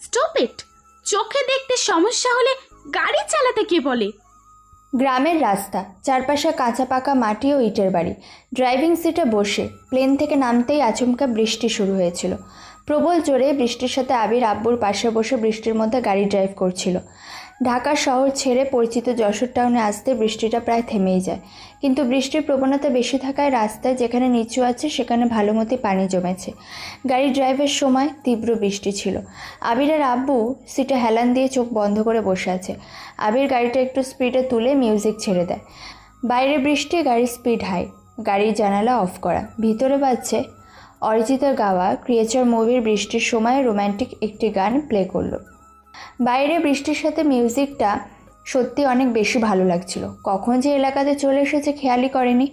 Stop it. চোখে দেখতে সমস্যা হলে গাড়ি চালাতে কে বলে? গ্রামের রাস্তা, চারপাশে কাঁচা পাকা মাটি ও ইটের বাড়ি। ড্রাইভিং সিটে বসে প্লেন থেকে নামতেই আচমকা বৃষ্টি শুরু হয়েছিল। প্রবল জোরে বৃষ্টির সাথে আবির আব্বুর পাশে বসে বৃষ্টির মধ্যে গাড়ি ড্রাইভ করছিল। ঢাকা শহর ছেড়ে পরিচিত যশোর টাউনে আসতে বৃষ্টিটা প্রায় থেমেই যায়, কিন্তু বৃষ্টির প্রবণতা বেশি থাকায় রাস্তায় যেখানে নিচু আছে সেখানে ভালোমতো পানি জমেছে। গাড়ি ড্রাইভের সময় তীব্র বৃষ্টি ছিল। আবিরের আব্বু সিটে হেলান দিয়ে চোখ বন্ধ করে বসে আছে। আবির গাড়িটা একটু স্পিডে তুলে মিউজিক ছেড়ে দেয়। বাইরে বৃষ্টি, গাড়ির স্পিড হাই, গাড়ির জানালা অফ করা, ভিতরে বাজছে অরিজিতের গাওয়া ক্রিয়েচার মুভির বৃষ্টির সময় রোম্যান্টিক একটি গান প্লে করলো। বাইরে বৃষ্টির সাথে মিউজিকটা সত্যি অনেক বেশি ভালো লাগছিল। কখন যে এলাকাতে চলে এসেছে খেয়ালই করেনি।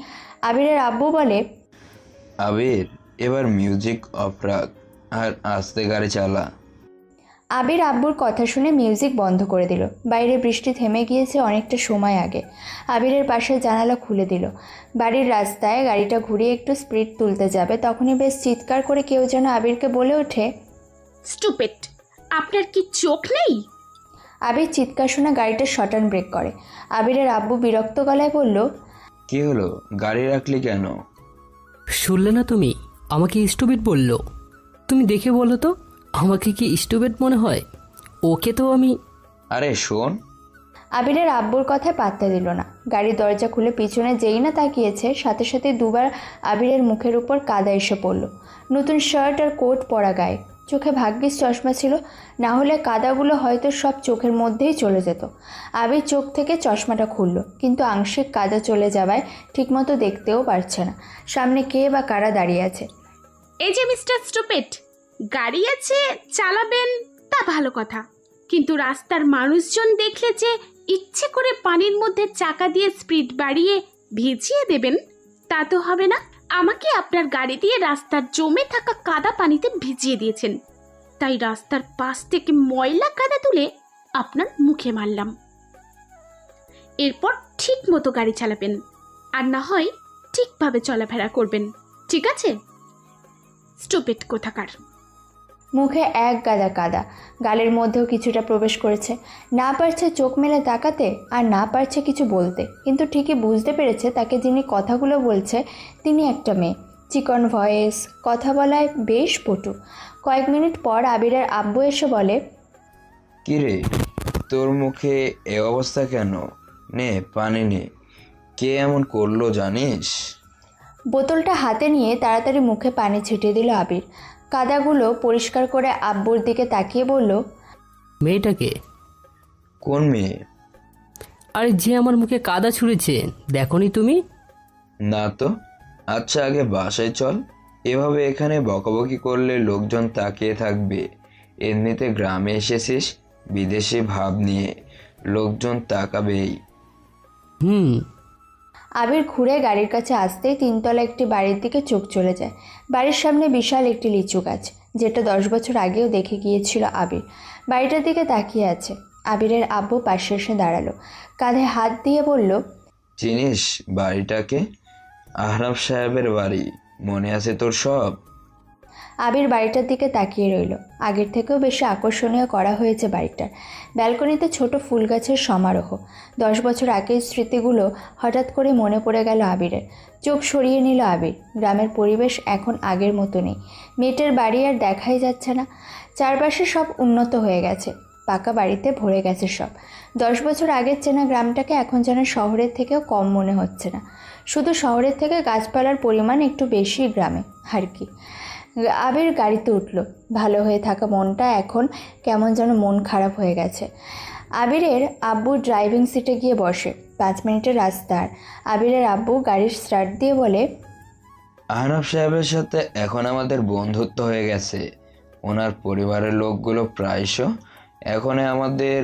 আবিরের আব্বু বলে, আবির, এবার মিউজিক অফ রাখ আর আস্তে গাড়ি চালা। আবির আব্বুর কথা শুনে মিউজিক বন্ধ করে দিল। বাইরে বৃষ্টি থেমে গিয়েছে অনেকটা সময় আগে। আবিরের পাশে জানালা খুলে দিল। বাড়ির রাস্তায় গাড়িটা ঘুরিয়ে একটু স্পিড তুলতে যাবে, তখনই বেশ চিৎকার করে কেউ যেন আবিরকে বলে ওঠে, স্টুপিড, আপনার কি চোখ নেই? আবির চিৎকার শুনে গাড়িটা শটান ব্রেক করে। আবিরের আব্বু বিরক্ত গলায় বলল, কি হলো, গাড়ি রাখলি কেন? শুনলে না তুমি? আমাকে স্টুপিড বললো। তুমি দেখে বলো তো, আমাকে কি স্টুপিড মনে হয়? ওকে তো আমি... আরে শোন। আবিরের আব্বুর কথায় পাত্তা দিল না। গাড়ির দরজা খুলে পিছনে যেই না তাকিয়েছে, সাথে সাথে দুবার আবিরের মুখের উপর কাদা এসে পড়ল। নতুন শার্ট আর কোট পরা গায়ে, চোখে ভাগ্যিস চশমা ছিল, না হলে কাদাগুলো হয়তো সব চোখের মধ্যেই চলে যেত। আবির চোখ থেকে চশমাটা খুলল, কিন্তু আংশিক কাদা চলে যাওয়ায় ঠিকমতো দেখতেও পারছে না সামনে কে বা কারা দাঁড়িয়ে আছে। এই যে মিস্টার স্টুপিড, গাড়ি আছে, চালাবেন, তা ভালো কথা, কিন্তু রাস্তার মানুষজন দেখলে যে ইচ্ছে করে পানির মধ্যে চাকা দিয়ে স্পিড বাড়িয়ে ভিজিয়ে দেবেন, তা তো হবে না। আমাকে আপনার গাড়ি দিয়ে রাস্তার জমে থাকা কাদা পানিতে ভিজিয়ে দিয়েছেন, তাই রাস্তার পাশ থেকে ময়লা কাদা তুলে আপনার মুখে মারলাম। এরপর ঠিক মতো গাড়ি চালাবেন, আর না হয় ঠিকভাবে চলাফেরা করবেন, ঠিক আছে? স্টুপিড কোথাকার। মুখে এক গাদা কাদা, গালের মধ্যেও কিছুটা প্রবেশ করেছে। না পারছে চোখ মেলে তাকাতে, আর না পারছে কিছু বলতে, কিন্তু ঠিকই বুঝতে পেরেছে তাকে যিনি কথাগুলো বলছে তিনি একটা মেয়ে। চিকন ভয়েস, কথা বলায় বেশ পটু। কয়েক মিনিট পর আবিরের আব্বু এসে বলে, কি রে, তোর মুখে এ অবস্থা কেন? নে পানি নে। কে এমন করলো জানিস? বোতলটা হাতে নিয়ে তাড়াতাড়ি মুখে পানি ছিটিয়ে দিল আবির। কাদাগুলো পরিষ্কার করে আব্বুর দিকে তাকিয়ে বলল, মেয়েটাকে? কোন মেয়ে? আরে যে আমার মুখে কাদা ছুঁড়েছে, দেখোনি তুমি? না তো। আচ্ছা আগে বাসায় চল, এভাবে এখানে বকাবকি করলে লোকজন তাকিয়ে থাকবে। এমনিতে গ্রামে এসেছিস, বিদেশি ভাব নিয়ে লোকজন তাকাবেই। আবির ঘুরে গাড়ির কাছে আসতেই তিনতলা একটি বাড়ির দিকে চোখ চলে যায়। বাড়ির সামনে বিশাল একটি লিচু গাছ, যেটা 10 বছর আগেও দেখে গিয়েছিল আবির। বাড়িটার দিকে তাকিয়ে আছে। আবিরের আব্বু পাশে এসে দাঁড়ালো, কাঁধে হাত দিয়ে বলল, চিনিস বাড়িটাকে? আহনাফ সাহেবের বাড়ি, মনে আছে তোর সব? আবির বাড়িটার দিকে তাকিয়ে রইল। আগের থেকেও বেশি আকর্ষণীয় করা হয়েছে বাড়িটার। ব্যালকনিতে ছোট ফুল গাছের সমারোহ। 10 বছর আগের স্মৃতিগুলো হঠাৎ করে মনে পড়ে গেল আবিরের। চোখ সরিয়ে নিল আবির। গ্রামের পরিবেশ এখন আগের মতো নেই। মেয়েটার বাড়ি আর দেখাই যাচ্ছে না। চারপাশে সব উন্নত হয়ে গেছে, পাকা বাড়িতে ভরে গেছে সব। 10 বছর আগের চেনা গ্রামটাকে এখন যেন শহরের থেকেও কম মনে হচ্ছে না। শুধু শহরের থেকে গাছপালার পরিমাণ একটু বেশি গ্রামে, আর কি। আবির গাড়িতে উঠল। ভালো হয়ে থাকা মনটা এখন কেমন যেন মন খারাপ হয়ে গেছে। আবিরের আব্বু ড্রাইভিং সিটে গিয়ে বসে। 5 মিনিটের রাস্তা। আবিরের আব্বু গাড়ির স্টার্ট দিয়ে বলে, আহনাফ সাহেবের সাথে এখন আমাদের বন্ধুত্ব হয়ে গেছে। ওনার পরিবারের লোকগুলো প্রায়শ এখন আমাদের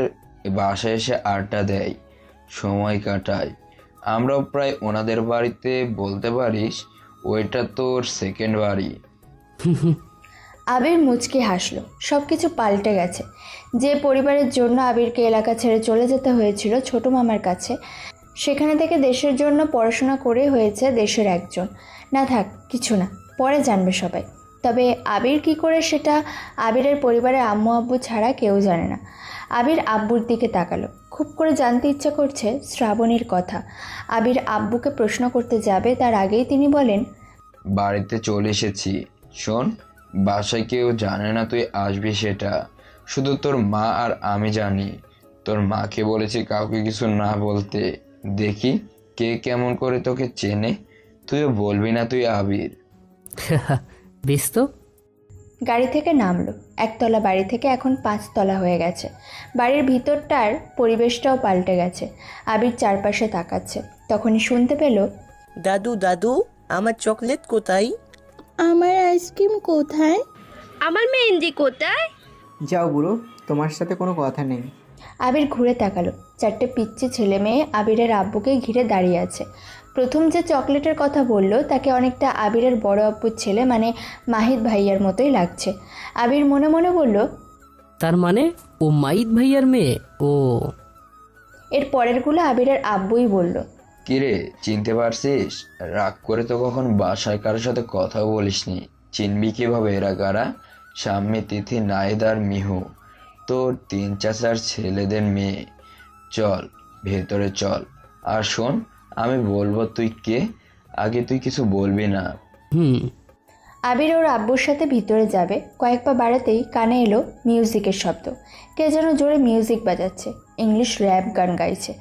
বাসায় এসে আড্ডা দেয়, সময় কাটায়। আমরাও প্রায় ওনাদের বাড়িতে, বলতে পারিস ওইটা তোর সেকেন্ড বাড়ি। আবির মুচকি হাসলো। সব কিছু পাল্টে গেছে। যে পরিবারের জন্য আবিরকে এলাকা ছেড়ে চলে যেতে হয়েছিল ছোট মামার কাছে, সেখানে থেকে দেশের জন্য পড়াশোনা করে হয়েছে দেশের একজন। না থাক, কিছু না, পরে জানবে সবাই। তবে আবির কি করে সেটা আবিরের পরিবারের আম্মু আব্বু ছাড়া কেউ জানে না। আবির আব্বুর দিকে তাকালো, খুব করে জানতে ইচ্ছা করছে শ্রাবণীর কথা। আবির আব্বুকে প্রশ্ন করতে যাবে তার আগেই তিনি বলেন, বাড়িতে চলে এসেছি। শোন, বাসায় কেউ জানে না তুই আসবি, সেটা শুধু তোর মা আর আমি জানি। তোর মাকে বলেছি কাউকে কিছু না বলতে, দেখি কে কেমন করে তোকে চেনে। তুইও বলবি না তুই আবির। বেশ তো। গাড়ি থেকে নামলো। একতলা বাড়ি থেকে এখন 5 তলা হয়ে গেছে। বাড়ির ভিতরটার পরিবেশটাও পাল্টে গেছে। আবির চারপাশে তাকাচ্ছে, তখনই শুনতে পেল, দাদু দাদু, আমার চকলেট কোথায়? আমার আইসক্রিম কোথায়? আমার মেহেন্দি কোথায়? যাও বুড়ো, তোমার সাথে কোনো কথা নেই। আবির ঘুরে তাকালো। 4টে পিচ্চি ছেলে মেয়ে আবিরের আব্বুকে ঘিরে দাঁড়িয়ে আছে। প্রথম যে চকলেটের কথা বলল তাকে অনেকটা আবিরের বড় আব্বুর ছেলে মানে মাহিদ ভাইয়ার মতোই লাগছে। আবির মনে মনে বলল, তার মানে ও মাইদ ভাইয়ার মেয়ে? ও, এর পরেরগুলো আবিরের আব্বুই বলল। কিরে, চিনতে পারছিস? রাগ করে তো কখন বাসায় কারোর সাথে কথাও বলিসনি। চিনবি কিভাবে এরা কারা? সাম্মী, তিথি, নাহিদ আর মিহু, তোর 3 চাচার ছেলেদের মেয়ে। চল ভেতরে চল। আর শোন, আমি বলবো তুই কে, আগে তুই কিছু বলবি না। আবির ওর আব্বুর সাথে ভিতরে যাবে। কয়েক পা বাড়াতেই কানে এলো মিউজিকের শব্দ। কে যেন জোরে মিউজিক বাজাচ্ছে, ইংলিশ র্যাপ গান গাইছে।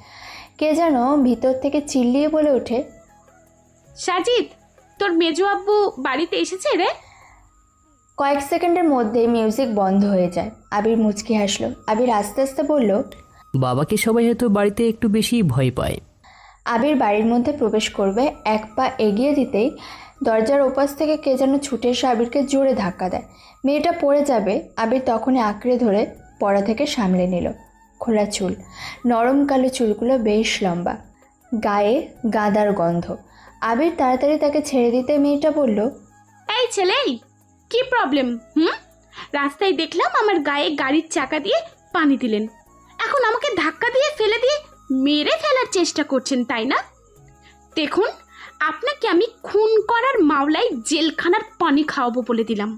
কে যেন ভিতর থেকে চিল্লিয়ে বলে ওঠে, সাজিদ, তোর মেজো আব্বু বাড়িতে এসেছে রে। কয়েক সেকেন্ডের মধ্যেই মিউজিক বন্ধ হয়ে যায়। আবির মুচকি হাসলো। আবির আস্তে আস্তে বলল, বাবাকে সবাই হয়তো বাড়িতে একটু বেশি ভয় পায়। আবির বাড়ির মধ্যে প্রবেশ করবে, এক পা এগিয়ে দিতেই দরজার ওপাশ থেকে কে যেন ছুটে এসে আবিরকে জোরে ধাক্কা দেয়। মেয়েটা পড়ে যাবে, আবির তখনই আঁকড়ে ধরে পড়া থেকে সামলে নিল। খোলা চুল, নরম কালো চুলগুলো বেশ লম্বা, গায়ে গাঁদার গন্ধ। আবির তাড়াতাড়ি তাকে ছেড়ে দিতে মেয়েটা বলল, এই ছেলে, কি প্রবলেম? রাস্তায় দেখলাম আমার গায়ে গাড়ির চাকা দিয়ে পানি দিলেন, এখন আমাকে ধাক্কা দিয়ে ফেলে দিয়ে মেরে ফেলার চেষ্টা করছেন, তাই না? দেখুন, আপনাকে আমি খুন করার মামলায় জেলখানার পানি খাওয়াবো বলে দিলাম।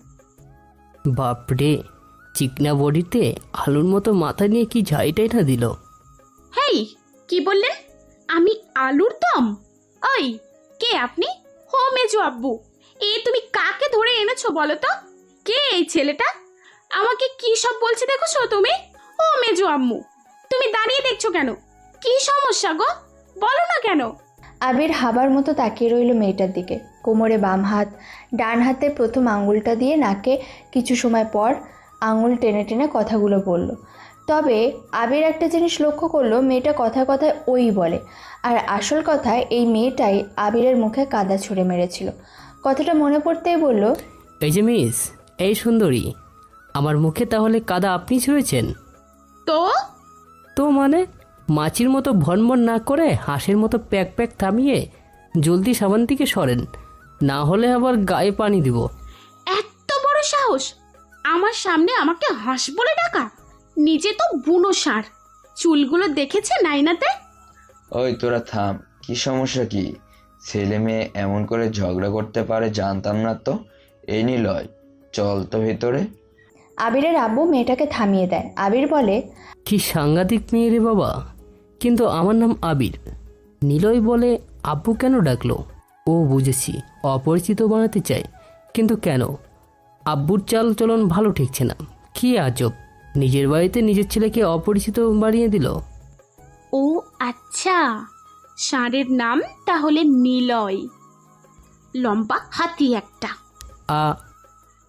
বাপরে, চিকনা বডিতে আলুর মতো মাথা নিয়ে কি ঝাইটাই না দিল। হেই, কি বললেন? আমি আলুর দম? ওই, কে আপনি? হো মেজো আব্বু, তুমি কাকে ধরে এনেছো বলো তো? কে এই ছেলেটা? আমাকে কি সব বলছে দেখছো তুমি? ও মেজো আম্মু, তুমি দাঁড়িয়ে দেখছো কেন? কি সমস্যা গো, বলো না কেন? আবির হাবার মতো তাকিয়ে রইল মেয়েটার দিকে। কোমরে বাম হাত, ডান হাতে প্রথম আঙুলটা দিয়ে নাকে কিছু সময় পর আঙুল টেনে টেনে কথাগুলো বলল। তবে আবির একটা জিনিস লক্ষ্য করলো, মেয়েটা কথায় কথায় ওই বলে। আর আসল কথা, এই মেয়েটাই আবিরের মুখে কাদা ছুঁড়ে মেরেছিল। কথাটা মনে পড়তেই বলল, এই যে মিস, এই সুন্দরী, আমার মুখে তাহলে কাদা আপনি ছুঁড়েছেন? তো তো মানে মাছির মতো ভনভন না করে হাঁসের মতো প্যাক প্যাক থামিয়ে জলদি সাবান থেকে সরেন, না হলে আবার গায়ে পানি দিব। এত বড় সাহস আমার সামনে আমাকে হাঁস বলে ডাকা? নিজে তো বুনো ষাঁড়। চুলগুলো দেখেছে নাইনাতে? ওই তোরা থাম, কি সমস্যা কি? ছেলে মেয়ে এমন করে ঝগড়া করতে পারে জানতাম না তো। এই নিলয়, চল তো ভেতরে। আবিরের আব্বু মেয়েটাকে থামিয়ে দেয়। আবির বলে, কি সাংঘাতিক মেয়ে রে বাবা, কিন্তু আমার নাম আবির। নিলয় বলে আব্বু কেন ডাকলো? ও বুঝেছি, অপরিচিত বানাতে চায়। কিন্তু কেন? আব্বুর চাল চলন ভালো ঠিকছে না। কি আজব, নিজের বাড়িতে নিজের ছেলেকে অপরিচিত বানিয়ে দিল। ও আচ্ছা, ষাঁড়ের নাম তাহলে নিলয়। লম্বা হাতি একটা।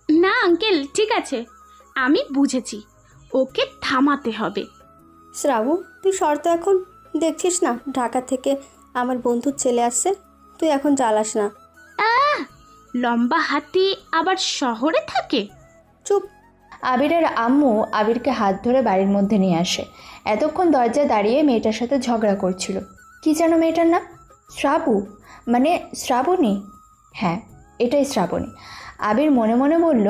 না আঙ্কেল, ঠিক আছে, আমি বুঝেছি, ওকে থামাতে হবে। শ্রাবু, তুই শর্ত এখন দেখছিস না ঢাকা থেকে আমার বন্ধুর ছেলে আসছে, তুই এখন জ্বালাস না। লম্বা হাতি আবার শহরে থাকে? চুপ। আবিরের আম্মু আবিরকে হাত ধরে বাড়ির মধ্যে নিয়ে আসে। এতক্ষণ দরজায় দাঁড়িয়ে মেয়েটার সাথে ঝগড়া করছিল। কি যেন মেয়েটার নাম? শ্রাবু, মানে শ্রাবণী। হ্যাঁ, এটাই শ্রাবণী। আবির মনে মনে বলল,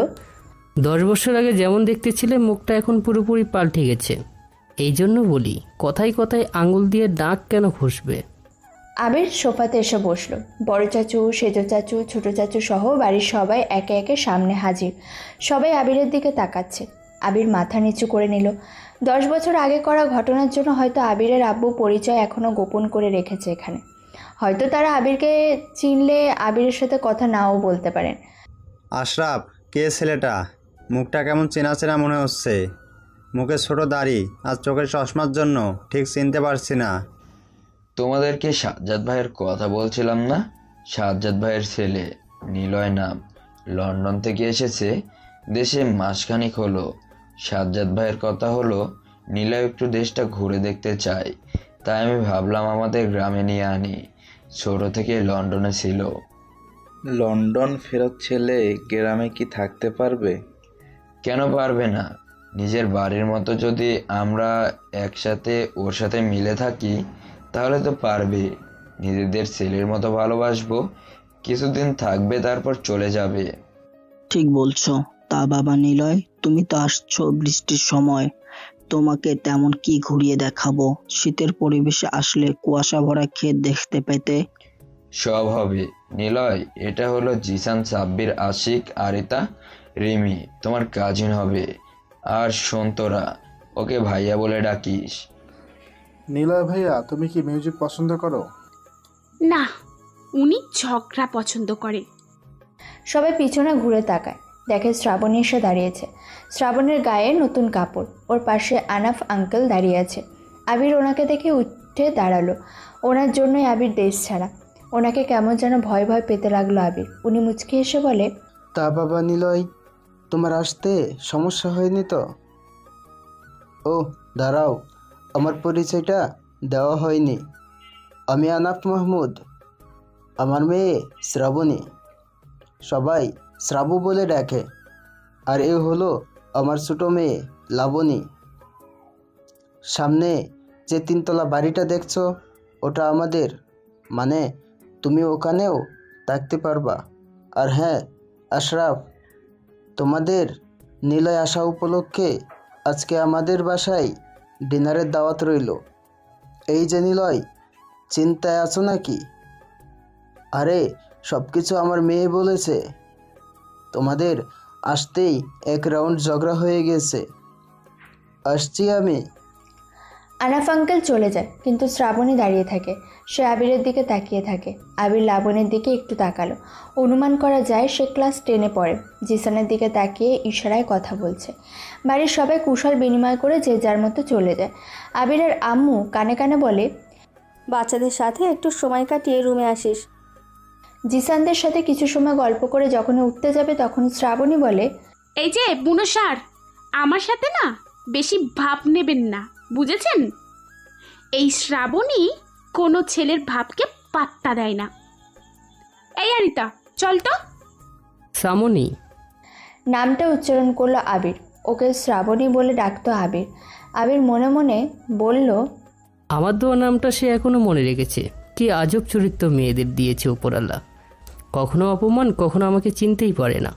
10 বছর আগে যেমন দেখতে ছিলে, মুখটা এখন পুরোপুরি পাল্টে গেছে। এই জন্য বলি, কথায় কথায় আঙুল দিয়ে নাক কেন ঘষবে? আবির সোফাতে এসে বসলো। বড় চাচু, সেজ চাচু, ছোট চাচু সহ বাড়ির সবাই একে একে সামনে হাজির। সবাই আবিরের দিকে তাকাচ্ছে। আবির মাথা নিচু করে নিল। 10 বছর আগে করা ঘটনার জন্য হয়তো আবিরের আব্বু পরিচয় এখনও গোপন করে রেখেছে এখানে। হয়তো তারা আবিরকে চিনলে আবিরের সাথে কথা নাও বলতে পারেন। আশরাফ, কে ছেলেটা? মুখটা কেমন চেনা চেনা মনে হচ্ছে। মুখে ছোট দাড়ি আর চোখের চশমার জন্য ঠিক চিনতে পারছি না। তোমাদেরকে সাজ্জাদ ভাইয়ের কথা বলছিলাম না? সাজ্জাদ ভাইয়ের ছেলে, নিলয় নাম। লন্ডন থেকে এসেছে, দেশে মাসখানেক হলো। সাজ্জাদ ভাইয়ের কথা হলো নিলয় একটু দেশটা ঘুরে দেখতে চায়, তাই আমি ভাবলাম আমাদের গ্রামে নিয়ে আনি। ছোট থেকে লন্ডনে ছিল। লন্ডন ফেরত ছেলে গ্রামে কি থাকতে পারবে? কেন পারবে না? নিজের বাড়ির মতো যদি আমরা একসাথে ওর সাথে মিলে থাকি তাহলে তো পারবে। নিজেদের ছেলের মতো ভালোবাসবো, কিছুদিন থাকবে, তারপর চলে যাবে। ঠিক বলছো। তা বাবা নিলয়, তুমি তো আসছো বৃষ্টির সময়, তোমাকে তেমন কি ঘুরিয়ে দেখাবো? শীতের পরিবেশে আসলে কুয়াশা ভরা ক্ষেত দেখতে পেতে। সব হবে নিলয়। এটা হলো জিসান, সাব্বির, আশিক, আরিতা, রিমি তোমার কাজিন হবে। আর সন্তরা, ওকে ভাইয়া বলে ডাকিস। নিলয় ভাইয়া, তুমি কি মিউজিক পছন্দ করো? না, উনি ঝগড়া পছন্দ করে। সবাই পিছনে ঘুরে তাকায়, দেখে শ্রাবণী এসে দাঁড়িয়েছে। শ্রাবণের গায়ে নতুন কাপড়, ওর পাশে আনাফ আঙ্কেল দাঁড়িয়ে আছে। আবির ওনাকে দেখে উঠে দাঁড়ালো। ওনার জন্যই আবির দেশ ছাড়া। ওনাকে কেমন যেন ভয় ভয় পেতে লাগলো আবির। উনি মুচকি এসে বলে, তা বাবা নিলয়, তোমার আসতে সমস্যা হয়নি তো? ও দাঁড়াও, আমার পরিচয়টা দেওয়া হয়নি। আমি আনাফ মাহমুদ, আমার মেয়ে শ্রাবণী, সবাই শ্রাবু বলে ডাকে। আর এ হলো আমার ছোটো মেয়ে লাবণী। সামনে যে 3তলা বাড়িটা দেখছো, ওটা আমাদের, মানে তুমি ওখানেও থাকতে পারবা। আর হ্যাঁ আশরাফ, তোমাদের নিলয় আসা উপলক্ষে আজকে আমাদের বাসায় ডিনারের দাওয়াত রইল। এই যে নিলয়, চিন্তায় আছো নাকি? আরে সব কিছু আমার মেয়ে বলেছে। তোমাদের আসতেই এক রাউন্ড ঝগড়া হয়ে গেছে। আসছি আমি। আনাফ আঙ্কেল চলে যায়, কিন্তু শ্রাবণী দাঁড়িয়ে থাকে। সে আবিরের দিকে তাকিয়ে থাকে। আবির লাবণীর দিকে একটু তাকালো। অনুমান করা যায় সে ক্লাস 10-এ পড়ে। জিসানের দিকে তাকিয়ে ইশারায় কথা বলছে। বাড়ির সবাই কুশল বিনিময় করে যে যার মতো চলে যায়। আবিরের আম্মু কানে কানে বলে, বাচ্চাদের সাথে একটু সময় কাটিয়ে রুমে আসিস। জিসানদের সাথে কিছু সময় গল্প করে যখন উঠতে যাবে তখন শ্রাবণী বলে, এই যে বুনো সার, আমার সাথে না বেশি ভাব নেবেন না, বুঝেছেন? এই শ্রাবণী কোনো ছেলের ভাবকে পাত্তা দেয় না। এই আরিতা, চল তো। শ্রাবণী নামটা উচ্চারণ করলো আবির। ওকে শ্রাবণী বলে ডাকতো আবির। আবির মনে মনে বলল, আমার দেওয়া নামটা সে এখনো মনে রেখেছে। কি আজব চরিত্র মেয়েদের দিয়েছে উপরাল্লা। কখনো অপমান, কখনো আমাকে চিনতেই পারে না,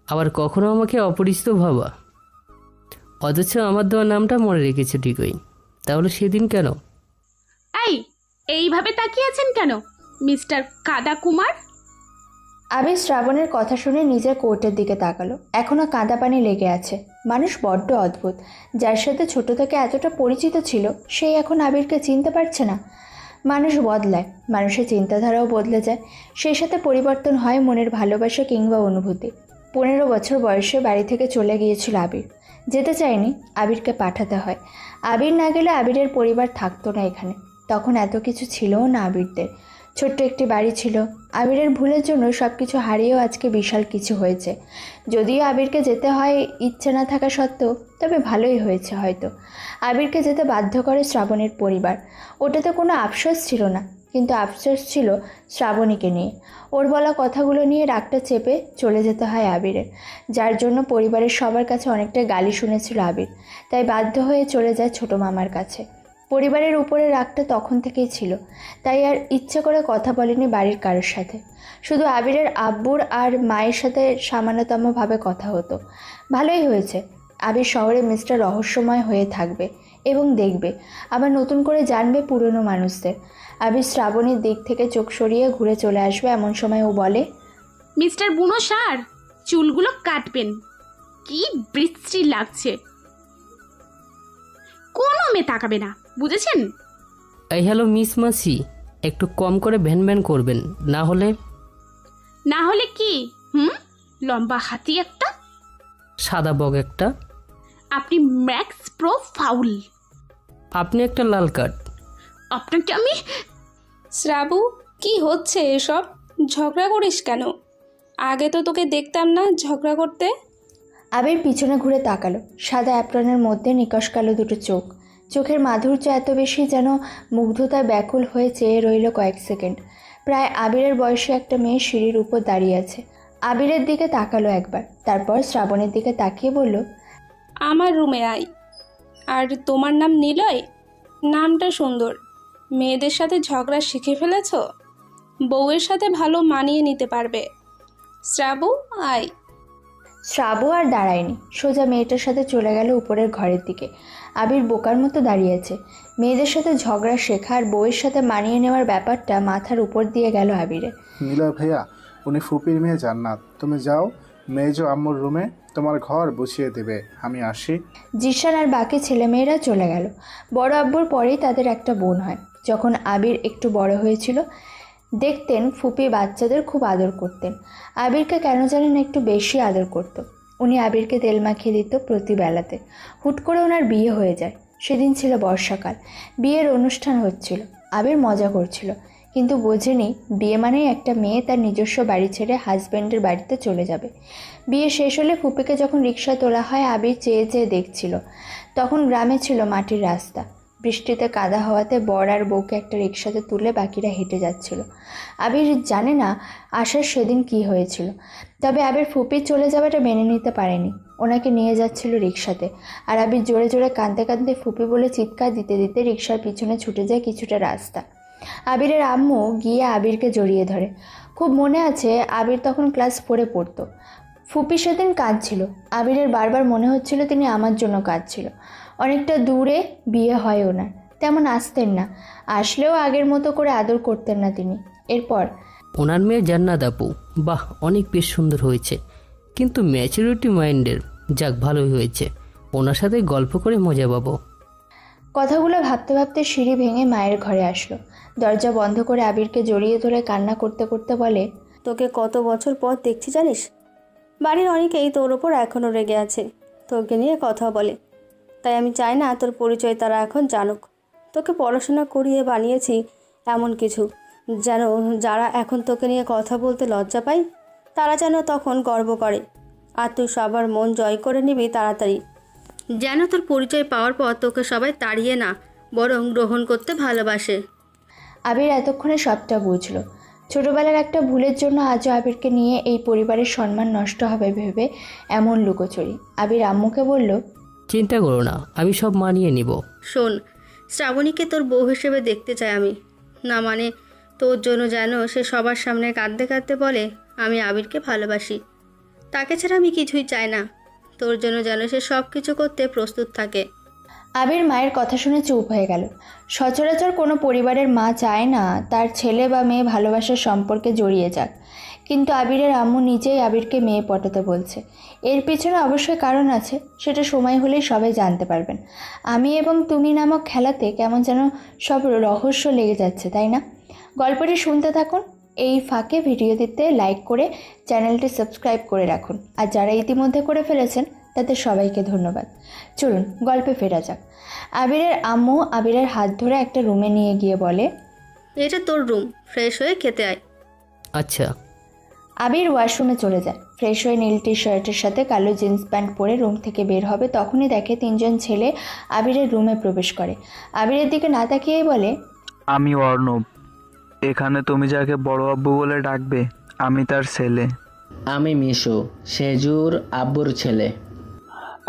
আবার কখনো আমাকে অপরিচিত ভাবা। অথচ আমার দেওয়া নামটা মনে রেখেছে ঠিকই। তাহলে সেদিন কেন? এইভাবে তাকিয়ে আছেন কেন মিস্টার কাদা কুমার? আবির শ্রাবণের কথা শুনে নিজের কোর্টের দিকে তাকালো। এখনও কাদা পানি লেগে আছে। মানুষ বড্ড অদ্ভুত। যার সাথে ছোট থেকে এতটা পরিচিত ছিল, সেই এখন আবিরকে চিনতে পারছে না। মানুষ বদলায়, মানুষের চিন্তাধারাও বদলে যায়। সেই সাথে পরিবর্তন হয় মনের ভালোবাসা কিংবা অনুভূতি। 15 বছর বয়সে বাড়ি থেকে চলে গিয়েছিল আবির। যেতে চায়নি, আবিরকে পাঠাতে হয়। আবির না গেলে আবিরের পরিবার থাকতো না এখানে। তখন এত কিছু ছিলও না আবিরদের। ছোট্ট একটি বাড়ি ছিল। আবিরের ভুলের জন্য সব কিছু হারিয়েও আজকে বিশাল কিছু হয়েছে। যদিও আবিরকে যেতে হয় ইচ্ছে না থাকা সত্ত্বেও, তবে ভালোই হয়েছে হয়তো। আবিরকে যেতে বাধ্য করে শ্রাবণীর পরিবার। ওটাতে কোনো আফসোস ছিল না, কিন্তু আফসোস ছিল শ্রাবণীকে নিয়ে। ওর বলা কথাগুলো নিয়ে রাগটা চেপে চলে যেতে হয় আবিরের, যার জন্য পরিবারের সবার কাছে অনেকটা গালি শুনেছিল আবির। তাই বাধ্য হয়ে চলে যায় ছোটো মামার কাছে। পরিবারের উপরে রাগটা তখন থেকেই ছিল, তাই আর ইচ্ছে করে কথা বলেনি বাড়ির কারোর সাথে। শুধু আবিরের আব্বুর আর মায়ের সাথে সামান্যতমভাবে কথা হতো। ভালোই হয়েছে, আবির শহরে মিস্টার রহস্যময় হয়ে থাকবে, এবং দেখবে, আবার নতুন করে জানবে পুরনো মানুষদের। আবির শ্রাবণীর দিক থেকে চোখ সরিয়ে ঘুরে চলে আসবে, এমন সময় ও বলে, মিস্টার বুনো সার, চুলগুলো কাটবেন। কি বৃষ্টি লাগছে, কোনো মেয়ে তাকাবে না, বুঝেছেন? এই হ্যালো মিস মাসি, একটু কম করে ভ্যান ভ্যান করবেন, না হলে কি? লম্বা হাতি একটা, সাদা বগ একটা, আপনি ম্যাক্স প্রো ফাউল, আপনি একটা লাল কার্ড। আপনাকে আমি... শ্রাবু, কি হচ্ছে এসব? ঝগড়া করিস কেন? আগে তো তোকে দেখতাম না ঝগড়া করতে। আবির পিছনে ঘুরে তাকালো। সাদা অ্যাপ্রনের মধ্যে নিকশ কালো দুটো চোখ, চোখের মাধুর্য এত বেশি যেন মুগ্ধতায় ব্যাকুল হয়ে চেয়ে রইল কয়েক সেকেন্ড। প্রায় আবিরের বয়সী একটা মেয়ে সিঁড়ির উপর দাঁড়িয়ে আছে। আবিরের দিকে তাকালো একবার, তারপর শ্রাবণের দিকে তাকিয়ে বলল, আমার রুমে আয়। আর তোমার নাম নিলয়? নামটা সুন্দর। মেয়েদের সাথে ঝগড়া শিখে ফেলেছ, বউয়ের সাথে ভালো মানিয়ে নিতে পারবে। শ্রাবু, আয়। শ্রাবু আর দাঁড়ায়নি, সোজা মেয়েটার সাথে চলে গেল উপরের ঘরের দিকে। আবির বোকার মতো দাঁড়িয়ে আছে। মেয়েদের সাথে ঝগড়া শেখা আর বউয়ের সাথে মানিয়ে নেওয়ার ব্যাপারটা মাথার উপর দিয়ে গেল আবিরে। নীলয় ভাইয়া, উনি ফুপির মেয়ে জান্নাত। তুমি যাও, মেজো আম্মুর রুমে তোমার ঘর বসিয়ে দেবে, আমি আসি। জিশান আর বাকি ছেলেমেয়েরা চলে গেল। বড় আব্বুর পরেই তাদের একটা বোন হয়। যখন আবির একটু বড় হয়েছিল, দেখতেন ফুপি বাচ্চাদের খুব আদর করতেন। আবিরকে কেন জানেন একটু বেশি আদর করত। উনি আবিরকে তেল মাখিয়ে দিত প্রতি বেলাতে। হুট করে ওনার বিয়ে হয়ে যায়। সেদিন ছিল বর্ষাকাল, বিয়ের অনুষ্ঠান হচ্ছিল। আবির মজা করছিল, কিন্তু বোঝেনি বিয়ে মানেই একটা মেয়ে তার নিজস্ব বাড়ি ছেড়ে হাজব্যান্ডের বাড়িতে চলে যাবে। বিয়ে শেষ হলে ফুপিকে যখন রিকশায় তোলা হয়, আবির চেয়ে চেয়ে দেখছিল। তখন গ্রামে ছিল মাটির রাস্তা। বৃষ্টিতে কাদা হওয়াতে বর আর বউকে একটা রিকশাতে তুলে বাকিরা হেঁটে যাচ্ছিল। আবির জানে না আসার সেদিন কি হয়েছিল, তবে আবির ফুপির চলে যাওয়াটা মেনে নিতে পারেনি। ওনাকে নিয়ে যাচ্ছিল রিকশাতে, আর আবির জোরে জোরে কাঁদতে কাঁদতে ফুপি বলে চিৎকার দিতে দিতে রিকশার পিছনে ছুটে যায় কিছুটা রাস্তা। আবিরের আম্মু গিয়ে আবিরকে জড়িয়ে ধরে। খুব মনে আছে, আবির তখন ক্লাস 4-এ পড়তো। ফুপি সেদিন কাঁদছিল। আবিরের বারবার মনে হচ্ছিল তিনি আমার জন্য কাঁদছিল। অনেকটা দূরে বিয়ে হয় ওনার, তেমন আসতেন না। আসলেও আগের মতো করে আদর করতেন না তিনি। এরপর ওনার মেয়ে জান্নাত আপু, বাহ, অনেক বেশ সুন্দর হয়েছে, কিন্তু ম্যাচুরিটি মাইন্ডের। যাক, ভালোই হয়েছে, ওনার সাথে গল্প করে মজা পাবো। কথাগুলো ভাবতে ভাবতে সিঁড়ি ভেঙে মায়ের ঘরে আসলো। দরজা বন্ধ করে আবিরকে জড়িয়ে ধরে কান্না করতে করতে বলে, তোকে কত বছর পর দেখছি জানিস? বাড়ির অনেকেই তোর ওপর এখনও রেগে আছে, তোকে নিয়ে কথা বলে। তাই আমি চাই না তোর পরিচয় তারা এখন জানুক। তোকে পড়াশোনা করিয়ে বানিয়েছি এমন কিছু, যেন যারা এখন তোকে নিয়ে কথা বলতে লজ্জা পায়, তারা যেন তখন গর্ব করে। আর তুই সবার মন জয় করে নিবি তাড়াতাড়ি, যেন তোর পরিচয় পাওয়ার পর তোকে সবাই তাড়িয়ে না, বরং গ্রহণ করতে ভালোবাসে। আবির এতক্ষণে সবটা বুঝলো। ছোটবেলার একটা ভুলের জন্য আজও আবিরকে নিয়ে এই পরিবারের সম্মান নষ্ট হবে ভেবে এমন লুকোচুরি। আবির আম্মুকে বলল, চিন্তা করো না, আমি সব মানিয়ে নিব। শোন, শ্রাবণীকে তোর বউ হিসেবে দেখতে চাই আমি। না মানে তোর জন্য যেন সে সবার সামনে কাঁদতে কাঁদতে বলে, আমি আবিরকে ভালোবাসি। তাকে ছাড়া আমি কিছুই চাই না। তোর জন্য যেন সে সব কিছু করতে প্রস্তুত থাকে। আবির মায়ের কথা শুনে চুপ হয়ে গেল। সচরাচর কোনো পরিবারের মা চায় না তার ছেলে বা মেয়ে ভালোবাসার সম্পর্কে জড়িয়ে যাক, কিন্তু আবিরের আম্মু নিজেই আবিরকে মেয়ে পটাতে বলছে। এর পিছনে অবশ্যই কারণ আছে, সেটা সময় হলেই সবাই জানতে পারবেন। আমি এবং তুমি নামক খেলাতে কেমন যেন সব রহস্য লেগে যাচ্ছে, তাই না? গল্পটি শুনতে থাকুন। এই ফাঁকে ভিডিওটিতে লাইক করে চ্যানেলটি সাবস্ক্রাইব করে রাখুন। আর যারা ইতিমধ্যে করে ফেলেছেন তাদের সবাইকে ধন্যবাদ। চলুন গল্পে ফেরা যাক। আবিরের আম্মু আবিরের হাত ধরে একটা রুমে নিয়ে গিয়ে বলে, এটা তোর রুম, ফ্রেশ হয়ে খেতে আয়। আচ্ছা। আবির ওয়াশরুমে চলে যায়। ফ্রেশ হয়ে নীল টি শার্টের সাথে কালো জিন্স প্যান্ট পরে রুম থেকে বের হবে, তখনই দেখে 3জন ছেলে আবিরের রুমে প্রবেশ করে। আবিরের দিকে না তাকিয়েই বলে, আমি অর্ণব, এখানে তুমি যাকে বড় আব্বু বলে ডাকবে, আমি তার ছেলে। আমি মিশু, সেজুর আব্বুর ছেলে।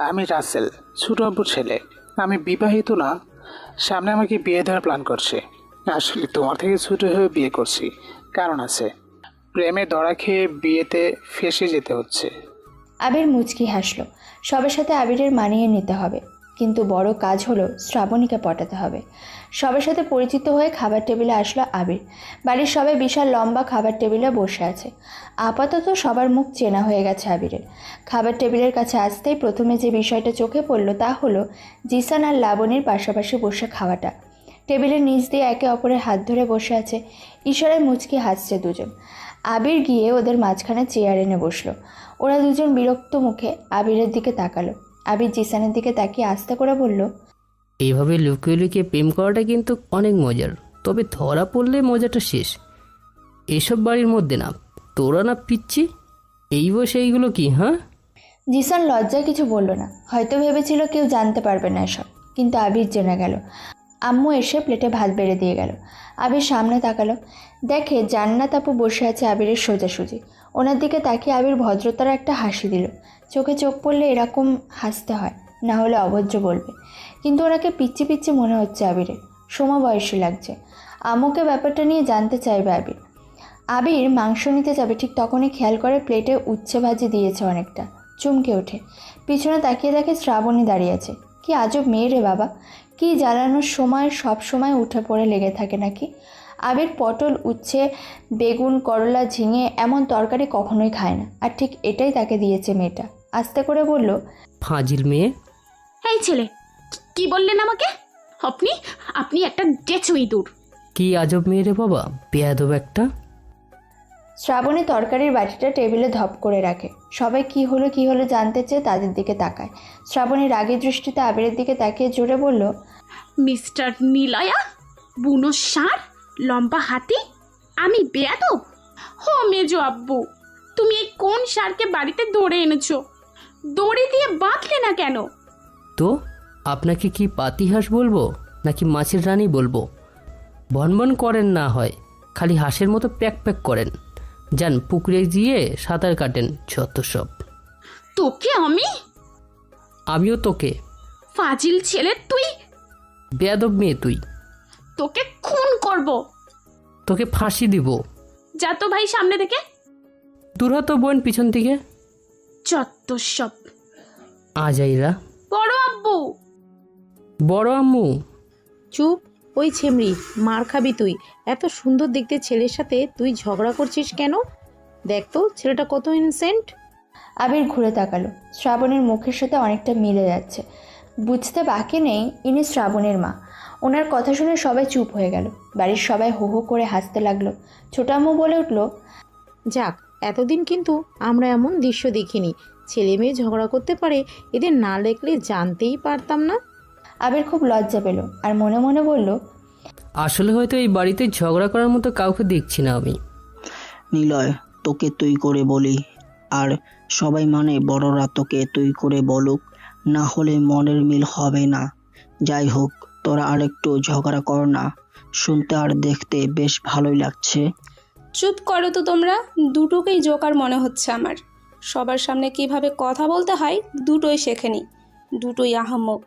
আমি রাসেল, ছোট আব্বুর ছেলে। আমি বিবাহিত না, সামনে আমাকে বিয়ে দেওয়ার প্ল্যান করছে। আসলে তোমার থেকে ছোট হয়ে বিয়ে করছি, কারণ আছে। প্রেমে ধরা খেয়ে বিয়েতে ফেঁসে যেতে হচ্ছে। আবির মুচকি হাসলো। সবার সাথে আবিরের মানিয়ে নিতে হবে। কিন্তু বড় কাজ হলো শ্রাবণীকে পটাতে হবে। সবার সাথে পরিচিত হয়ে খাবার টেবিলে আসলো আবির। বাড়ির সবাই বিশাল লম্বা খাবার টেবিলে বসে আছে। আপাতত সবার মুখ চেনা হয়ে গেছে আবিরের। খাবার টেবিলের কাছে আসতেই প্রথমে যে বিষয়টা চোখে পড়ল তা হলো জিসান আর লাবণীর পাশাপাশি বসে খাওয়াটা। টেবিলের নিচ দিয়ে একে অপরের হাত ধরে বসে আছে, ইশারায় মুচকি হাসছে দুজন। আবির গিয়ে ওদের মাঝখানে চেয়ার এনে বসলো। ওরা দুজন বিরক্ত মুখে আবিরের দিকে তাকালো। আবির জিসানের দিকে তাকিয়ে আস্তে করে বলল, এইভাবে লুকিয়ে লুকিয়ে প্রেম করাটা কিন্তু অনেক মজার, তবে ধরা পড়লে মজাটা শেষ। এসব বাড়ির মধ্যে না, তোরা না পিচ্ছি, এই বসে এইগুলো কি? হ্যাঁ, জিসান লজ্জায় কিছু বলল না, হয়তো ভেবেছিল কেউ জানতে পারবে না এসব, কিন্তু আবির জেনে গেল। আম্মু এসে প্লেটে ভাত বেড়ে দিয়ে গেল। আবির সামনে তাকালো, দেখে জান্নাত আপু বসে আছে আবিরের সোজাসুজি। ওনার দিকে তাকিয়ে আবির ভদ্রতার একটা হাসি দিল। চোখে চোখ পড়লে এরকম হাসতে হয়, না হলে অভদ্র বলবে। কিন্তু ওনাকে পিচ্ছি পিচ্ছি মনে হচ্ছে আবিরের, সমবয়সী লাগছে। আম্মুকে ব্যাপারটা নিয়ে জানতে চাইবে আবির। আবির মাংস নিতে যাবে, ঠিক তখনই খেয়াল করে প্লেটে উচ্ছে ভাজি দিয়েছে অনেকটা। চমকে ওঠে, পিছনে তাকিয়ে দেখে শ্রাবণী দাঁড়িয়ে আছে। কি আজব মেয়ে রে বাবা, কি জ্বালানোর সময় সব সময় উঠে পড়ে লেগে থাকে নাকি। আবির পটল, উচ্ছে, বেগুন, করলা, ঝিঙে এমন তরকারি কখনোই খায় না, আর ঠিক এটাই তাকে দিয়েছে মেয়েটা। আস্তে করে বলল, ফাজিল মেয়ে। এই ছেলে, কি বললেন আমাকে? আপনি আপনি একটা গেছো ইঁদুর। কি আজব মেয়ে রে বাবা, বেয়াদব একটা। শ্রাবণী তরকারির বাটিটা টেবিলে ধপ করে রাখে। সবাই কি হলো জানতে চেয়ে তাদের দিকে তাকায়। শ্রাবণী রাগী দৃষ্টিতে আবিরের দিকে তাকিয়ে জোরে বলল, মিস্টার নিলয়া, বুনো ষাঁড়, লম্বা হাতি, আমি বেয়াদব? হো মেজো আব্বু, তুমি এই কোন ষাঁড়কে বাড়িতে ধরে এনেছো? দড়ি দিয়ে বাঁধলে না কেন? তো আপনাকে কি পাতিহাঁস বলবো নাকি মাছের রানী বলবো? বনবন করেন না হয়, খালি হাঁসের মতো প্যাক প্যাক করেন। যান পুকুরে গিয়ে সাঁতার কাটেন, যত সব। তোকে আমিও তোকে। ফাজিল ছেলে তুই, বেয়াদব মেয়ে তুই। তোকে খুন করব। তোকে ফাঁসি দিব। যা তো ভাই সামনে থেকে। দূর হতো বোন পিছন থেকে। যত সব। আজাইরা। বড় আব্বু। বড় আম্মু। চুপ, ওই ছেমরি, মার খাবি তুই। এত সুন্দর দেখতে ছেলের সাথে তুই ঝগড়া করছিস কেন? দেখ তো ছেলেটা কত ইনসেন্ট। আবির ঘুরে তাকালো। শ্রাবণীর মুখের সাথে অনেকটা মিলে যাচ্ছে। বুঝতে বাকি নেই ইনি শ্রাবণীর মা। ওনার কথা শুনে সবাই চুপ হয়ে গেল। বাড়ির সবাই হো হো করে হাসতে লাগলো। ছোটাম্মু বলে উঠল, যাক, এতদিন কিন্তু আমরা এমন দৃশ্য দেখিনি। ছেলে মেয়ে ঝগড়া করতে পারে, এদের না দেখলে জানতেই পারতাম না। আবির খুব লজ্জা পেল আর মনে মনে বলল, আসলে হয়তো এই বাড়িতে ঝগড়া করার মতো কাউকে দেখছি না আমি। নিলয়, তোকে তুই করে বলি, আর সবাই মানে বড়রা তোকে তুই করে বলুক, না হলে মনের মিল হবে না। যাই হোক, তোরা আরেকটু ঝগড়া কর না, শুনতে আর দেখতে বেশ ভালোই লাগছে। চুপ করো তো তোমরা, দুটোকেই জোকার মনে হচ্ছে আমার। সবার সামনে কিভাবে কথা বলতে হয় দুটোই শেখেনি, দুটোই আহাম্মক।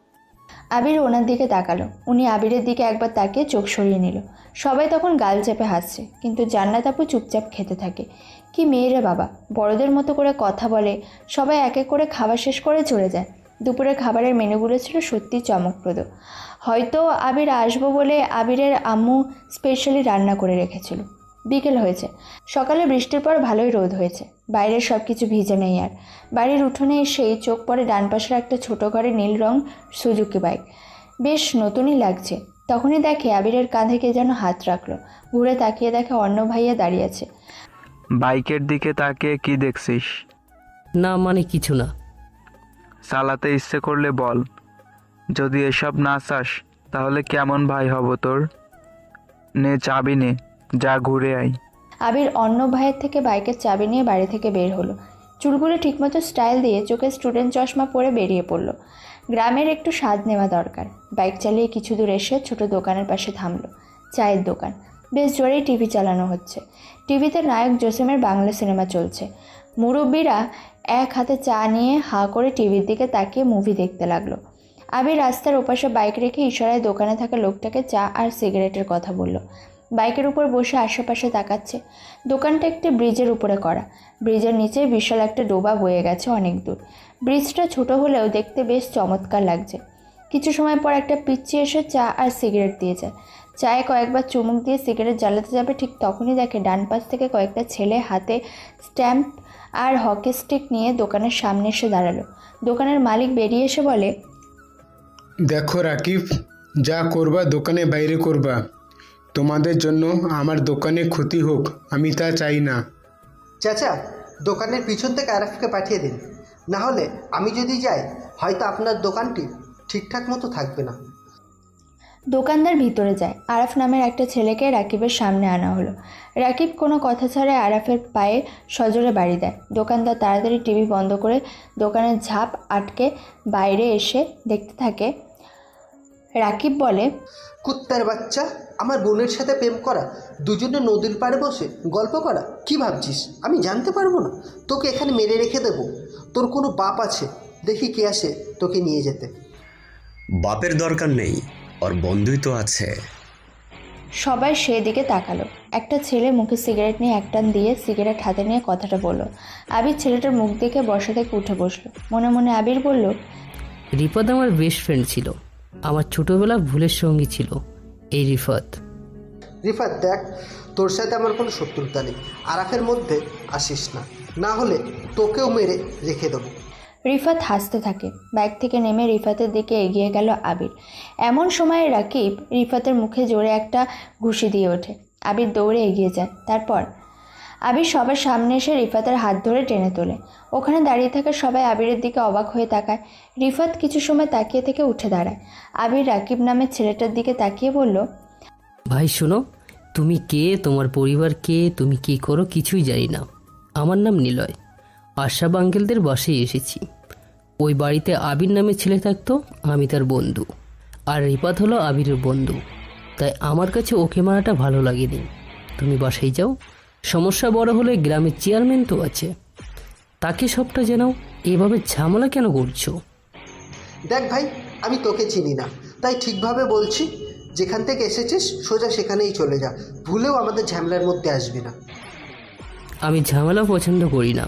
আবির ওনার দিকে তাকালো। উনি আবিরের দিকে একবার তাকিয়ে চোখ সরিয়ে নিল। সবাই তখন গাল চেপে হাসছে, কিন্তু জান্নাত আপু চুপচাপ খেতে থাকে। কি মেয়েরে বাবা, বড়দের মতো করে কথা বলে। সবাই এক এক করে খাওয়া শেষ করে চলে যায়। দুপুরের খাবারের মেনুগুলো ছিল সত্যি চমকপ্রদ। হয়তো আবির আসবো বলে আবিরের আম্মু স্পেশালি রান্না করে রেখেছিল। বিকেল হয়েছে। সকালে বৃষ্টির পর ভালোই রোদ হয়েছে। বাইরের সব কিছু ভিজে নেই আর। বাড়ির উঠোনে এসেই চোখ পড়ে ডান পাশের একটা ছোট ঘরে নীল রং সুজুকি বাইক। বেশ নতুনই লাগছে। তখনই দেখে আবিরের কাঁধে কে যেন হাত রাখলো। ঘুরে তাকিয়ে দেখে অন্য ভাইয়া দাঁড়িয়ে আছে। বাইকের দিকে তাকিয়ে কি দেখছিস? না মানে কিছু না। চালাতে ইচ্ছে করলে বল, যদি এসব না চাস তাহলে কেমন ভাই হব তোর? নে চাবি নে, যা ঘুরে আয়। আবির অন্য ভাইয়ের থেকে বাইকের চাবি নিয়ে বাড়ি থেকে বের হলো। চুলগুলো ঠিকমতো স্টাইল দিয়ে চোখে স্টুডেন্ট চশমা পরে বেরিয়ে পড়লো। গ্রামের একটু স্বাদ নেওয়া দরকার। বাইক চালিয়ে কিছু দূর এসে ছোট দোকানের পাশে থামলো। চায়ের দোকান। বেশ জোরেই টিভি চালানো হচ্ছে। টিভিতে নায়ক জসিমের বাংলা সিনেমা চলছে। মুরব্বীরা এক হাতে চা নিয়ে হাঁ করে টিভির দিকে তাকিয়ে মুভি দেখতে লাগলো। আবির রাস্তার ওপাশে বাইক রেখে ইশারায় দোকানে থাকা লোকটাকে চা আর সিগারেটের কথা বলল। বাইকের উপর বসে আশেপাশে তাকাচ্ছে। দোকানটা একটি ব্রিজের উপরে করা। ব্রিজের নিচে বিশাল একটা ডোবা বয়ে গেছে অনেক দূর। ব্রিজটা ছোট হলেও দেখতে বেশ চমৎকার লাগছে। কিছু সময় পর একটা পিচ্চি এসে চা আর সিগারেট দিয়ে যায়। চায়ে কয়েকবার চুমুক দিয়ে সিগারেট জ্বালাতে যাবে, ঠিক তখনই দেখে ডান পাশ থেকে কয়েকটা ছেলে হাতে স্ট্যাম্প আর হকি স্টিক নিয়ে দোকানের সামনে এসে দাঁড়ালো। দোকানের মালিক বেরিয়ে এসে বলে, দেখো রাকিব, যা করবা দোকানে বাইরে করবা। তোমাদের জন্য আমার দোকানে ক্ষতি হোক আমি তা চাই না। চাচা, দোকানের পিছন থেকে আরাফকে পাঠিয়ে দিন, না হলে আমি যদি যাই হয়তো আপনার দোকানটি ঠিকঠাক মতো থাকবে না। দোকানদার ভিতরে যায়। আরাফ নামের একটা ছেলেকে রাকিবের সামনে আনা হলো। রাকিব কোনো কথা ছাড়াই আরাফের পায়ে সজোরে বাড়ি দেয়। দোকানদার তাড়াতাড়ি টিভি বন্ধ করে দোকানের ঝাঁপ আটকে বাইরে এসে দেখতে থাকে। রাকিব বলে, কুত্তার বাচ্চা, আমার বোনের সাথে প্রেম করা, দুজনে নদীর পাড়ে বসে গল্প করা, কি ভাবছিস আমি জানতে পারবো না? তোকে এখানে মেরে রেখে দেবো। তোর কোনো বাপ আছে? দেখি কে আসে তোকে নিয়ে যেতে। বাপের দরকার নেই, ওর বন্ধুই তো আছে। সবাই সেদিকে তাকালো। একটা ছেলে মুখে সিগারেট নিয়ে একটান দিয়ে সিগারেট হাতে নিয়ে কথাটা বলল। আবির ছেলেটার মুখ দেখে বসা থেকে উঠে বসলো। মনে মনে আবির বলল, রিফাত আমার বেস্ট ফ্রেন্ড ছিল, আমার ছোটবেলা ভুলের সঙ্গী ছিল এই রিফাত। রিফাত দেখ, তোর সাথে আমার কোনো শত্রুতা নেই, আরাফের মধ্যে আসিস না, না হলে তোকেও মেরে রেখে দেবো। রিফাত হাসতে থাকে। বাইক থেকে নেমে রিফাতের দিকে এগিয়ে গেল আবির। এমন সময় রাকিব রিফাতের মুখে জোরে একটা ঘুষি দিয়ে ওঠে। আবির দৌড়ে এগিয়ে যায়। তারপর আবির সবার সামনে এসে রিফাতের হাত ধরে টেনে তোলে। ওখানে দাঁড়িয়ে থাকা সবাই আবিরের দিকে অবাক হয়ে তাকায়। রিফাত কিছু সময় তাকিয়ে থেকে উঠে দাঁড়ায়। আবির রাকিব নামের ছেলেটার দিকে তাকিয়ে বলল, ভাই শোনো, তুমি কে, তোমার পরিবার কে, তুমি কি করো কিছুই জানি না। আমার নাম নিলয়, আশরাফ আঙ্কেলদের বাসায় এসেছি। ওই বাড়িতে আবির নামে ছেলে থাকতো, আমি তার বন্ধু, আর রিফাত হলো আবিরের বন্ধু। তাই আমার কাছে ওকে মারাটা ভালো লাগেনি। তুমি বাসায় যাও, সমস্যা বড় হলে গ্রামের চেয়ারম্যান তো আছে, তাকে সবটা জানাও। এভাবে ঝামেলা কেন করছো? দেখ ভাই, আমি তোকে চিনি না, তাই ঠিকভাবে বলছি, যেখান থেকে এসেছিস সোজা সেখানেই চলে যা, ভুলেও আমাদের ঝামেলার মধ্যে আসবি না। আমি ঝামেলা পছন্দ করি না,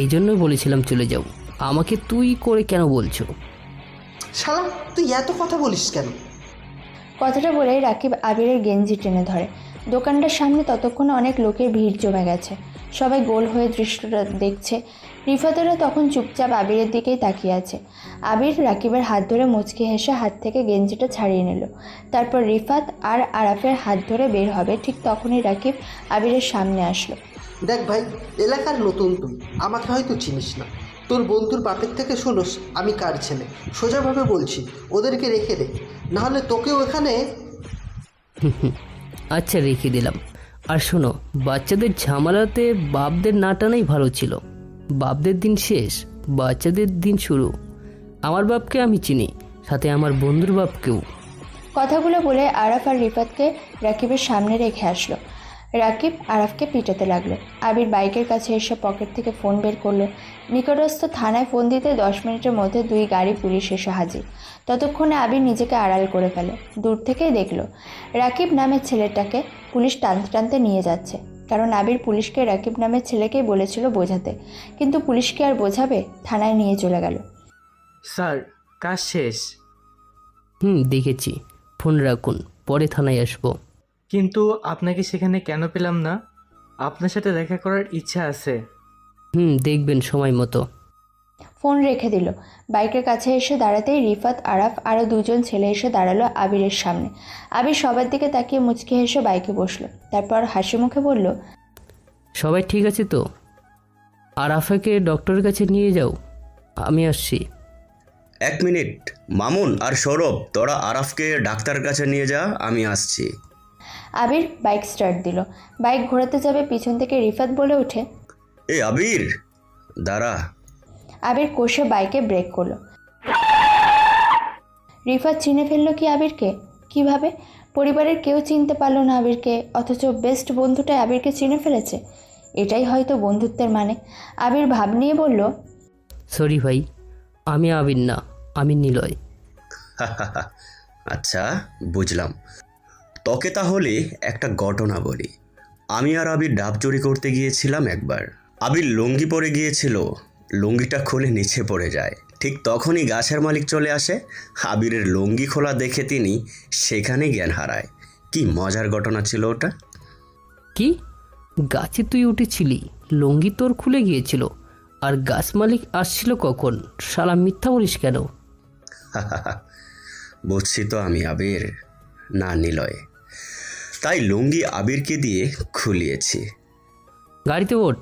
এই জন্য বলেছিলাম চলে যাও। আমাকে তুই করে কেন বলছো? শালা, তুই এত কথা বলিস কেন? কথাটা বলেই রাকিব আবিরের গেঞ্জি টেনে ধরে। দোকানটার সামনে ততক্ষণে অনেক লোকের ভিড় জমে গেছে। সবাই গোল হয়ে দৃশ্যটা দেখছে। রিফাতেরা তখন চুপচাপ আবিরের দিকেই তাকিয়ে আছে। আবির রাকিবের হাত ধরে মুচকি হেসে হাত থেকে গেঞ্জিটা ছাড়িয়ে নিল। তারপর রিফাত আর আরাফের হাত ধরে বের হবে, ঠিক তখনই রাকিব আবিরের সামনে আসলো। দেখ ভাই, এলাকার নতুন তুই, আমাকে হয়তো চিনিস না। তোর বন্ধুর বাপের থেকে শোনোস আমি কার ছেলে। সোজাভাবে বলছি, ওদেরকে রেখে দে, নাহলে তোকেও এখানে। আচ্ছা, রেখে দিলাম। আর শোনো, বাচ্চাদের ঝামেলাতে বাপদের না টানাই ভালো ছিল। বাপদের দিন শেষ, বাচ্চাদের দিন শুরু। আমার বাপকে আমি চিনি, সাথে আমার বন্ধুর বাপকেও। কথাগুলো বলে আরাফ আর রিফাতকে রাকিবের সামনে রেখে আসলো। রাকিব আরাফকে পিটাতে লাগলো। আবির বাইকের কাছে এসে পকেট থেকে ফোন বের করলো। নিকটস্থ থানায় ফোন দিতে 10 মিনিটের মধ্যে 2 গাড়ি পুলিশ এসে হাজির। ততক্ষণে আবির নিজেকে আড়াল করে ফেলে। দূর থেকেই দেখলো রাকিব নামের ছেলেটাকে পুলিশ টানতে টানতে নিয়ে যাচ্ছে। কারণ আবির পুলিশকে রাকিব নামের ছেলেকেই বলেছিল বোঝাতে, কিন্তু পুলিশকে আর বোঝাবে, থানায় নিয়ে চলে গেল। স্যার, কাজ শেষ। দেখেছি। ফোন রাখুন, পরে থানায় আসবো। কিন্তু আপনাকে সেখানে কেন পেলাম না? আপনার সাথে দেখা করার ইচ্ছা আছে। দেখবেন সময় মতো। ফোন রেখে দিল। বাইকের কাছে এসে দাঁড়াতেই রিফাত, আরাফ আরও 2 জন ছেলে এসে দাঁড়ালো আবিরের সামনে। আবির সবার দিকে তাকিয়ে মুচকি হেসে বাইকে বসলো। তারপর হাসি মুখে বলল, সবাই ঠিক আছে তো? আরাফাকে ডক্টরের কাছে নিয়ে যাও, আমি আসছি। 1 মিনিট, মামুন আর সৌরভ, তোরা আরাফকে ডাক্তারের কাছে নিয়ে যা, আমি আসছি। আবির বাইক স্টার্ট দিল। বাইক ঘোরাতে যাবে, পিছন থেকে রিফাত বলে ওঠে, এ আবির, দাঁড়া। আবির কষে বাইকে ব্রেক করলো। রিফাত চিনে ফেললো কি আবিরকে? কিভাবে? পরিবারের কেউ চিনতে পারলো না আবিরকে, অথচ বেস্ট বন্ধুটাই আবিরকে চিনে ফেলেছে। এটাই হয়তো বন্ধুত্বের মানে। আবির ভাব নিয়ে বলল, সরি ভাই, আমি আবির না, আমি নিলয়। আচ্ছা, বুঝলাম। তোকে তাহলে একটা ঘটনা বলি। আমি আর আবির ডাব চুরি করতে গিয়েছিলাম একবার। আবির লুঙ্গি পরে গিয়েছিল, লুঙ্গিটা খুলে নিচে পড়ে যায়। ঠিক তখনই গাছের মালিক চলে আসে। আবিরের লুঙ্গি খোলা দেখে তিনি সেখানে জ্ঞান হারায়। কি মজার ঘটনা ছিল ওটা। কি গাছে তুই উঠেছিলি, লুঙ্গি তোর খুলে গিয়েছিল, আর গাছ মালিক আসছিল কখন? শালা মিথ্যা বলিস কেন? বুঝছি তো আমি আবির, না নিলয়, তাই লুঙ্গি আবিরকে দিয়ে খুলিয়েছি। গাড়িতে ওঠ।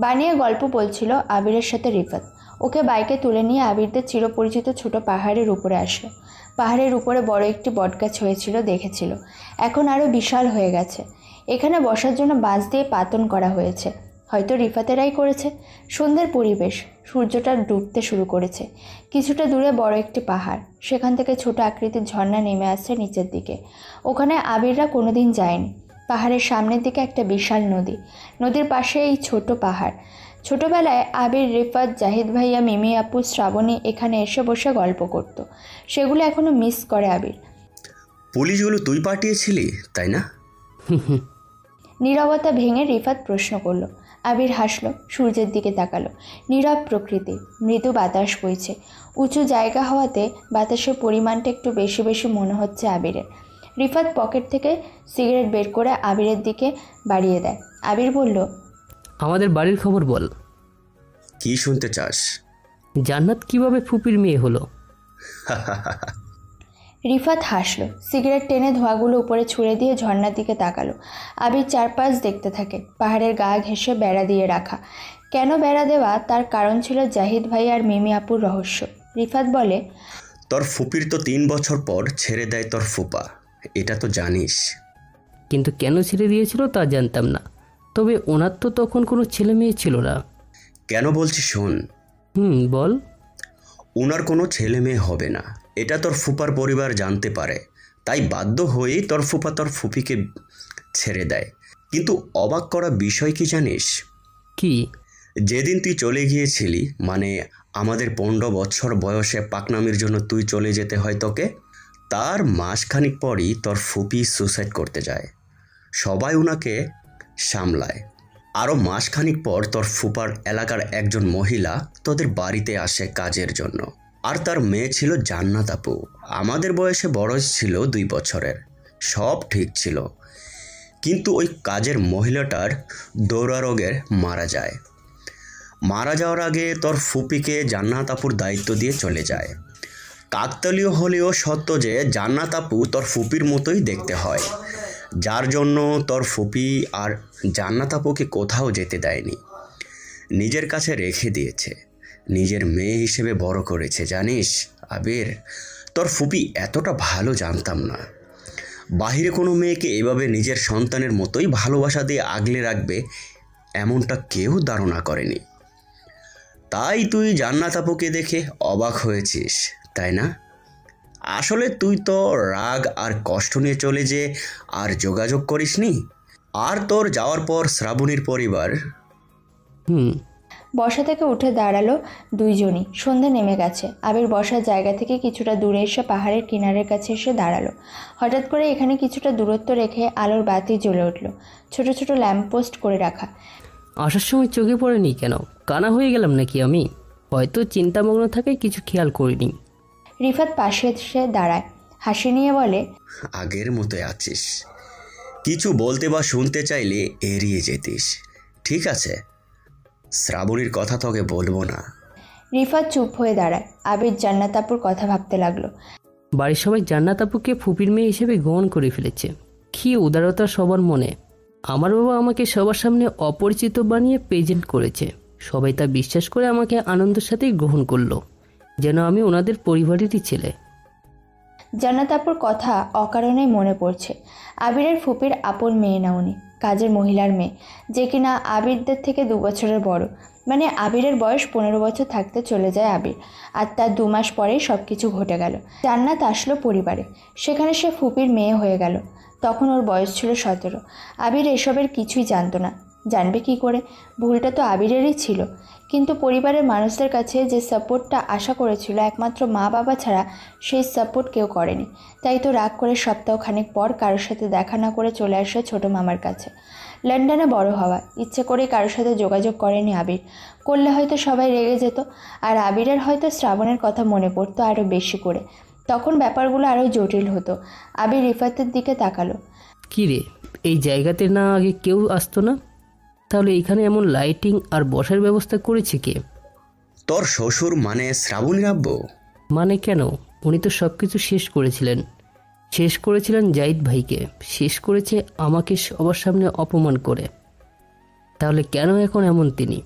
বানিয়ে গল্প বলছিল আবিরের সাথে রিফাত। ওকে বাইকে তুলে নিয়ে আবিরদের চিরপরিচিত ছোট পাহাড়ের উপরে আসলো। পাহাড়ের উপরে বড় একটি বটগাছ হয়েছিল, দেখেছিল এখন আরও বিশাল হয়ে গেছে। এখানে বসার জন্য বাঁশ দিয়ে পাতন করা হয়েছে, হয়তো রিফাতেরাই করেছে। সন্ধ্যের পরিবেশ, সূর্যটা ডুবতে শুরু করেছে। কিছুটা দূরে বড় একটি পাহাড়, সেখান থেকে ছোট আকৃতির ঝর্ণা নেমে আসছে নিচের দিকে। ওখানে আবিররা কোনোদিন যায়নি। পাহাড়ের সামনের দিকে একটা বিশাল নদী, নদীর পাশে এই ছোট পাহাড়। ছোটবেলায় আবির, রিফাত, জাহিদ ভাইয়া, মিমি আপু, শ্রাবণী এখানে এসে বসে গল্প করত। সেগুলো এখনো মিস করে আবির। পুলিশগুলো তুই পাঠিয়েছিলি তাই না? নীরবতা ভেঙে রিফাত প্রশ্ন করলো। আবির হাসলো, সূর্যের দিকে তাকালো। নীরব প্রকৃতি, মৃদু বাতাস বইছে। উঁচু জায়গা হওয়াতে বাতাসের পরিমাণটা একটু বেশি বেশি মনে হচ্ছে আবিরের। রিফাত পকেট থেকে সিগারেট বের করে আবিরের দিকে বাড়িয়ে দেয়। আবির বলল, আমাদের বাড়ির খবর বল। কি শুনতে চাস? জান্নাত কিভাবে ফুপির মেয়ে হলো? রিফাত হাসলো, সিগারেট টেনে ধোঁয়াগুলো উপরে ছুঁড়ে দিয়ে ঝর্ণার দিকে তাকালো। আবির চারপাশ দেখতে থাকে। পাহাড়ের গা ঘেঁষে বেড়া দিয়ে রাখা। কেন বেড়া দেওয়া তার কারণ ছিল জাহিদ ভাই আর মিমি আপুর রহস্য। রিফাত বলে, তোর ফুপির তো 3 বছর পর ছেড়ে দেয় তোর ফুপা, এটা তো জানিস। কিন্তু কেন ছেড়ে দিয়েছিল তা জানতাম না, তবে ওনার তো তখন কোনো ছেলে মেয়ে ছিল না। কেন বলছি শোন। বল। ওনার কোনো ছেলে মেয়ে হবে না, এটা তোর ফুপার পরিবার জানতে পারে, তাই বাধ্য হয়েই তোর ফুপা তোর ফুপিকে ছেড়ে দেয়। কিন্তু অবাক করা বিষয় কি জানিস? কি? যেদিন তুই চলে গিয়েছিলি, মানে আমাদের 15 বছর বয়সে পাকনামির জন্য তুই চলে যেতে হয় তোকে, তার মাসখানিক পরই তোর ফুপি সুসাইড করতে যায়। সবাই ওনাকে সামলায়। আরও মাসখানিক পর তোর ফুপার এলাকার একজন মহিলা তোদের বাড়িতে আসে কাজের জন্য, আর তার মেয়ে ছিল জান্নাত আপু। আমাদের বয়সে বয়স ছিল 2 বছরের। সব ঠিক ছিল, কিন্তু ওই কাজের মহিলাটার দৌরারোগের মারা যায়। মারা যাওয়ার আগে তোর ফুপিকে জান্নাত আপুর দায়িত্ব দিয়ে চলে যায়। কাকতালীয় হলেও সত্য যে জান্নাত আপু তোর ফুপির মতোই দেখতে হয়, যার জন্য তোর ফুপি আর জান্নাত আপুকে কোথাও যেতে দেয়নি, নিজের কাছে রেখে দিয়েছে, নিজের মেয়ে হিসেবে বড় করেছে। জানিস আবির, তোর ফুপি এতটা ভালো জানতাম না। বাহিরে কোনো মেয়েকে এভাবে নিজের সন্তানের মতোই ভালোবাসা দিয়ে আগলে রাখবে এমনটা কেউ ধারণা করেনি। তাই তুই জান্নাত আপুকে দেখে অবাক হয়েছিস, তাই না? আসলে তুই তো রাগ আর কষ্ট নিয়ে চলে যে আর যোগাযোগ করিসনি। আর তোর যাওয়ার পর শ্রাবণীর পরিবার। বসা থেকে উঠে দাঁড়ালো দুইজনই। সন্ধ্যা নেমে গেছে। আবির বসার জায়গা থেকে কিছুটা দূরে এসে পাহাড়ের কিনারের কাছে এসে দাঁড়ালো। হঠাৎ করে এখানে কিছুটা দূরত্ব রেখে আলোর বাতি জ্বলে উঠল, ছোট ছোট ল্যাম্পপোস্ট করে রাখা। আসার সময় চোখে পড়েনি কেন? কানা হয়ে গেলাম নাকি আমি? হয়তো চিন্তামগ্ন থাকে, কিছু খেয়াল করিনি। রিফাত পাশে এসে দাঁড়ায়, হাসি নিয়ে বলে, আগের মতোই আছিস, কিছু বলতে বা শুনতে চাইলে এড়িয়ে যেতিস। ঠিক আছে, শ্রাবণীর কথা তোকে বলবো না। রিফাত চুপ হয়ে দাঁড়ায়। আবির জান্নাত আপুর কথা ভাবতে লাগলো। বাড়ির সবাই জান্নাত আপুকে ফুপির মেয়ে হিসেবে গ্রহণ করে ফেলেছে। কি উদারতা সবার মনে! আমার বাবা আমাকে সবার সামনে অপরিচিত বানিয়ে প্রেজেন্ট করেছে। সবাই তা বিশ্বাস করে আমাকে আনন্দের সাথেই গ্রহণ করলো, যেন আমি ওনাদের পরিবারেরই ছেলে। জান্নাত আপুর কথা অকারণেই মনে পড়ছে। আবিরের ফুপির আপন মেয়ে না উনি, কাজের মহিলার মেয়ে, যে কিনা আবিরদের থেকে 2 বছরের বড়। মানে আবিরের বয়স 15 বছর থাকতে চলে যায় আবির, আর তার 2 মাস পরেই সব কিছু ঘটে গেল। জান্নাত আসলো পরিবারে, সেখানে সে ফুপির মেয়ে হয়ে গেল। তখন ওর বয়স ছিল 17। আবির এসবের কিছুই জানতো না, জানবে কি করে? ভুলটা তো আবিরেরই ছিল। কিন্তু পরিবারের মানুষদের কাছে যে সাপোর্টটা আশা করেছিল একমাত্র মা বাবা ছাড়া, সেই সাপোর্ট কেউ করেনি। তাই তো রাগ করে সপ্তাহখানেক পর কারোর সাথে দেখা না করে চলে আসে ছোটো মামার কাছে। লন্ডনে বড় হওয়া, ইচ্ছে করে কারোর সাথে যোগাযোগ করেনি আবির। করলে হয়তো সবাই রেগে যেত, আর আবিরের হয়তো শ্রাবণের কথা মনে পড়তো আরও বেশি করে। তখন ব্যাপারগুলো আরও জটিল হতো। আবির রিফাতের দিকে তাকালো। কী রে, এই জায়গাতে না আগে কেউ আসতো না? তাহলে এখানে এমন লাইটিং আর বসার ব্যবস্থা করেছে কে? তোর শ্বশুর মানে শ্রাবণীর আব্বু? মানে কেন? উনি তো সব কিছু শেষ করেছিলেন। শেষ করেছিলেন জাহিদ ভাইকে, শেষ করেছে আমাকে সবার সামনে অপমান করে। তাহলে কেন এখন এমন তিনি?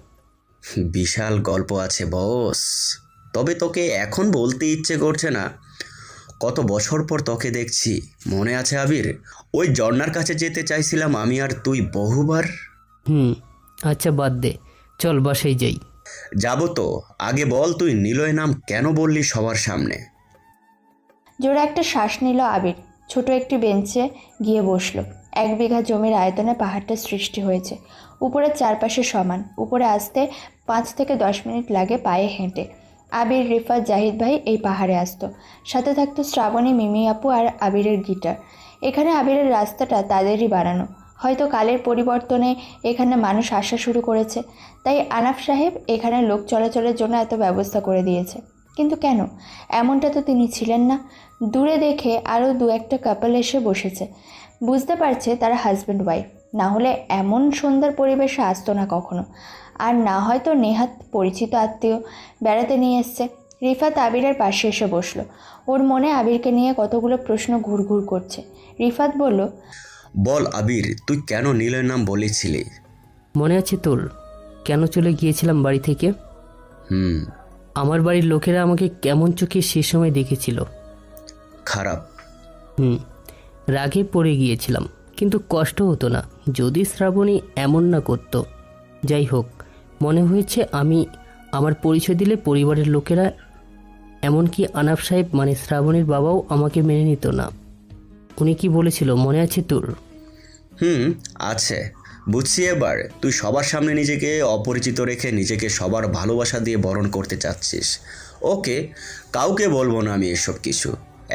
বিশাল গল্প আছে বস, তবে তোকে এখন বলতে ইচ্ছে করছে না। কত বছর পর তোকে দেখছি, মনে আছে আবির? ওই ঝর্ণার কাছে যেতে চাইছিলাম আমি আর তুই বহুবার। আচ্ছা বাদ দে, চল বাসায় যাই। যাবো তো, আগে বল তুই নিলয় নাম কেন বললি সবার সামনে? জোরে একটা শ্বাস নিল আবির। ছোট একটি বেঞ্চে গিয়ে বসলো। 1 বিঘা জমির আয়তনে পাহাড়টা সৃষ্টি হয়েছে। উপরের চারপাশে সমান। উপরে আসতে 5 থেকে 10 মিনিট লাগে পায়ে হেঁটে। আবির, রিফাত, জাহিদ ভাই এই পাহাড়ে আসতো। সাথে থাকতো শ্রাবণী, মিমি আপু আর আবিরের গিটার। এখানে আবিরের রাস্তাটা তাদেরই বানানো। হয়তো কালের পরিবর্তনে এখানে মানুষ আসা শুরু করেছে, তাই আনাফ সাহেব এখানে লোক চলাচলের জন্য এত ব্যবস্থা করে দিয়েছে। কিন্তু কেন? এমনটা তো তিনি ছিলেন না। দূরে দেখে আরও 2-1টা কাপল এসে বসেছে। বুঝতে পারছে তারা হাজব্যান্ড ওয়াইফ, না হলে এমন সুন্দর পরিবেশে আসতো না কখনো। আর না হয়তো নেহাত পরিচিত আত্মীয় বেড়াতে নিয়ে এসছে। রিফাত আবিরের পাশে এসে বসলো। ওর মনে আবিরকে নিয়ে কতগুলো প্রশ্ন ঘুরঘুর করছে। রিফাত বলল, বল আবির, তুই কেন নিলয়ের নাম বলেছিলি? মনে আছে তোর কেন চলে গিয়েছিলাম বাড়ি থেকে? আমার বাড়ির লোকেরা আমাকে কেমন চোখে সে সময় দেখেছিল। খারাপ। রাগে পড়ে গিয়েছিলাম, কিন্তু কষ্ট হতো না যদি শ্রাবণী এমন না করতো। যাই হোক, মনে হয়েছে আমি আমার পরিচয় দিলে পরিবারের লোকেরা, এমনকি আনাফ সাহেব মানে শ্রাবণীর বাবাও আমাকে মেনে নিত না। উনি কি বলেছিল মনে আছে তোর? আছে, বুঝছি এবার। তুই সবার সামনে নিজেকে অপরিচিত রেখে নিজেকে সবার ভালোবাসা দিয়ে বরণ করতে চাচ্ছিস। ওকে, কাউকে বলবো না আমি এসব কিছু।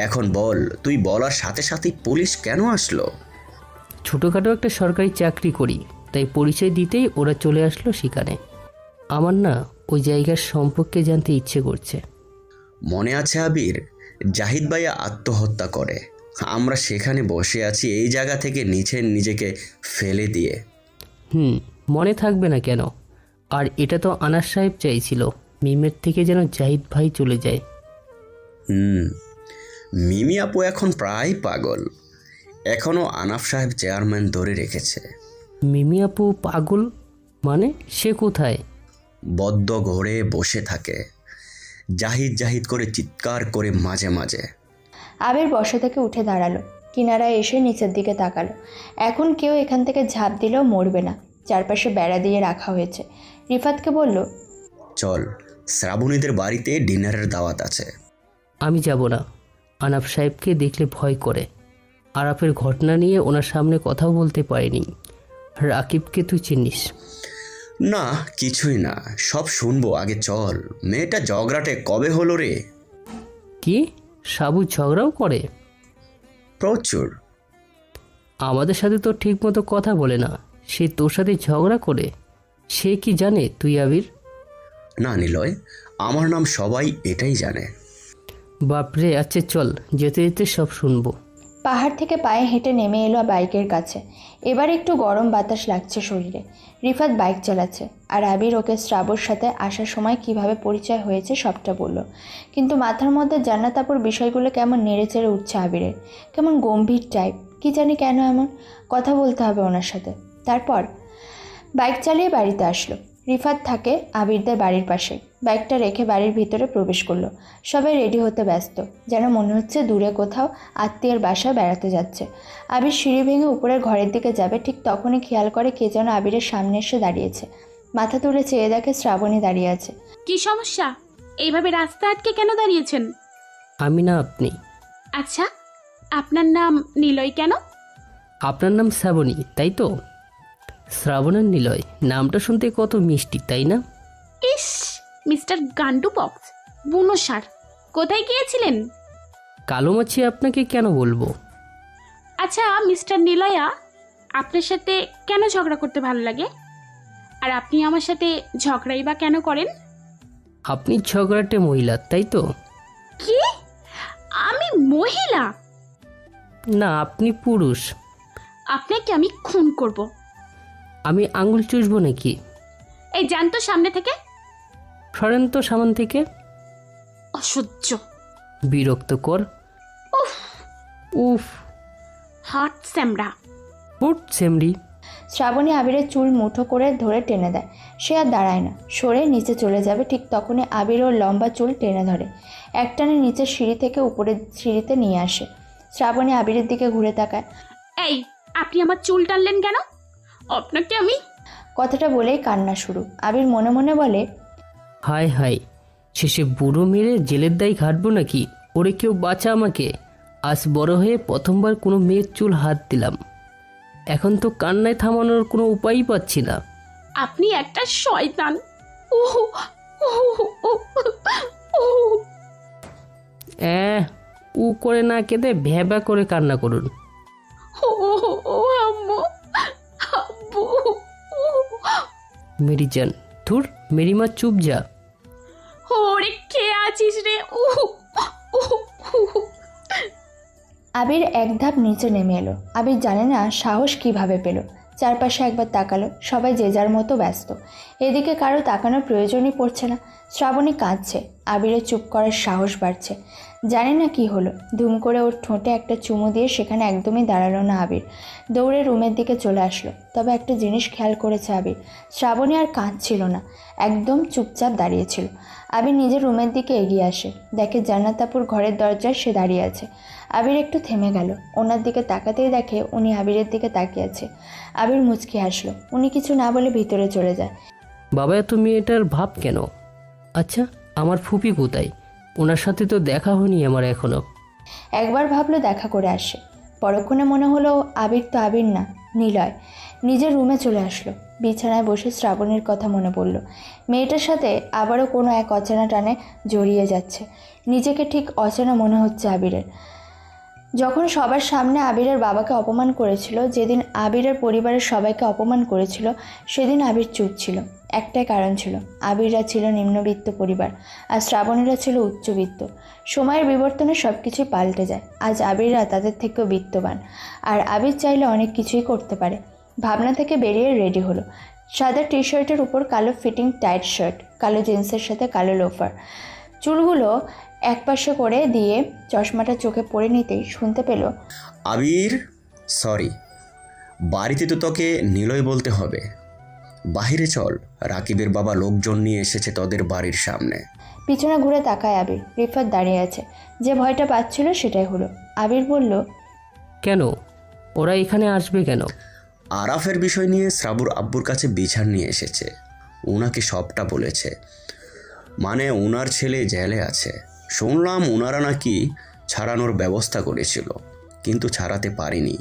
এখন বল, তুই বলার সাথে সাথেই পুলিশ কেন আসলো? ছোটোখাটো একটা সরকারি চাকরি করি, তাই পরিচয় দিতেই ওরা চলে আসলো সেখানে। আমার না ওই জায়গার সম্পর্কে জানতে ইচ্ছে করছে। মনে আছে আবির, জাহিদ ভাইয়া আত্মহত্যা করে, আমরা সেখানে বসে আছি এই জায়গা থেকে নিচে নিজেকে ফেলে দিয়ে। মনে থাকবে না কেন? আর এটা তো আনাস সাহেব চাইছিল মিমের থেকে যেন জাহিদ ভাই চলে যায়। মিমি আপু এখন প্রায় পাগল, এখনও আনাফ সাহেব চেয়ারম্যান ধরে রেখেছে। মিমি আপু পাগল মানে? সে কোথায়? বদ্ধ ঘরে বসে থাকে, জাহিদ জাহিদ করে চিৎকার করে মাঝে মাঝে। আবির বসা থেকে উঠে দাঁড়ালো। কিনারায় এসে নিচের দিকে তাকালো। এখন কেউ এখান থেকে ঝাঁপ দিলেও মরবে না। চারপাশে বেড়া দিয়ে রাখা হয়েছে। রিফাতকে বলল, চল, শ্রাবণীদের বাড়িতে ডিনারের দাওয়াত আছে। আমি যাব না। আনাফ সাহেবকে দেখলে ভয় করে। আরাফের ঘটনা নিয়ে ওনার সামনে কথাও বলতে পারিনি। রাকিবকে তুই চিনিস? না, কিছুই না, সব শুনবো, আগে চল। মেয়েটা ঝগড়াটে কবে হলো রে? কি, সাবু ঝগড়াও করে? প্রচুর। আমাদের সাথে তো ঠিক মতো কথা বলে না, সে তোর সাথে ঝগড়া করে? সে কি জানে তুই আবির? না নিলয়, আমার নাম সবাই এটাই জানে। বাপরে, আচ্ছা চল, যেতে যেতে সব শুনবো। পাহাড় থেকে পায়ে হেঁটে নেমে এলো বাইকের কাছে। এবার একটু গরম বাতাস লাগছে শরীরে। রিফাত বাইক চালাচ্ছে, আর আবির ওকে শ্রাবর সাথে আসার সময় কিভাবে পরিচয় হয়েছে সবটা বলল। কিন্তু মাথার মধ্যে জান্নাতাপুর বিষয়গুলো কেমন নেড়ে চেড়ে উঠছে আবিরের। কেমন গম্ভীর টাইপ, কি জানি কেন এমন। কথা বলতে হবে ওনার সাথে। তারপর বাইক চালিয়ে বাড়িতে আসলো। রিফাত থাকে আবিরদের বাড়ির পাশে। বাইকটা রেখে বাড়ির ভিতরে প্রবেশ করলো। সবাই রেডি হতে ব্যস্ত, যেন মনে হচ্ছে দূরে কোথাও আত্মীয়ের বাসায় বেড়াতে যাচ্ছে। আবির সিঁড়ি ভেঙে উপরের ঘরের দিকে যাবে, ঠিক তখনই খেয়াল করে কে যেন আবিরের সামনে এসে দাঁড়িয়েছে। মাথা তুলে চেয়ে দেখে শ্রাবণী দাঁড়িয়ে আছে। কি সমস্যা? এইভাবে রাস্তা আটকে কেন দাঁড়িয়েছেন? আমি না, আপনি। আচ্ছা, আপনার নাম নিলয় কেন? আপনার নাম শ্রাবণী, তাই তো? শ্রাবণের নিলয় নামটা শুনতে কত মিষ্টি, তাই না? ইস, মিস্টার গান্ডু বক্স, বুনো সার, কোথায় গিয়েছিলেন? কালো মাছি আপনাকে কেন বলবো? আচ্ছা মিস্টার নিলয়া, আপনার সাথে কেন ঝগড়া করতে ভালো লাগে? আর আপনি আমার সাথে ঝগড়াই বা কেন করেন? আপনি ঝগড়াটে মহিলা, তাই তো? কি? আমি মহিলা? না, আপনি পুরুষ। আপনাকে আমি খুন করব। আমি আঙুল চুষবো নাকি? এই যান তো সামনে থেকে। সরেন তো সামনে থেকে। অসহ্য, বিরক্তকর। উফ উফ, হট স্যামরা। হুট সেমরি। শ্রাবণী আবিরের চুল মুঠো করে ধরে টেনে দেয়। সে আর দাঁড়ায় না, সরে নিচে চলে যাবে, ঠিক তখনই আবির ওর লম্বা চুল টেনে ধরে, একটানে নিচের সিঁড়ি থেকে উপরের সিঁড়িতে নিয়ে আসে। শ্রাবণী আবিরের দিকে ঘুরে তাকায়। এই, আপনি আমার চুল টানলেন কেন? আপনাকে আমি... কথাটা বলেই কান্না শুরু। আবির মনে মনে বলে, হায় হায়, শেষে বুড়ো মেরে জেলের দায় ঘাটবো নাকি? ওরে কেউ বাঁচা আমাকে। আজ বড় হয়ে প্রথমবার কোনো মেয়ের চুল হাত দিলাম, এখন তো কান্নায় থামানোর কোনো উপায়ই পাচ্ছি না। আপনি একটা শয়তান। উ করে না কেঁদে ভ্যাবা করে কান্না করুন। মেরিজান, ধুর, মেরিমা চুপ যা। ওরে কে আছিস রে? আবির এক ধাপ নিচে নেমে এলো। আবির জানে না সাহস কিভাবে পেল। চারপাশে একবার তাকালো, সবাই যে যার মতো ব্যস্ত। এদিকে কারো তাকানোর প্রয়োজনই পড়ছে না। শ্রাবণী কাঁদছে, আবিরের চুপ করার সাহস বাড়ছে। জানে না কি হলো, ধুম করে ওর ঠোঁটে একটা চুমু দিয়ে সেখানে একদমই দাঁড়ালো না আবির। দৌড়ে রুমের দিকে চলে আসলো। তবে একটা জিনিস খেয়াল করেছে আবির, শ্রাবণী আর কাঁদছিল না, একদম চুপচাপ দাঁড়িয়েছিল। আবির নিজের রুমের দিকে এগিয়ে আসে, দেখে জান্নাত আপুর ঘরের দরজায় সে দাঁড়িয়ে আছে। আবির একটু থেমে গেল, ওনার দিকে তাকাতেই দেখে উনি আবিরের দিকে তাকিয়ে আছে। আবির মুচকি হাসলো। উনি কিছু না বলে ভিতরে চলে যায়। বাবা, তুমি এটার ভাব কেন? আচ্ছা, আমার ফুপি কোথায়? ওনার সাথে তো দেখা হয়নি আমার এখনো। একবার ভাবলো দেখা করে আসে, পরক্ষণে মনে হলো আবির তো আবির না, নিলয়। নিজের রুমে চলে আসলো। বিছানায় বসে শ্রাবণীর কথা মনে পড়ল। মেয়েটার সাথে আবারও কোনো এক অচেনা টানে জড়িয়ে যাচ্ছে। নিজেকে ঠিক অচেনা মনে হচ্ছে আবিরের। যখন সবার সামনে আবিরের বাবাকে অপমান করেছিল, যেদিন আবিরের পরিবারের সবাইকে অপমান করেছিল, সেদিন আবির চুপ ছিল। একটাই কারণ ছিল, আবিররা ছিল নিম্নবিত্ত পরিবার আর শ্রাবণীরা ছিল উচ্চবিত্ত। সময়ের বিবর্তনে সব কিছুই পাল্টে যায়। আজ আবিররা তাদের থেকেও বিত্তবান, আর আবির চাইলে অনেক কিছুই করতে পারে। ভাবনা থেকে বেরিয়ে রেডি হলো। সাদা টি শার্টের উপর কালো ফিটিং টাইট শার্ট, কালো জিন্সের সাথে কালো লোফার। চুলগুলো একপাশে করে দিয়ে চশমাটা চোখে পড়ে নিতেই শুনতে পেল, আবির, সরি, বাড়িতে তো তোকে নিলয় বলতে হবে। বাহিরে চল, রাকিবের বাবা লোকজন নিয়ে এসেছে তোদের বাড়ির সামনে। পিছনে ঘুরে তাকায় আবির। রিফাত দাঁড়িয়ে আছে। যে ভয়টা পাচ্ছিল সেটাই হলো। আবির বলল, কেন? ওরা এখানে আসবে কেন? আরাফের বিষয় নিয়ে শ্রাবুর আব্বুর কাছে বিচার নিয়ে এসেছে। ওনাকে সবটা বলেছে, মানে ওনার ছেলে জেলে আছে। শুনলাম ওনারা নাকি ছাড়ানোর ব্যবস্থা করেছিল, কিন্তু ছাড়াতে পারিনি।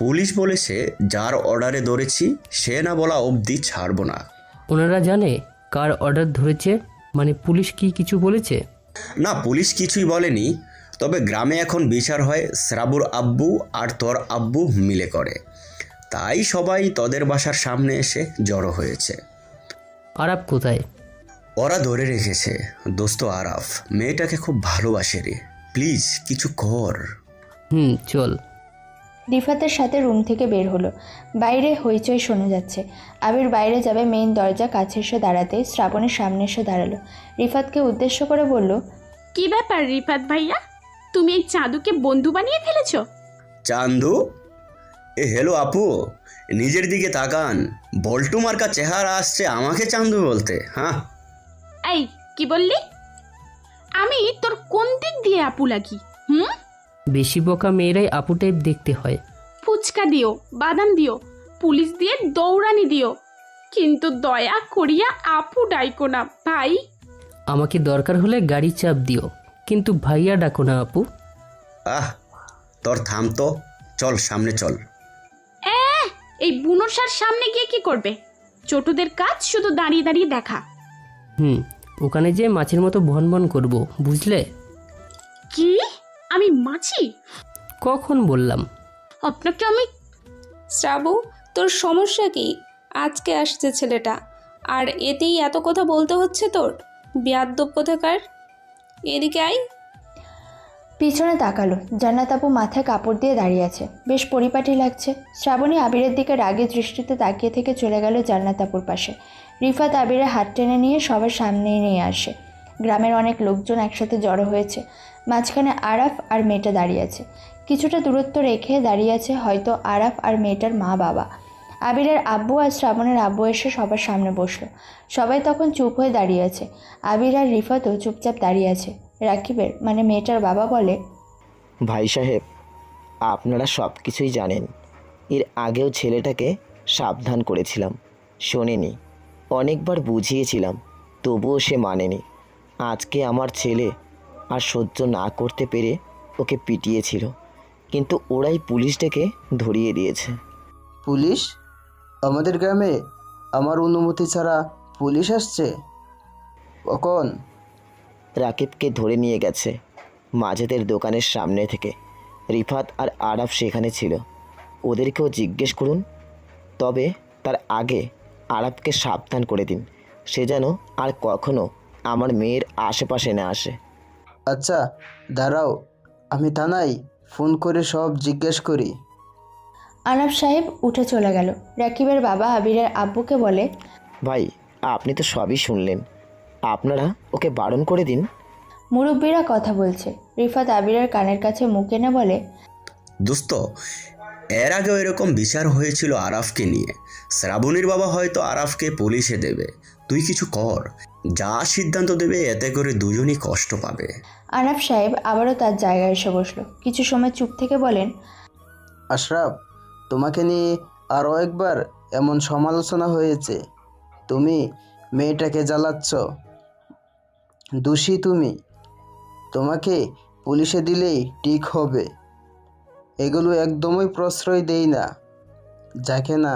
পুলিশ বলেছে যার অর্ডারে ধরেছি সে না বলা অবধি ছাড়বো না। ওনারা জানে কার অর্ডার ধরেছে? মানে পুলিশ কি কিছু বলেছে? না, পুলিশ কিছুই বলেনি, তবে গ্রামে এখন বিচার হয় শ্রাবুর আব্বু আর তোর আব্বু মিলে করে, তাই সবাই তোদের বাসার সামনে এসে জড়ো হয়েছে। আরাফ কোথায়? ওরা ধরে রেখেছে। দোস্ত আরাফ মেয়েটাকে খুব ভালোবাসে রে, প্লিজ কিছু কর। চল। রিফাতের সাথে রুম থেকে বের হলো। বাইরে হইচই শোনা যাচ্ছে। আবির বাইরে যাবে, মেইন দরজা কাছে এসে দাঁড়াতে শ্রাবণের সামনে এসে দাঁড়ালো। রিফাতকে উদ্দেশ্য করে বলল, কি ব্যাপার রিফাত ভাইয়া, তুমি এই চাঁদুকে বন্ধু বানিয়ে ফেলেছো? চান্দু? এ হ্যালো আপু, নিজের দিকে তাকান, বল্টু মার্কা চেহারা আসছে আমাকে চান্দু বলতে। হ্যাঁ, এই কি বললি? আমি তোর কোন দিক দিয়ে আপু লাগি? বেশি বোকা মেয়েরাই আপু টাইপ দেখতে হয়। ফুচকা দিও, বাদাম দিও, পুলিশ দিয়ে দৌড়ানি দিও, কিন্তু দয়া করিয়া আপু ডাইকো না ভাই। আমাকে দরকার হলে গাড়ি চাপ দিও, কিন্তু ভাইয়া ডাকো না আপু। তোর থাম তো, চল সামনে চল। এই বুনোসার সামনে গিয়ে কি করবে? ছোটদের কাজ শুধু দাঁড়িয়ে দাঁড়িয়ে দেখা। ওখানে যে মাছের মতো ভন ভন করবো, বুঝলে? কি? আমি মাছি? কখন বললাম? আপনাকে আমি শ্রাবু, তোর সমস্যা কি? আজকে আসছে ছেলেটা, আর এতেই এত কথা বলতে হচ্ছে তোর? বেয়াদ্দব কোথাকার! এদিকে আয়। পিছনে তাকালো। জান্নাত আপু মাথায় কাপড় দিয়ে দাঁড়িয়ে আছে, বেশ পরিপাটি লাগছে। শ্রাবণী আবিরের দিকে রাগী দৃষ্টিতে তাকিয়ে থেকে চলে গেল জান্নাত আপুর পাশে। রিফাত আবিরের হাত টেনে নিয়ে সবার সামনেই নিয়ে আসে। গ্রামের অনেক লোকজন একসাথে জড়ো হয়েছে। মাঝখানে আরাফ আর মেয়েটা দাঁড়িয়ে আছে। কিছুটা দূরত্ব রেখে দাঁড়িয়ে আছে হয়তো আরাফ আর মেয়েটার মা বাবা। আবিরের আব্বু আর শ্রাবণের আব্বু এসে সবার সামনে বসলো। সবাই তখন চুপ হয়ে দাঁড়িয়ে আছে। আবির আর রিফাতও চুপচাপ দাঁড়িয়ে আছে। রাকিবের মানে মেয়েটার বাবা বলে, ভাই সাহেব, আপনারা সব কিছুই জানেন। এর আগেও ছেলেটাকে সাবধান করেছিলাম, শোনেনি। অনেকবার বুঝিয়েছিলাম, তবুও সে মানেনি। আজকে আমার ছেলে আর সহ্য না করতে পেরে ওকে পিটিয়েছিল, কিন্তু ওরাই পুলিশ ডেকে ধরিয়ে দিয়েছে। পুলিশ? আমাদের গ্রামে আমার অনুমতি ছাড়া পুলিশ আসছে? কখন? রাকিবকে ধরে নিয়ে গেছে মাঝেদের দোকানের সামনে থেকে। রিফাত আর আরাফ সেখানে ছিল, ওদেরকেও জিজ্ঞেস করুন। তবে তার আগে আরাফকে সাবধান করে দিন, সে যেন আর কখনো আমার মেয়ের আশেপাশে না আসে। আচ্ছা দাঁড়াও, আমি থানায় ফোন করে সব জিজ্ঞেস করি। আরাফ সাহেব উঠে চলে গেল। রাকিবের বাবা আবিরের আব্বুকে বলে, ভাই, আপনি তো সবই শুনলেন, আপনারা ওকে বারণ করে দিন। মুরব্বীরা কথা বলছে। রিফাত আবিরের কানের কাছে মুখ এনে বলে, দোস্ত, এর আগেও এরকম বিচার হয়েছিল আরাফকে নিয়ে। শ্রাবণীর বাবা হয়তো আরাফকে পুলিশে দেবে, তুই কিছু কর। যা সিদ্ধান্ত দেবে এতে করে দুজনই কষ্ট পাবে। আরাফ সাহেব আবারও তার জায়গায় এসে বসলো। কিছু সময় চুপ থেকে বলেন, আশরাফ, তোমাকে নিয়ে আরও একবার এমন সমালোচনা হয়েছে। তুমি মেয়েটাকে জ্বালাচ্ছ, দোষী তুমি। তোমাকে পুলিশে দিলেই ঠিক হবে। এগুলো একদমই প্রশ্রয় দেই না, যাকে না।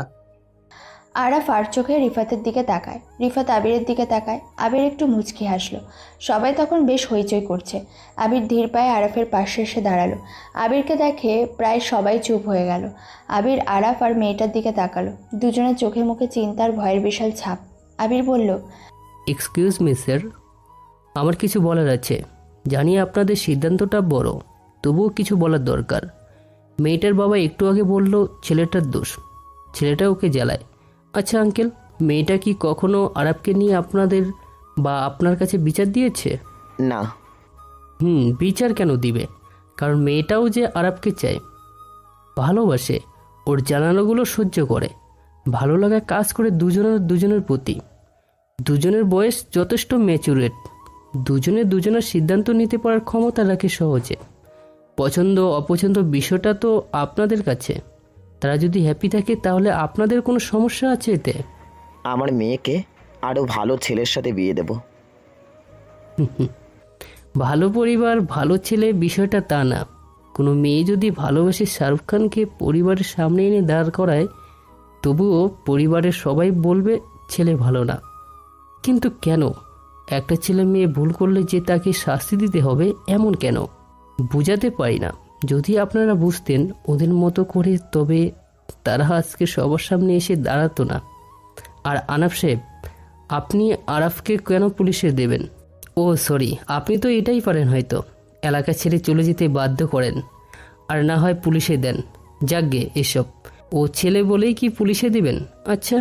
আরাফ আর চোখে রিফাতের দিকে তাকায়। রিফাত আবিরের দিকে তাকায়। আবির একটু মুচকি হাসলো। সবাই তখন বেশ হইচই করছে। আবির ধীর পায়ে আরাফের পাশে এসে দাঁড়ালো। আবিরকে দেখে প্রায় সবাই চুপ হয়ে গেল। আবির আরাফ আর মেয়েটার দিকে তাকালো। দুজনের চোখে মুখে চিন্তার ভয়ের বিশাল ছাপ। আবির বলল, এক্সকিউজ মি স্যার, আমার কিছু বলার আছে। জানি আপনাদের সিদ্ধান্তটা বড়, তবুও কিছু বলার দরকার। মেয়েটার বাবা একটু আগে বলল ছেলেটার দোষ, ছেলেটা ওকে জ্বালায়। আচ্ছা আঙ্কেল, মেয়েটা কি কখনো আরাফকে নিয়ে আপনাদের বা আপনার কাছে বিচার দিয়েছে? না। বিচার কেন দিবে? কারণ মেয়েটাও যে আরাফকে চায়, ভালোবাসে, ওর জানানোগুলো সহ্য করে, ভালো লাগা কাজ করে দুজনের প্রতি। দুজনের বয়স যথেষ্ট ম্যাচুরেট, দুজনের সিদ্ধান্ত নিতে পারার ক্ষমতা রাখে সহজে। পছন্দ অপছন্দ বিষয়টা তো আপনাদের কাছে। তারা যদি হ্যাপি থাকে তাহলে আপনাদের কোনো সমস্যা আছে এতে? আমার মেয়েকে আরও ভালো ছেলের সাথে বিয়ে দেব। ভালো পরিবার ভালো ছেলে বিষয়টা তা না। কোনো মেয়ে যদি ভালোবেসে শাহরুখ খানকে পরিবারের সামনে এনে দাঁড় করায়, তবুও পরিবারের সবাই বলবে ছেলে ভালো না। কিন্তু কেন একটা ছেলে মেয়ে ভুল করলে যে তাকে শাস্তি দিতে হবে এমন কেন? বুঝাতে পারি না। যদি আপনারা বুঝতেন ওদের মতো করে, তবে তারা আজকে সবার সামনে এসে দাঁড়াতো না। আর আনাফ সাহেব, আপনি আরাফকে কেন পুলিশে দেবেন? ও সরি, আপনি তো এটাই পারেন, হয়তো এলাকা ছেড়ে চলে যেতে বাধ্য করেন, আর না হয় পুলিশে দেন। যাকগে এসব, ও ছেলে বলেই কি পুলিশে দিবেন? আচ্ছা,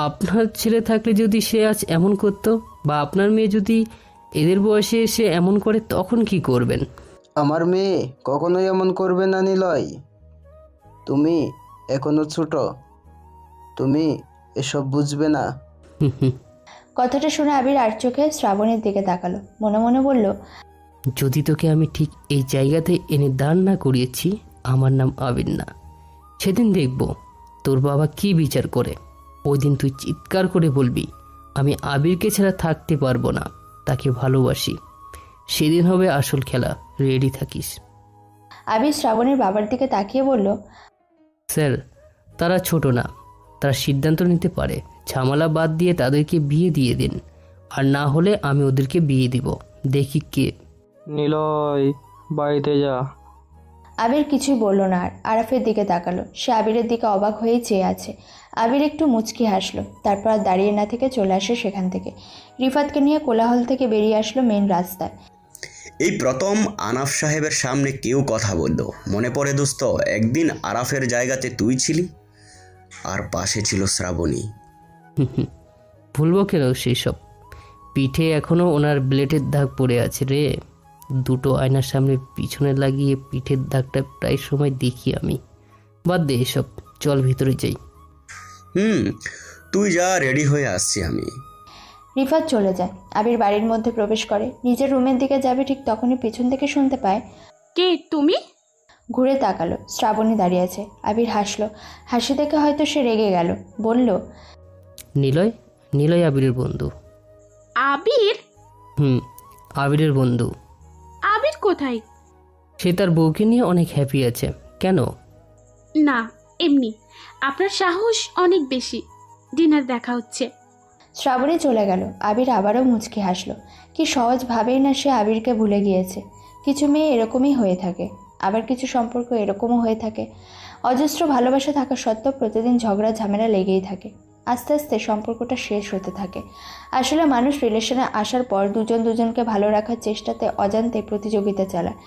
আপনার ছেলে থাকলে যদি সে আজ এমন করতো, বা আপনার মেয়ে যদি এদের বয়সে এসে এমন করে, তখন কি করবেন? আমার মেয়ে কখনোই এমন করবে না নিলয়। তুমি এখনো ছোট, তুমি এসব বুঝবে না। কথাটা শুনে আবির আর চোখে শ্রাবণের দিকে তাকালো। মনে মনে বলল, যদি তোকে আমি ঠিক এই জায়গাতে এনে দাঁড় না করিয়েছি, আমার নাম আবির না, সেদিন দেখব তোর বাবা কি বিচার করে। ওই দিন তুই চিৎকার করে বলবি, আমি আবিরকে ছাড়া থাকতে পারবো না, তাকে ভালোবাসি। সেদিন হবে আসল খেলা, রেডি থাকিস। আবির শ্রাবণের বাবার দিকে তাকিয়ে বলল, স্যার, তারা ছোট না, তারা সিদ্ধান্ত নিতে পারে। ঝামেলা বাদ দিয়ে তাদেরকে বিয়ে দিয়ে দিন, আর না হলে আমি ওদেরকে বিয়ে দিব, দেখি কে। নিলয়, বাড়িতে যা। আবির কিছুই বলল না আর আরাফের দিকে তাকালো। সে আবিরের দিকে অবাক হয়েই চেয়ে আছে। আবির একটু মুচকি হাসলো, তারপর আর দাঁড়িয়ে না থেকে চলে আসে সেখান থেকে। রিফাতকে নিয়ে কোলাহল থেকে বেরিয়ে আসলো মেন রাস্তায়। এই প্রথম আনাফ সাহেবের সামনে কেউ কথা বলল। মনে পড়ে দোস্ত, একদিন আরাফের জায়গাতে তুই ছিলি আর পাশে ছিল শ্রাবণী। ভুলবো কেন সেই সব? পিঠে এখনো ওনার ব্লেডের দাগ পড়ে আছে রে। দুটো আয়নার সামনে পিছনে লাগিয়ে পিঠের দাগটা প্রায় সময় দেখি আমি। বাদ দে এসব, চল ভিতরে যাই। তুই যা, রেডি হয়ে আসছি আমি। রিফাত চলে যায়। আবির বাড়ির মধ্যে প্রবেশ করে, নিজের রুমের দিকে যাবে ঠিক তখনই পিছন থেকে শুনতে পায়, কে তুমি? ঘুরে তাকালো, শ্রাবণী দাঁড়িয়ে আছে। আবির হাসলো, হাসি দেখে হয়তো সে রেগে গেল, বলল, নিলয়। নিলয় আবিরের বন্ধু। আবির? আবিরের বন্ধু। আবির কোথায়? সে তার বউকে নিয়ে অনেক হ্যাপি আছে। কেন? না, এমনি। আপনার সাহস অনেক বেশি। ডিনার দেখা হচ্ছে। শ্রাবণী চলে গেল। আবির আবারও মুচকি হাসলো। কি সহজ ভাবেই না সে আবিরকে ভুলে গিয়েছে। কিছু মেয়ে এরকমই হয়ে থাকে, আবার কিছু সম্পর্ক এরকমও হয়ে থাকে। অজস্র ভালোবাসা থাকা সত্ত্বেও প্রতিদিন ঝগড়া ঝামেলা লেগেই থাকে। আস্তে আস্তে সম্পর্কটা শেষ হতে থাকে। আসলে মানুষ রিলেশনে আসার পর দুজন দুজনকে ভালো রাখার চেষ্টাতে অজান্তে প্রতিযোগিতা চালায়,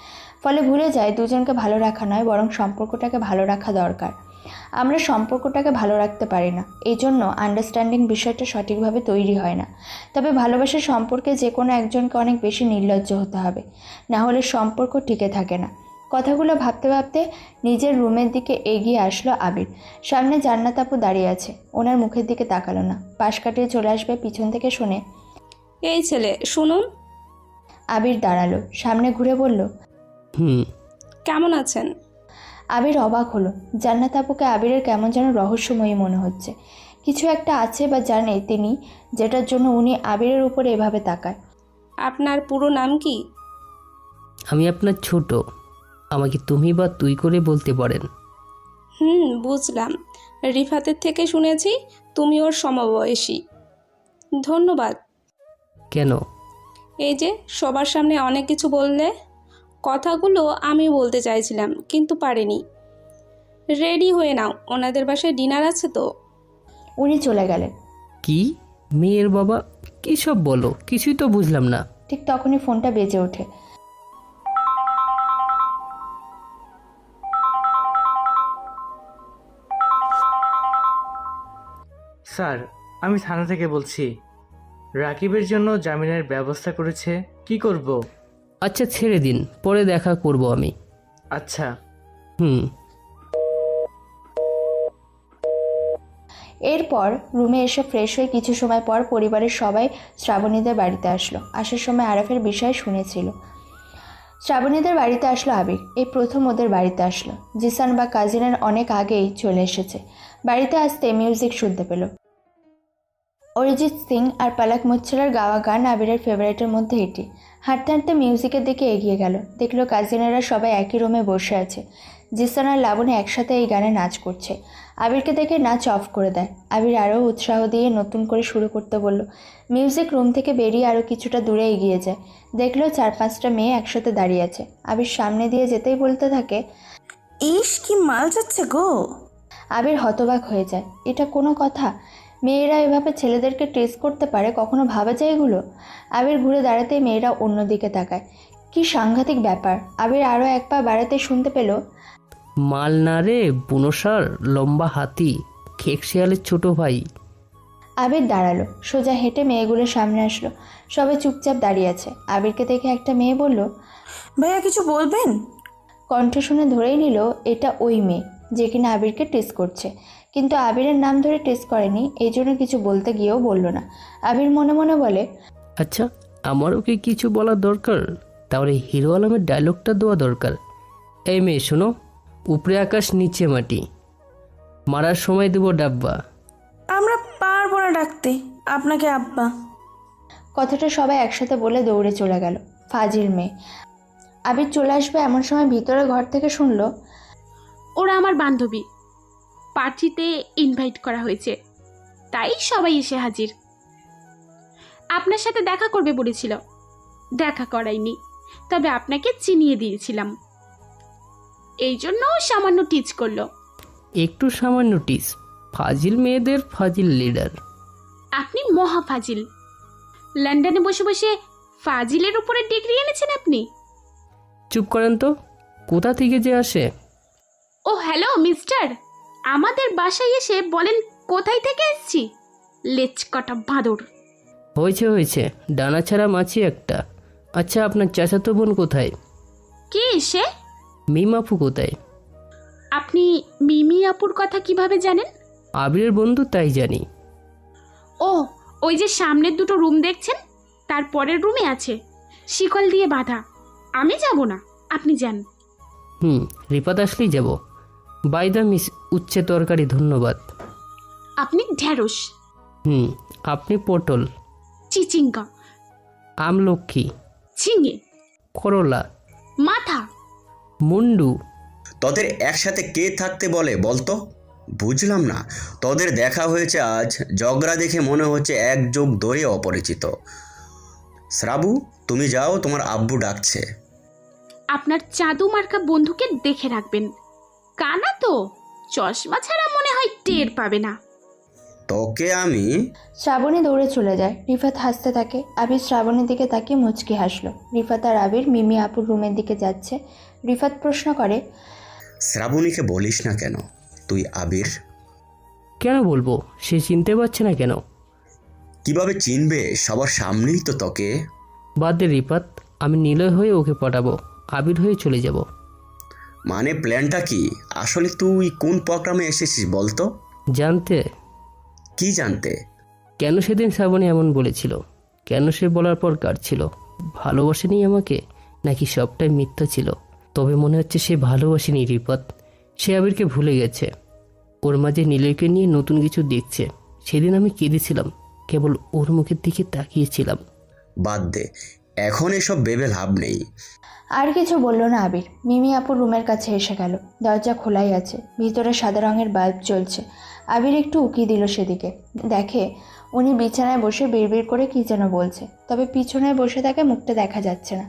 ফলে ভুলে যায় দুজনকে ভালো রাখা নয়, বরং সম্পর্কটাকে ভালো রাখা দরকার। আমরা সম্পর্কটাকে ভালো রাখতে পারি না, এই জন্য আন্ডারস্ট্যান্ডিং বিষয়টা সঠিকভাবে তৈরি হয় না। তবে ভালোবাসার সম্পর্কে যে কোনো একজনকে অনেক বেশি নির্লজ্জ হতে হবে, না হলে সম্পর্ক টিকে থাকে না। কথাগুলো ভাবতে ভাবতে নিজের রুমের দিকে এগিয়ে আসলো আবির। সামনে জান্নাত আপু দাঁড়িয়ে আছে, ওনার মুখের দিকে তাকালো না। পাশ কাটিয়ে চলে আসবে পিছন থেকে শুনে, এই ছেলে শুনুন। আবির দাঁড়ালো, সামনে ঘুরে বলল, কেমন আছেন? আবির অবাক হলো। জান্নাত আপুকে আবিরের কেমন যেন রহস্যময়ী মনে হচ্ছে। কিছু একটা আছে বা জানে তিনি, যেটার জন্য উনি আবিরের উপরে এভাবে তাকায়। আপনার পুরো নাম কি? আমি আপনার ছোট, আমাকে তুমি বা তুই করে বলতে পারেন। বুঝলাম। রিফাতের থেকে শুনেছি তুমি ওর সমবয়সী। ধন্যবাদ। কেন? এই যে সবার সামনে অনেক কিছু বললে। কথাগুলো আমি বলতে চাইছিলাম কিন্তু পারিনি। রেডি হয়ে নাও, ওনাদের বাসায় ডিনার আছে তো। উনি চলে গেলেন। কি মেয়ের বাবা, কী সব বলো, কিছুই তো বুঝলাম না। ঠিক তখনই ফোনটা বেজে ওঠে। স্যার, আমি থানা থেকে বলছি। রাকিবের জন্য জামিনের ব্যবস্থা করেছে, কি করব? আচ্ছা ছেড়ে দিন, পরে দেখা করব আমি। আচ্ছা। এরপর রুমে এসে ফ্রেশ হয়ে কিছু সময় পর পরিবারের সবাই শ্রাবণীদের বাড়িতে আসলো। আসার সময় আরাফের বিষয় শুনেছিল। শ্রাবণীদের বাড়িতে আসলো আবির, এই প্রথম ওদের বাড়িতে আসলো। জিসান বা কাজিনের অনেক আগেই চলে এসেছে। বাড়িতে আসতে মিউজিক শুনতে পেল। অরিজিৎ সিং আর পালাক মুচ্ছারার গাওয়া গান আবিরের ফেভারিটের মধ্যে এটি। হাঁটতে হাঁটতে মিউজিকের দিকে এগিয়ে গেল। দেখলো কাজিনেরা সবাই একই রুমে বসে আছে। জিসান আর লাবণী একসাথে এই গানে নাচ করছে। আবিরকে দেখে নাচ অফ করে দেয়। আবির আরও উৎসাহ দিয়ে নতুন করে শুরু করতে বলল। মিউজিক রুম থেকে বেরিয়ে আরও কিছুটা দূরে এগিয়ে যায়। দেখলো 4-5টা মেয়ে একসাথে দাঁড়িয়ে আছে। আবির সামনে দিয়ে যেতেই বলতে থাকে, ইস কি মাল যাচ্ছে গো। আবির হতবাক হয়ে যায়, এটা কোনো কথা? মেয়েরা এভাবে ছেলেদেরকে টেস্ট করতে পারে, কখনো ভাবা যায় এগুলো? আবির ঘুরে দাঁড়াতেই মেয়েরা অন্যদিকে তাকায়। কি সাংঘাতিক ব্যাপার। আবির আরও এক পা বাড়াতে শুনতে পেল, মাল না রে বুনসার, লম্বা হাতি, খেক শিয়ালের ছোট ভাই। আবির দাঁড়ালো, সোজা হেঁটে মেয়েগুলোর সামনে আসলো। সবাই চুপচাপ দাঁড়িয়ে আছে। আবিরকে দেখে একটা মেয়ে বলল, ভাইয়া কিছু বলবেন? কণ্ঠ শুনে ধরেই নিল এটা ওই মেয়ে যে কিনা আবিরকে টেস্ট করছে, কিন্তু আবিরের নাম ধরে টেস্ট করেনি, এই জন্য কিছু বলতে গিয়েও বলল না। আবির মনে মনে বলে, আচ্ছা আমারও কি কিছু বলা দরকার? তাহলে হিরো আলমের ডায়লগটা দেওয়া দরকার। এই মেয়ে শোনো, উপরে আকাশ নিচে মাটি, মারার সময় দেবো ডাব্বা। আমরা পারবো না ডাকতে আপনাকে আব্বা। কথাটা সবাই একসাথে বলে দৌড়ে চলে গেল। ফাজিল মেয়ে। আবির চলে আসবে এমন সময় ভিতরে ঘর থেকে শুনলো, ওরা আমার বান্ধবী, পার্টিতে ইনভাইট করা হয়েছে, তাই সবাই এসে হাজির। আপনার সাথে দেখা করবে বলেছিল, দেখা করাইনি, তবে আপনাকে চিনিয়ে দিয়েছিলাম। এই জন্য সামান্য টিচ করলো। একটু সামান্য টিস, ফাজিল মেয়েদের ফাজিল লিডার। আপনি মহা ফাজিল। লন্ডনে বসে বসে ফাজিলের উপরে ডিগ্রি এনেছেন আপনি। চুপ করেন তো, কোথা থেকে যে আসে। ও হ্যালো মিস্টার, আমাদের বাসায় এসে বলেন কোথায় থেকে এসেছি। লেচকটা বাঁদর। হয়েছে হয়েছে, ডানা ছাড়া মাছি একটা। আচ্ছা, আপনার চাচাতো বোন কোথায়? কে এসে? মিমাপু কোথায়? আপনি মিমি আপুর কথা কিভাবে জানেন? আবিরের বন্ধু, তাই জানি। ও, ওই যে সামনের দুটো রুম দেখছেন, তার পরের রুমে আছে, শিকল দিয়ে বাঁধা। আমি যাব না, আপনি যান। রিপাত আসলেই যাব। বাই দ্য মিস, উচ্চে তরকারি ধন্যবাদ। আপনি ঢ্যাঁড়স। আপনি পটল। চিচিঙ্গা। আমলক্ষী। ঝিঙে। করলা। মাথা। মুন্ডু। তোদের একসাথে কে থাকতে বলে বলতো? বুঝলাম না। তোদের দেখা হয়েছে আজ, ঝগড়া দেখে মনে হচ্ছে এক যুগ ধরে অপরিচিত। শ্রাবু, তুমি যাও, তোমার আব্বু ডাকছে। আপনার চাদু মার্কা বন্ধুকে দেখে রাখবেন। কানা তো, চশমা ছাড়া মনে হয় টের পাবে না। তোকে আমি। শ্রাবণী দৌড়ে চলে যায়। রিফাত হাসতে থাকে। আবির শ্রাবণীর দিকে তাকিয়ে মুচকি হাসলো। রিফাত আর আবির মিমি আপুর রুমের দিকে যাচ্ছে। রিফাত প্রশ্ন করে, শ্রাবণীকে বলিস না কেন তুই আবির? কেন বলবো, সে চিনতে পারছে না কেন? কিভাবে চিনবে, সবার সামনেই তো তোকে। বাদ দে রিফাত, আমি নিলয় হয়ে ওকে পটাবো, আবির হয়ে চলে যাব। মানে প্ল্যানটা কি? আসলে তুই কোন প্রোগ্রামে এসেছিস বলতো? জানতে? কি জানতে? কেন সেদিন শ্রাবণী এমন বলেছিল? কেন সে বলার পর কাটছিল? ভালোবাসেনি আমাকে, নাকি সবটাই মিথ্যা ছিল? তবে মনে হচ্ছে সে ভালোবাসেনি রিফাত, সে আবিরকে ভুলে গেছে। ওর মাঝে নিলয়কে নিয়ে নতুন কিছু দেখছে। সেদিন আমি কেঁদেছিলাম, কেবল ওর মুখের দিকে তাকিয়েছিলাম। বাদ দে, এখন এসব ভেবে লাভ নেই। আর কিছু বলল না আবির। মিমি আপুর রুমের কাছে এসে গেল। দরজা খোলাই আছে, ভিতরে সাদা রঙের বাল্ব জ্বলছে। আবির একটু উকি দিল সেদিকে। দেখে উনি বিছানায় বসে বিড়বিড় করে কী যেন বলছে, তবে পিছনে বসে তাকে মুখটা দেখা যাচ্ছে না।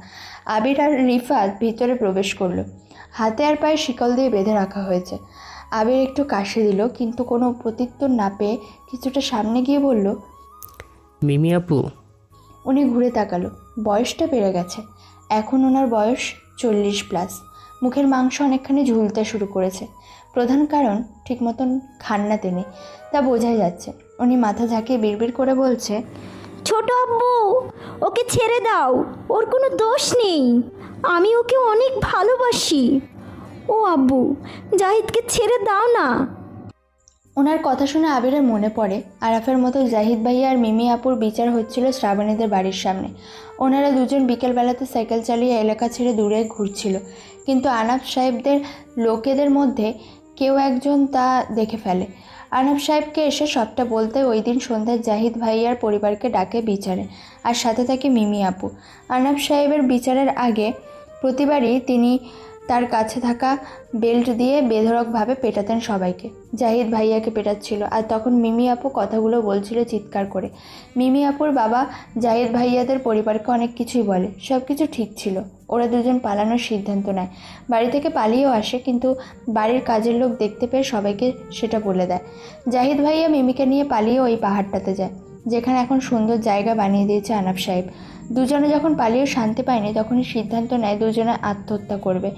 আবির আর রিফাত ভিতরে প্রবেশ করলো। হাতে আর পায়ে শিকল দিয়ে বেঁধে রাখা হয়েছে। আবির একটু কাশি দিল, কিন্তু কোনো প্রত্যুত্তর না পেয়ে কিছুটা সামনে গিয়ে বলল, মিমি আপু। উনি ঘুরে তাকালো। বয়সটা বেড়ে গেছে, এখন ওনার বয়স 40+। মুখের মাংস অনেকখানি ঝুলতে শুরু করেছে। প্রধান কারণ ঠিক মতন খান না তিনি, তা বোঝাই যাচ্ছে। উনি মাথা ঝাঁকিয়ে বিড়বিড় করে বলছে, ছোট আব্বু, ওকে ছেড়ে দাও, ওর কোনো দোষ নেই, আমি ওকে অনেক ভালোবাসি। ও আব্বু, জাহিদকে ছেড়ে দাও না। ওনার কথা শুনে আবিরের মনে পড়ে আরাফের মতো জাহিদ ভাইয়া আর মিমি আপুর বিচার হচ্ছিল শ্রাবণীদের বাড়ির সামনে। ওনারা দুজন বিকেলবেলাতে সাইকেল চালিয়ে এলাকা ছেড়ে দূরে ঘুরছিল, কিন্তু আনাফ সাহেবদের লোকেদের মধ্যে কেউ একজন তা দেখে ফেলে। আনাফ সাহেবকে এসে সবটা বলতে ওই দিন সন্ধ্যায় জাহিদ ভাইয়ার পরিবারকে ডাকে বিচারে, আর সাথে থাকে মিমি আপু। আনাফ সাহেবের বিচারের আগে প্রতিবারই তিনি তার কাছে থাকা বেল্ট দিয়ে বেধড়কভাবে পেটাতেন সবাইকে। জাহিদ ভাইয়াকে পেটাচ্ছিল, আর তখন মিমি আপু কথাগুলো বলছিল চিৎকার করে। মিমি আপুর বাবা জাহিদ ভাইয়াদের পরিবারকে অনেক কিছুই বলে, সব কিছু ঠিক ছিল। ওরা দুজন পালানোর সিদ্ধান্ত নেয়, বাড়ি থেকে পালিয়েও আসে, কিন্তু বাড়ির কাজের লোক দেখতে পেয়ে সবাইকে সেটা বলে দেয়। জাহিদ ভাইয়া মিমিকে নিয়ে পালিয়ে ওই পাহাড়টাতে যায়, যেখানে এখন সুন্দর জায়গা বানিয়ে দিয়েছে আনাফ সাহেব। দুজনে যখন পালিয়েও শান্তি পায়নি, তখনই সিদ্ধান্ত নেয় দুজনে আত্মহত্যা করবে।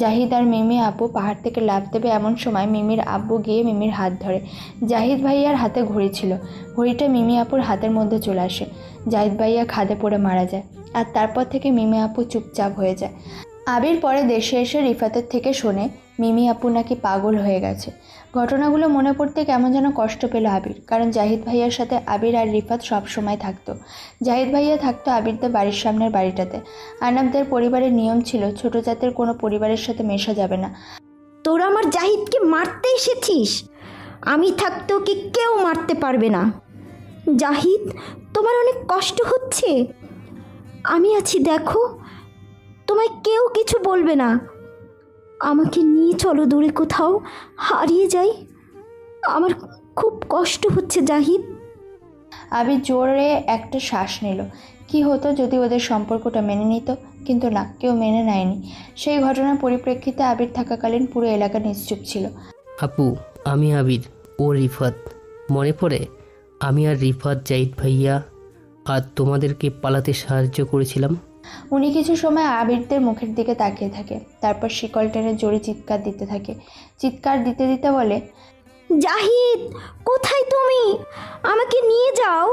জাহিদ আর মিমি আপু পাহাড় থেকে লাফ দেবে, এমন সময় মিমির আব্বু গিয়ে মিমির হাত ধরে। জাহিদ ভাইয়ার হাতে ঘড়ি ছিল, ঘড়িটা মিমি আপুর হাতের মধ্যে চলে আসে। জাহিদ ভাইয়া খাদে পড়ে মারা যায়, আর তারপর থেকে মিমি আপু চুপচাপ হয়ে যায়। আবির পরে দেশে এসে রিফাতের থেকে শোনে মিমি আপু নাকি পাগল হয়ে গেছে। ঘটনাগুলো মনে পড়তে কেমন যেন কষ্ট পেল আবির, কারণ জাহিদ ভাইয়ার সাথে আবির আর রিফাত সব সময় থাকতো। জাহিদ ভাইয়া থাকতো আবিরদের বাড়ির সামনের বাড়িটাতে। আনাবদের পরিবারের নিয়ম ছিল ছোট জাতের কোনো পরিবারের সাথে মেশা যাবে না। তোরা আমার জাহিদকে মারতে এসেছিস, আমি থাকতে ওকে কেউ মারতে পারবে না। জাহিদ, তোমার অনেক কষ্ট হচ্ছে, আমি আছি দেখো, তোমায় কেউ কিছু বলবে না। আমাকে নিয়ে চলো দূরে কোথাও, হারিয়ে যাই, আমার খুব কষ্ট হচ্ছে জাহিদ। আবির জোরে একটা শ্বাস নিল। কি হতো যদি ওদের সম্পর্কটা মেনে নিত? কিন্তু না, কেউ মেনে নেয়নি। সেই ঘটনার পরিপ্রেক্ষিতে আবির থাকাকালীন পুরো এলাকা নিশ্চুপ ছিল। আপু, আমি আবির, ও রিফাত। মনে পড়ে আমি আর রিফাত, জাহিদ ভাইয়া আর তোমাদেরকে পালাতে সাহায্য করেছিলাম? উনি কিছু সময় আবিরদের মুখের দিকে তাকিয়ে থাকে, তারপর শিকল টেনে জোরে চিৎকার দিতে থাকে। চিৎকার দিতে দিতে বলে, জাহিদ, কোথায় তুমি? আমাকে নিয়ে যাও।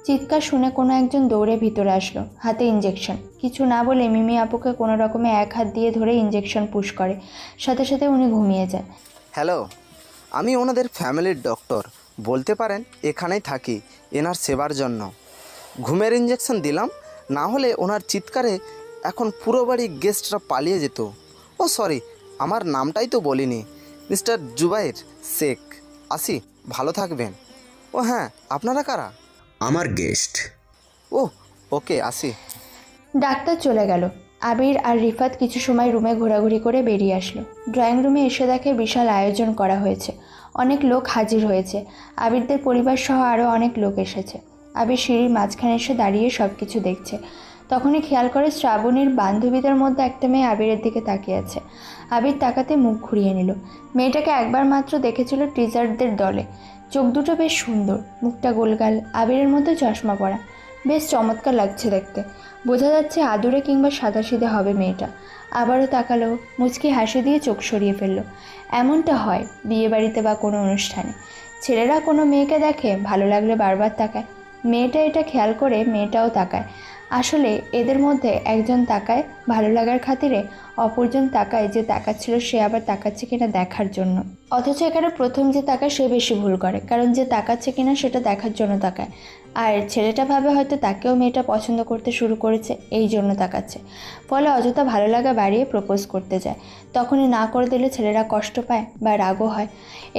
চিৎকার শুনে কোনো একজন দৌড়ে ভিতরে আসলো, হাতে ইঞ্জেকশন। কিছু না বলে মিমি আপুকে কোনো রকমে এক হাত দিয়ে ধরে ইঞ্জেকশন পুশ করে, সাথে সাথে উনি ঘুমিয়ে যায়। হ্যালো, আমি ওনাদের ফ্যামিলির ডক্টর, বলতে পারেন এখানেই থাকি এনার সেবার জন্য। ঘুমের ইঞ্জেকশন দিলাম, না হলে ওনার চিৎকারে এখন পুরো বাড়ি গেস্টরা পালিয়ে যেত। ও সরি, আমার নামটাই তো বলিনি, মিস্টার জুবাইর শেখ। আসি, ভালো থাকবেন। ও হ্যাঁ, আপনারা কারা? আমার গেস্ট। ও ওকে, আসি। ডাক্তার চলে গেল। আবির আর রিফাত কিছু সময় রুমে ঘোরাঘুরি করে বেরিয়ে আসলো। ড্রয়িং রুমে এসে দেখে বিশাল আয়োজন করা হয়েছে, অনেক লোক হাজির হয়েছে। আবিরদের পরিবার সহ আরও অনেক লোক এসেছে। আবির সিঁড়ির মাঝখানে এসে দাঁড়িয়ে সব কিছু দেখছে। তখনই খেয়াল করে শ্রাবণীর বান্ধবীদের মধ্যে একটা মেয়ে আবিরের দিকে তাকিয়ে আছে। আবির তাকাতে মুখ ঘুরিয়ে নিল। মেয়েটাকে একবার মাত্র দেখেছিল টিচারদের দলে। চোখ দুটো বেশ সুন্দর, মুখটা গোলগাল, আবিরের মধ্যে চশমা পরা, বেশ চমৎকার লাগছে দেখতে। বোঝা যাচ্ছে আদুরে কিংবা সাদাসিধে হবে মেয়েটা। আবারও তাকালো, মুচকি হাসি দিয়ে চোখ সরিয়ে ফেললো। এমনটা হয় বিয়েবাড়িতে বা কোনো অনুষ্ঠানে। ছেলেরা কোনো মেয়েকে দেখে, ভালো লাগলে বারবার তাকায়। মেয়েটা এটা খেয়াল করে মেয়েটাও তাকায়। আসলে এদের মধ্যে একজন তাকায় ভালো লাগার খাতিরে, অপরজন তাকায় যে তাকাচ্ছিল সে আবার তাকাচ্ছে কিনা দেখার জন্য। অথচ এখানে প্রথম যে তাকায় সে বেশি ভুল করে, কারণ যে তাকাচ্ছে কিনা সেটা দেখার জন্য তাকায়। আর ছেলেটা ভাবে হয়তো তাকেও মেয়েটা পছন্দ করতে শুরু করেছে, এই জন্য তাকাচ্ছে। ফলে অযথা ভালো লাগা বাড়িয়ে প্রপোজ করতে যায়। তখনই না করে দিলে ছেলেরা কষ্ট পায় বা রাগও হয়।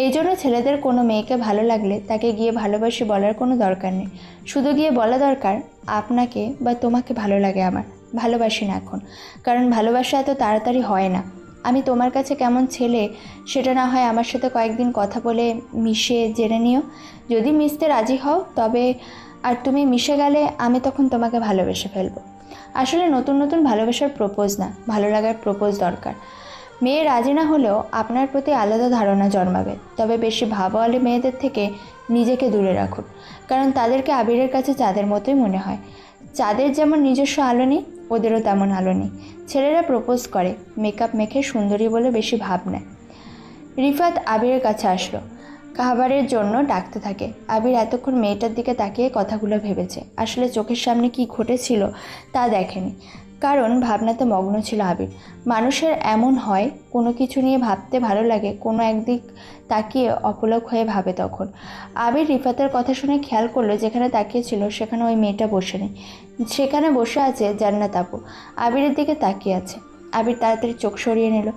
এই জন্য ছেলেদের কোনো মেয়েকে ভালো লাগলে তাকে গিয়ে ভালোবাসি বলার কোনো দরকার নেই। শুধু গিয়ে বলা দরকার, আপনাকে বা তোমাকে ভালো লাগে আমার, ভালোবাসি না এখন। কারণ ভালোবাসা এত তাড়াতাড়ি হয় না। আমি তোমার কাছে কেমন ছেলে সেটা না হয় আমার সাথে কয়েকদিন কথা বলে মিশে জেনে নিও। যদি মিশতে রাজি হও তবে, আর তুমি মিশে গেলে আমি তখন তোমাকে ভালোবেসে ফেলবো। আসলে নতুন নতুন ভালোবাসার প্রপোজ না, ভালো লাগার প্রপোজ দরকার। মেয়ে রাজি না হলেও আপনার প্রতি আলাদা ধারণা জন্মাবে। তবে বেশি ভাবাওয়ালে মেয়েদের থেকে নিজেকে দূরে রাখুন, কারণ তাদেরকে আবিরের কাছে চাঁদের মতোই মনে হয়। চাঁদের যেমন নিজস্ব আলো নেই, ওদেরও তেমন আলো নেই। ছেলেরা প্রপোজ করে মেকআপ মেখে সুন্দরী বলে বেশি ভাব নেয়। রিফাত আবিরের কাছে আসলো, খাবারের জন্য ডাকতে থাকে। আবির এতক্ষণ মেয়েটার দিকে তাকিয়ে কথাগুলো ভেবেছে। আসলে চোখের সামনে কি ঘটেছিল তা দেখেনি, কারণ ভাবনাতে মগ্ন ছিল আবির। মানুষের এমন হয়, কোনো কিছু নিয়ে ভাবতে ভালো লাগে, কোনো একদিক তাকিয়ে অপলক হয়ে ভাবে। তখন আবির রিফাতের কথা শুনে খেয়াল করলো যেখানে তাকিয়েছিল সেখানে ওই মেয়েটা বসে নেই, সেখানে বসে আছে জান্নাত আপু, আবিরের দিকে তাকিয়ে আছে। আবির তাড়াতাড়ি চোখ সরিয়ে নিল।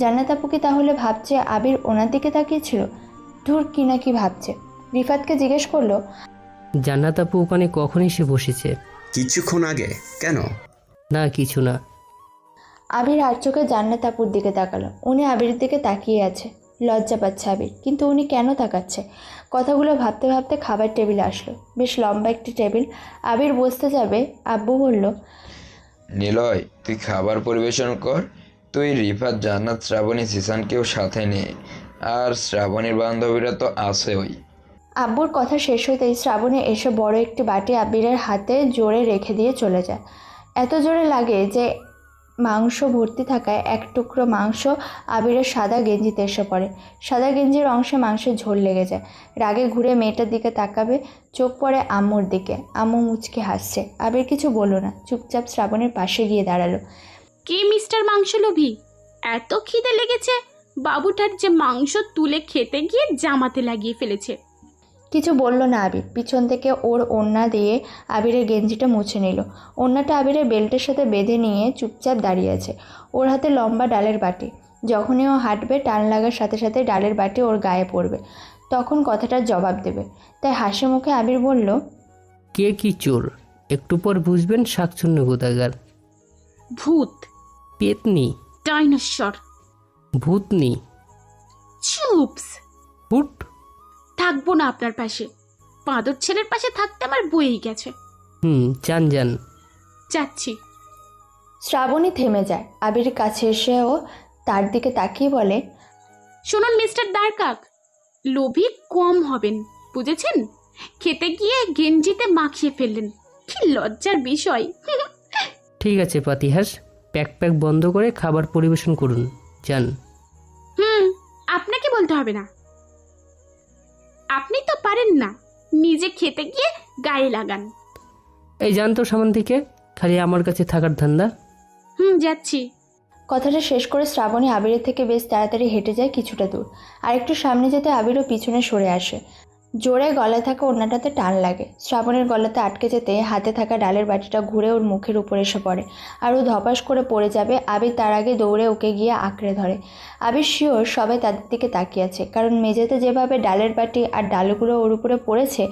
জান্নাত আপু কি তাহলে ভাবছে আবির ওনার দিকে তাকিয়েছিল? ধুর, কি না কি ভাবছে। রিফাতকে জিজ্ঞেস করলো, জান্নাত আপু ওখানে কখন এসে বসেছে? কিছুক্ষণ আগে। কেন? না, কিছু না। আবির আর চোখে জান্নাত আপুর দিকে তাকালো। উনি আবিরের দিকে তাকিয়ে আছে। লজ্জা পাচ্ছে আবির, কিন্তু উনি কেন তাকাচ্ছে? কথাগুলো ভাবতে ভাবতে খাবার টেবিলে আসলো, বেশ লম্বা একটি টেবিল। আবির বসতে যাবে, আব্বু বলল, নিলয়, তুই খাবার পরিবেশন কর। তুই রিফাত, জান্নাত, শ্রাবণী, সিসানকেও সাথে নে, আর শ্রাবণীর বান্ধবীরা তো আছে ওই। আব্বুর কথা শেষ হতেই শ্রাবণী এসে বড় একটি বাটি আবিরের হাতে জোরে রেখে দিয়ে চলে যায়। এত জোরে লাগে যে মাংস ভর্তি থাকায় এক টুকরো মাংস আবিরের সাদা গেঞ্জিতে এসে পড়ে। সাদা গেঞ্জির অংশে মাংসের ঝোল লেগে যায়। রাগে ঘুরে মেয়েটার দিকে তাকাবে, চোখ পড়ে আম্মুর দিকে। আম্মু মুচকে হাসছে। আবির কিছু বলল না, চুপচাপ শ্রাবণের পাশে গিয়ে দাঁড়ালো। কে মিস্টার মাংস লোভী? এত খিদে লেগেছে বাবুটার যে মাংস তুলে খেতে গিয়ে জামাতে লাগিয়ে ফেলেছে। কিছু বলল না আবির। পিছন থেকে ওর ওড়না দিয়ে আবিরের গেঞ্জিটা মুছে নিল। ওড়নাটা আবিরের বেল্টের সাথে বেঁধে নিয়ে চুপচাপ দাঁড়িয়ে আছে। ওর হাতে লম্বা ডালের বাটি। যখনই ও হাঁটবে টান লাগার সাথে সাথে ডালের বাটি ওর গায়ে পড়বে, তখন কথাটার জবাব দেবে। তাই হাসি মুখে আবির বলল, কে কি চোর একটু পর বুঝবেন, শাকচুন্নি গোদাগার। ভূত, পেতনি, ডাইনোসর, ভূতনি। চুপস। হুট, থাকবো না আপনার পাশে। বাঁদর ছেলের পাশে থাকতে আমার বয়েই গেছে। যান যান। যাচ্ছি। শ্রাবণী থেমে যায়। আবির কাছে এসেও তার দিকে তাকিয়ে বলে, শুনুন মিস্টার দ্বারকাক, লোভী কম হবেন, বুঝেছেন? খেতে গিয়ে গেঞ্জিতে মাখিয়ে ফেললেন, কি লজ্জার বিষয়। ঠিক আছে পাতিহাস, প্যাক বন্ধ করে খাবার পরিবেশন করুন, যান। আপনাকে বলতে হবে না, আপনি তো পারেন না, নিজে খেতে গিয়ে গায়ে লাগান। এই যান তো সামান থেকে, খালি আমার কাছে থাকার ধান্দা। যাচ্ছি। কথাটা শেষ করে শ্রাবণী আবিরের থেকে বেশ তাড়াতাড়ি হেঁটে যায় কিছুটা দূর। আর একটু সামনে যেতে আবিরও পিছনে সরে আসে। জোরে গলায় থাকা ওড়নাটাতে টান লাগে। শ্রাবণের গলাতে আটকে যেতে হাতে থাকা ডালের বাটিটা ঘুরে ওর মুখের উপর এসে পড়ে, আর ও ধপাস করে পড়ে যাবে। আবির তার আগে দৌড়ে ওকে গিয়ে আঁকড়ে ধরে। আবির শিওর সবাই তাদের দিকে তাকিয়ে আছে, কারণ মেঝেতে যেভাবে ডালের বাটি আর ডালগুলো ওর উপরে পড়েছে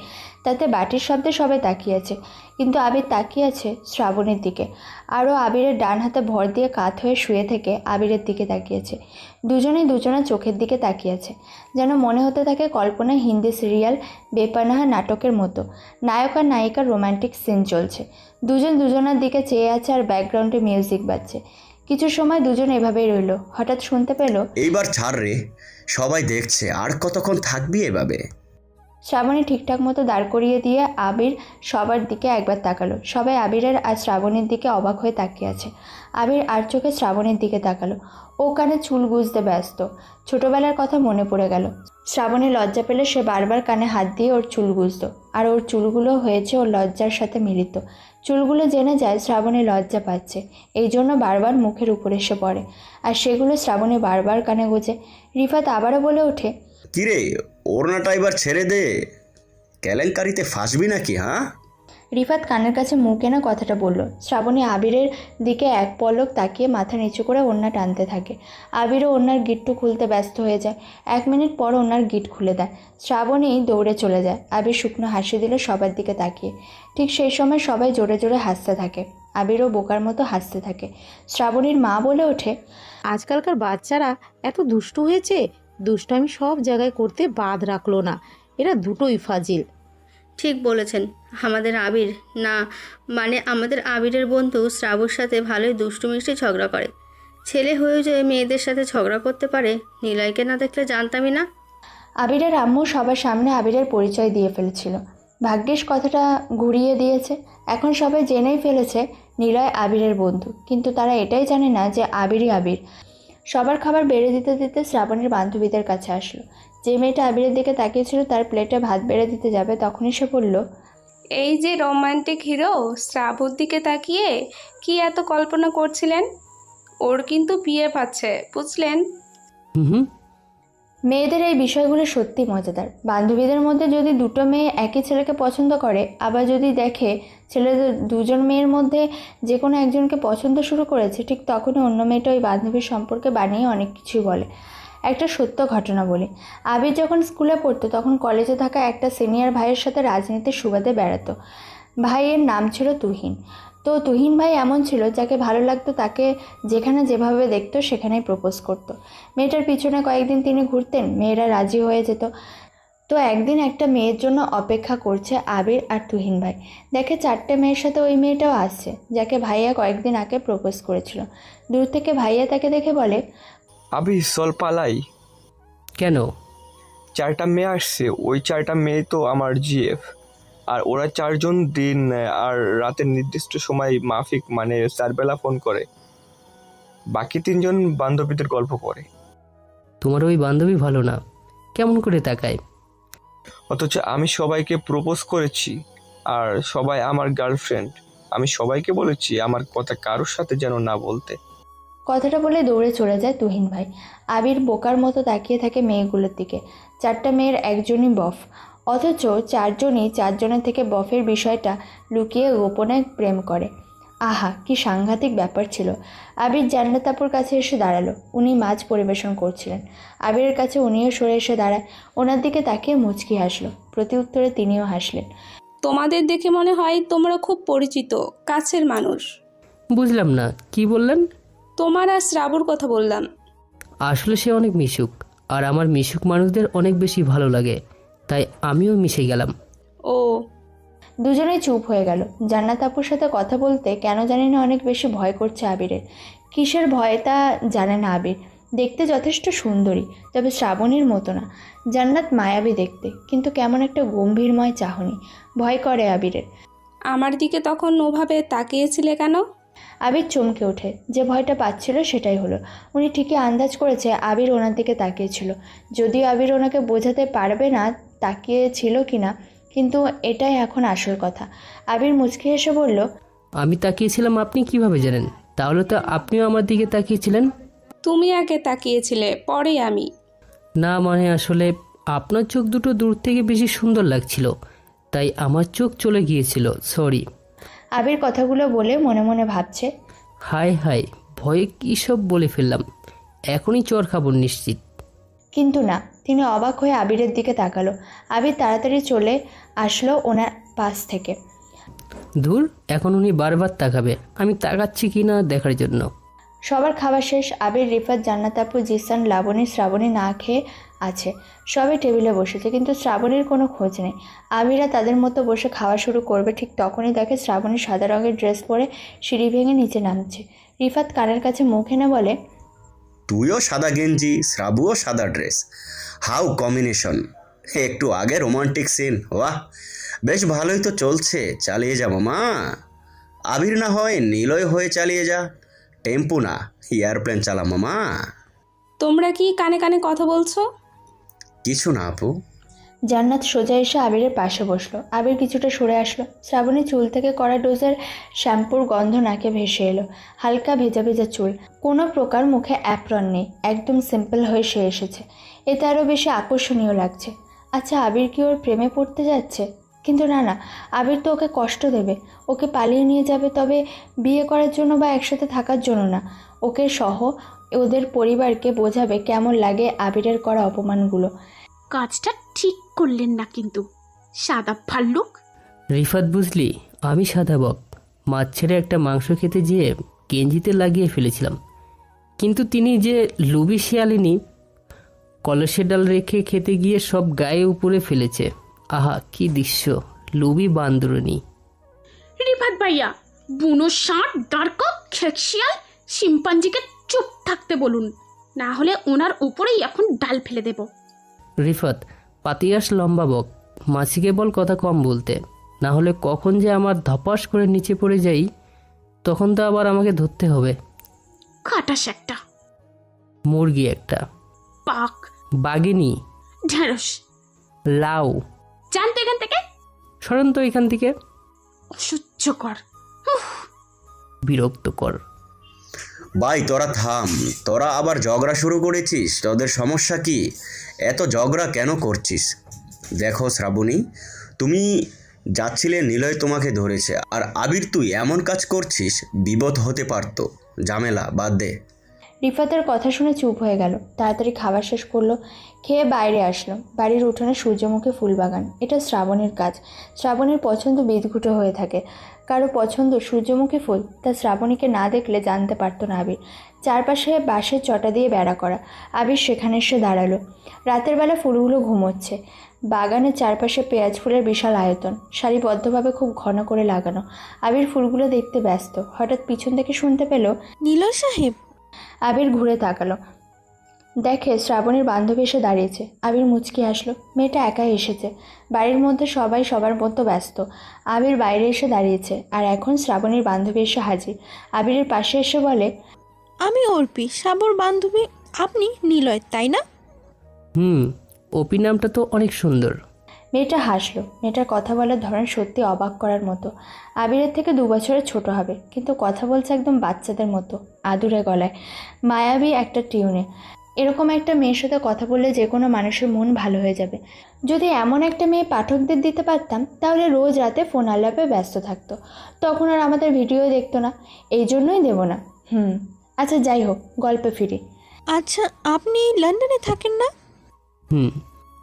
তাতে বাটির শব্দে সবাই তাকিয়ে আছে, কিন্তু আবির তাকিয়ে আছে শ্রাবণের দিকে। আরও আবিরের ডান হাতে ভর দিয়ে কাত হয়ে শুয়ে থেকে আবিরের দিকে তাকিয়েছে। দুজনেই দুজনের চোখের দিকে তাকিয়ে আছে, যেন মনে হতে থাকে কল্পনায় হিন্দি সিরিয়াল বেপানাহা নাটকের মতো নায়ক আর নায়িকার রোম্যান্টিক সিন চলছে। দুজন দুজনের দিকে চেয়ে আছে আর ব্যাকগ্রাউন্ডে মিউজিক বাজছে। কিছু সময় দুজন এভাবেই রইল। হঠাৎ শুনতে পেল, এইবার ছাড় রে, সবাই দেখছে, আর কতক্ষণ থাকবি এভাবে? শ্রাবণী ঠিকঠাক মতো দাঁড় করিয়ে দিয়ে আবির সবার দিকে একবার তাকালো। সবাই আবিরের আর শ্রাবণীর দিকে অবাক হয়ে তাকিয়ে আছে। আবির আর চোখে শ্রাবণীর দিকে তাকালো। ও কানে চুল গুজতে ব্যস্ত। ছোটবেলার কথা মনে পড়ে গেল। শ্রাবণী লজ্জা পেলে সে বারবার কানে হাত দিয়ে ওর চুল গুজত, আর ওর চুলগুলো হয়েছে ওর লজ্জার সাথে মিলিত। চুলগুলো জেনে যায় শ্রাবণী লজ্জা পাচ্ছে, এই জন্য বারবার মুখের উপর এসে পড়ে, আর সেগুলো শ্রাবণী বারবার কানে গোজে। রিফাত আবারও বলে ওঠে, কিরে, ওড়নাটা এবার ছেড়ে দে, কেলেঙ্কারিতে ফাঁসবি নাকি? হ্যাঁ? রিফাত কানের কাছে মুখ এনে কথাটা বলল। শ্রাবণী আবিরের দিকে এক পলক তাকিয়ে মাথা নিচু করে ওড়না টানতে থাকে। আবিরও ওড়নার গিট্টু খুলতে ব্যস্ত হয়ে যায়। 1 মিনিট পর ওড়নার গিট খুলে দেয়। শ্রাবণী দৌড়ে চলে যায়। আবির শুকনো হাসি দিল সবার দিকে তাকিয়ে। ঠিক সেই সময় সবাই জোরে জোরে হাসতে থাকে। আবিরও বোকার মতো হাসতে থাকে। শ্রাবণীর মা বলে ওঠে, আজকালকার বাচ্চারা এত দুষ্টু হয়েছে, দুষ্টামি সব জায়গায় করতে বাদ রাখলো না, এরা দুটোই ফাজিল। ঠিক বলেছেন। আমাদের আবির না, মানে আমাদের আবিরের বন্ধু শ্রাবুর সাথে ভালোই দুষ্টু মিষ্টি ঝগড়া করে। ছেলে হয়েও যে মেয়েদের সাথে ঝগড়া করতে পারে, নিলয়কে না দেখলে জানতামই না। আবিরের আম্মু সবার সামনে আবিরের পরিচয় দিয়ে ফেলেছিল। ভাগ্যিস কথাটা ঘুরিয়ে দিয়েছে। এখন সবাই জেনেই ফেলেছে নিলয় আবিরের বন্ধু, কিন্তু তারা এটাই জানে না যে আবিরই আবির। সবার খাবার বেড়ে দিতে দিতে শ্রাবণীর বান্ধবীদের কাছে আসলো। যে মেয়েটা আবিরের দিকে তাকিয়েছিল তার প্লেটে ভাত বেড়ে দিতে যাবে, তখনই সে বলল, এই যে রোমান্টিক হিরো শ্রাবুর দিকে তাকিয়ে কি এত কল্পনা করছিলেন? ওর কিন্তু বিয়ে পাচ্ছে, বুঝলেন? মেয়েদের এই বিষয়গুলো সত্যি মজাদার। বান্ধবীদের মধ্যে যদি দুটো মেয়ে একই ছেলেকে পছন্দ করে, আবার যদি দেখে ছেলেদের দুজন মেয়ের মধ্যে যে কোনো একজনকে পছন্দ শুরু করেছে, ঠিক তখনই অন্য মেয়েটা ওই বান্ধবীর সম্পর্কে বানিয়ে অনেক কিছুই বলে। একটা সত্য ঘটনা বলি, আবির যখন স্কুলে পড়তো তখন কলেজে থাকা একটা সিনিয়র ভাইয়ের সাথে রাজনীতির সুবাদে বেড়াতো। ভাইয়ের নাম ছিল তুহিন। তো তুহিন ভাই এমন ছিল, যাকে ভালো লাগতো তাকে যেখানে যেভাবে দেখতো সেখানেই প্রপোজ করতো। মেয়েটার পিছনে কয়েকদিন তিনি ঘুরতেন, মেয়েরা রাজি হয়ে যেত। তো একদিন একটা মেয়ের জন্য অপেক্ষা করছে আবির আর তুহিন ভাই। দেখে 4টে মেয়ের সাথে ওই মেয়েটাও আসছে, যাকে ভাইয়া কয়েকদিন আগে প্রপোজ করেছিল। দূর থেকে ভাইয়া তাকে দেখে বলে, আবি চল পালাই। কেন? 4টা মেয়ে আসছে, ওই 4টা মেয়ে তো আমার জিএফ, আর ওরা 4জন দিন আর রাতের নির্দিষ্ট সময় মাফিক, মানে 4 বেলা ফোন করে। বাকি 3জন বান্ধবীদের গল্প করে। তোমার ওই বান্ধবী ভালো না, কেমন করে তাকায়? অথচ আমি সবাইকে প্রপোজ করেছি, আর সবাই আমার গার্লফ্রেন্ড। আমি সবাইকে বলেছি আমার কথা কারোর সাথে যেন না বলতে। কথাটা বলে দৌড়ে চলে যায় তুহিন ভাই। আবির বোকার মতো তাকিয়ে থাকে মেয়েগুলোর দিকে। 4টা মেয়ের একজনই বফ, অথচ 4জনই 4জনের থেকে বফের বিষয়টা লুকিয়ে গোপনে প্রেম করে। আহা, কি সাংঘাতিক ব্যাপার ছিল। আবির জান্নাত আপুর কাছে এসে দাঁড়ালো। উনি মাছ পরিবেশন করছিলেন। আবিরের কাছে উনিও সরে এসে দাঁড়ায়। ওনার দিকে তাকিয়ে মুচকি হাসলো। প্রতি উত্তরে তিনিও হাসলেন। তোমাদের দেখে মনে হয় তোমরা খুব পরিচিত, কাছের মানুষ। বুঝলাম না, কি বললেন? তোমার আর শ্রাবুর কথা বললাম। আসলে সে অনেক মিশুক, আর আমার মিশুক মানুষদের অনেক বেশি ভালো লাগে, তাই আমিও মিশে গেলাম। ও, দুজনেই চুপ হয়ে গেল। জান্নাত আপুর সাথে কথা বলতে কেন জানি না অনেক বেশি ভয় করছে আবিরের। কিসের ভয় তা জানে না আবির। দেখতে যথেষ্ট সুন্দরী, তবে শ্রাবণীর মতো না। জান্নাত মায়াবী দেখতে, কিন্তু কেমন একটা গম্ভীরময় চাহনি। ভয় করে আবিরের। আমার দিকে তখন ওভাবে তাকিয়েছিলে কেন? আবির চমকে ওঠে। যে ভয়টা পাচ্ছিল সেটাই হলো। উনি ঠিকই আন্দাজ করেছে আবির ওনার দিকে তাকিয়েছিল। যদিও আবির ওনাকে বোঝাতে পারবে না তাকিয়েছিল কিনা, কিন্তু এটাই এখন আসল কথা। আবির মুচকি হেসে বলল, আমি তাকিয়েছিলাম আপনি কিভাবে জানেন? তাহলে তো আপনিও আমার দিকে তাকিয়েছিলেন। তুমি আগে তাকিয়েছিলে, পরে আমি। না মানে আসলে আপনার চোখ দুটো দূর থেকে বেশি সুন্দর লাগছিল, তাই আমার চোখ চলে গিয়েছিল, সরি। আবির কথাগুলো বলে মনে মনে ভাবছে, হায় হায়, ভয়ে কী সব বলে ফেললাম, এখনই চর খাবো নিশ্চিত। কিন্তু না, তিনি অবাক হয়ে আবিরের দিকে তাকালো। আবির তাড়াতাড়ি চলে আসলো ওনার পাশ থেকে। ধুর, এখন উনি বারবার তাকাবে, আমি তাকাচ্ছি কি না দেখার জন্য। সবার খাবার শেষ। আবির, রিফাত, জান্নাত আপু, জিসান, লাবণী, শ্রাবণী না খেয়ে আছে। সবাই টেবিলে বসেছে, কিন্তু শ্রাবণীর কোনো খোঁজ নেই। আবিরা তাদের মতো বসে খাওয়া শুরু করবে, ঠিক তখনই দেখে শ্রাবণী সাদা রঙের ড্রেস পরে সিঁড়ি ভেঙে নিচে নামছে। রিফাত কানের কাছে মুখ এনে বলে, তুইও সাদা গেঞ্জি, শ্রাবুও সাদা ড্রেস, হাউ কম্বিনেশন। একটু আগে রোমান্টিক সিন, বাহ বেশ ভালোই তো চলছে, চালিয়ে যা মামা। আবির না হয় নিলয় হয়ে চালিয়ে যা, টেম্পু না এয়ারপ্লেন চালা মামা। তোমরা কি কানে কানে কথা বলছো? কিছু না আপু। জান্নাত সোজা এসে আবিরের পাশে বসলো। আবির কিছুটা সরে আসলো। শ্রাবণী চুল থেকে কড়া ডোজের শ্যাম্পুর গন্ধ নাকে ভেসে এলো। হালকা ভেজা ভেজা চুল, কোনো প্রকার মুখে অ্যাপ্রন নেই, একদম সিম্পল হয়ে সে এসেছে। এতে আরও বেশি আকর্ষণীয় লাগছে। আচ্ছা, আবির কি ওর প্রেমে পড়তে যাচ্ছে? কিন্তু না না, আবির তো ওকে কষ্ট দেবে, ওকে পালিয়ে নিয়ে যাবে, তবে বিয়ে করার জন্য বা একসাথে থাকার জন্য না। ওকে সহ ওদের পরিবারকে বোঝাবে কেমন লাগে আবিরের করা অপমানগুলো। কাজটা ঠিক করলেন না কিন্তু, সাদা ভাল্লুক। রিফাত বুঝলি, আমি সাদা বক। মাছ ছেড়ে একটা মাংস খেতে যেয়ে গেঞ্জিতে লাগিয়ে ফেলেছিলাম, কিন্তু তিনি যে লুবি শিয়ালিনী, কলসে ডাল রেখে খেতে গিয়ে সব গায়ে উপরে ফেলেছে। আহা কি দৃশ্য, লুবি বান্দরনী। রিফাত ভাইয়া, বুনো ষাঁড়, দাঁড়কক, খেকশিয়াল, শিম্পাঞ্জিকে চুপ থাকতে বলুন, না হলে ওনার উপরেই এখন ডাল ফেলে দেব। রিফাত, পাতিয়াস লম্বা বক, মাছিকে বল কথা কম বলতে, না হলে কখন যে আমার ধপাস করে নিচে পড়ে যাই, তখন তো আবার আমাকে ধরতে হবে। খাটাস একটা, মুরগি একটা, পাক, বাঘিনী, ঢেঁড়স, লাউ। জানতো এখান থেকে, সরেন তো এখান থেকে, অসহ্যকর, বিরক্তকর। ভাই তোরা থাম, তোরা আবার ঝগড়া শুরু করেছিস, তোদের সমস্যা কি? এত ঝগড়া কেন করছিস? দেখো শ্রাবণী, তুমি যাচ্ছিলে, নিলয় তোমাকে ধরেছে, আর আবির তুই এমন কাজ করছিস, বিপদ হতে পারতো, ঝামেলা বাদ দে। রিফাতের কথা শুনে চুপ হয়ে গেল। তাড়াতাড়ি খাবার শেষ করলো, খেয়ে বাইরে আসলো। বাড়ির উঠোনে সূর্যমুখী ফুলবাগান, এটা শ্রাবণীর কাজ। শ্রাবণীর পছন্দ বিদঘুটে হয়ে থাকে। কারো পছন্দ সূর্যমুখী ফুল, তা শ্রাবণীকে না দেখলে জানতে পারতো না আবির। চারপাশে বাঁশের চটা দিয়ে বেড়া করা। আবির সেখানে এসে দাঁড়ালো। রাতের বেলা ফুলগুলো ঘুমোচ্ছে। বাগানের চারপাশে পেঁয়াজ ফুলের বিশাল আয়তন, সারিবদ্ধভাবে খুব ঘন করে লাগানো। আবির ফুলগুলো দেখতে ব্যস্ত। হঠাৎ পিছন থেকে শুনতে পেল, নীলয় সাহেব। আবির ঘুরে তাকালো, দেখে শ্রাবণীর বান্ধবী এসে দাঁড়িয়েছে। আবির মুচকি আসলো। মেয়েটা একাই এসেছে। বাড়ির মধ্যে সবাই সবার মতো ব্যস্ত। আবির বাইরে এসে দাঁড়িয়েছে, আর এখন শ্রাবণীর বান্ধবী এসে হাজির। আবিরের পাশে এসে বলে, আমি অর্পি, শ্রাবর বান্ধবী। আপনি নীলয়, তাই না? অপি নামটা তো অনেক সুন্দর। মেয়েটা হাসলো। মেয়েটার কথা বলার ধরন সত্যি অবাক করার মতো। আবিরের থেকে 2 বছরের ছোট হবে, কিন্তু কথা বলছে একদম বাচ্চাদের মতো, আদুরে গলায়, মায়াবী একটা টিউনে। এরকম একটা মেয়ের সাথে কথা বললে যে কোনো মানুষের মন ভালো হয়ে যাবে। যদি এমন একটা মেয়ে পাঠকদের দিতে পারতাম, তাহলে রোজ রাতে ফোন আলাপে ব্যস্ত থাকতো, তখন আর আমাদের ভিডিও দেখতো না। এই জন্যই দেব না। আচ্ছা যাই হোক, গল্পে ফিরি। আচ্ছা, আপনি লন্ডনে থাকেন না?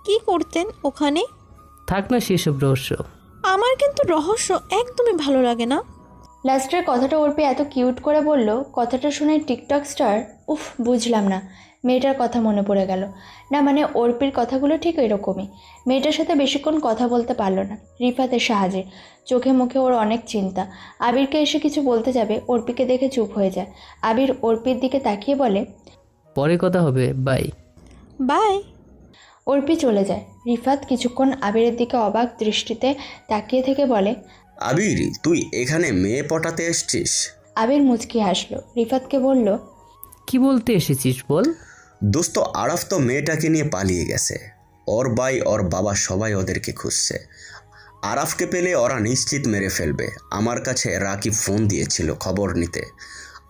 কি করতেন ওখানে? থাক না সেসব রহস্য। আমার কিন্তু রহস্য একদমই ভালো লাগে না। লাস্টের কথাটা অর্পি এত কিউট করে বলল, কথাটা শুনে টিকটক স্টার, উফ বুঝলাম না, মেয়েটার কথা মনে পড়ে গেল। না মানে অর্পির কথাগুলো ঠিক এরকমই। মেয়েটার সাথে বেশিক্ষণ কথা বলতে পারলো না। রিফাত এসে হাজির, চোখে মুখে ওর অনেক চিন্তা। আবিরকে এসে কিছু বলতে যাবে, অর্পিকে দেখে চুপ হয়ে যায়। আবির অর্পির দিকে তাকিয়ে বলে, পরে কথা হবে, বাই। বাই। অর্পি চলে যায়। রিফাত কিছুক্ষণ আবিরের দিকে অবাক দৃষ্টিতে তাকিয়ে থেকে বলে, আবির, তুই এখানে মেয়ে পটাতে এসছিস? আবির মুচকি হাসলো। রিফাতকে বলল, কি বলতে এসেছিস বল। দোস্ত, আরাফ তো মেয়েটাকে নিয়ে পালিয়ে গেছে। ওর ভাই, ওর বাবা সবাই ওদেরকে খুঁজছে। আরাফকে পেলে ওরা নিশ্চিত মেরে ফেলবে। আমার কাছে রাকিব ফোন দিয়েছিল খবর নিতে।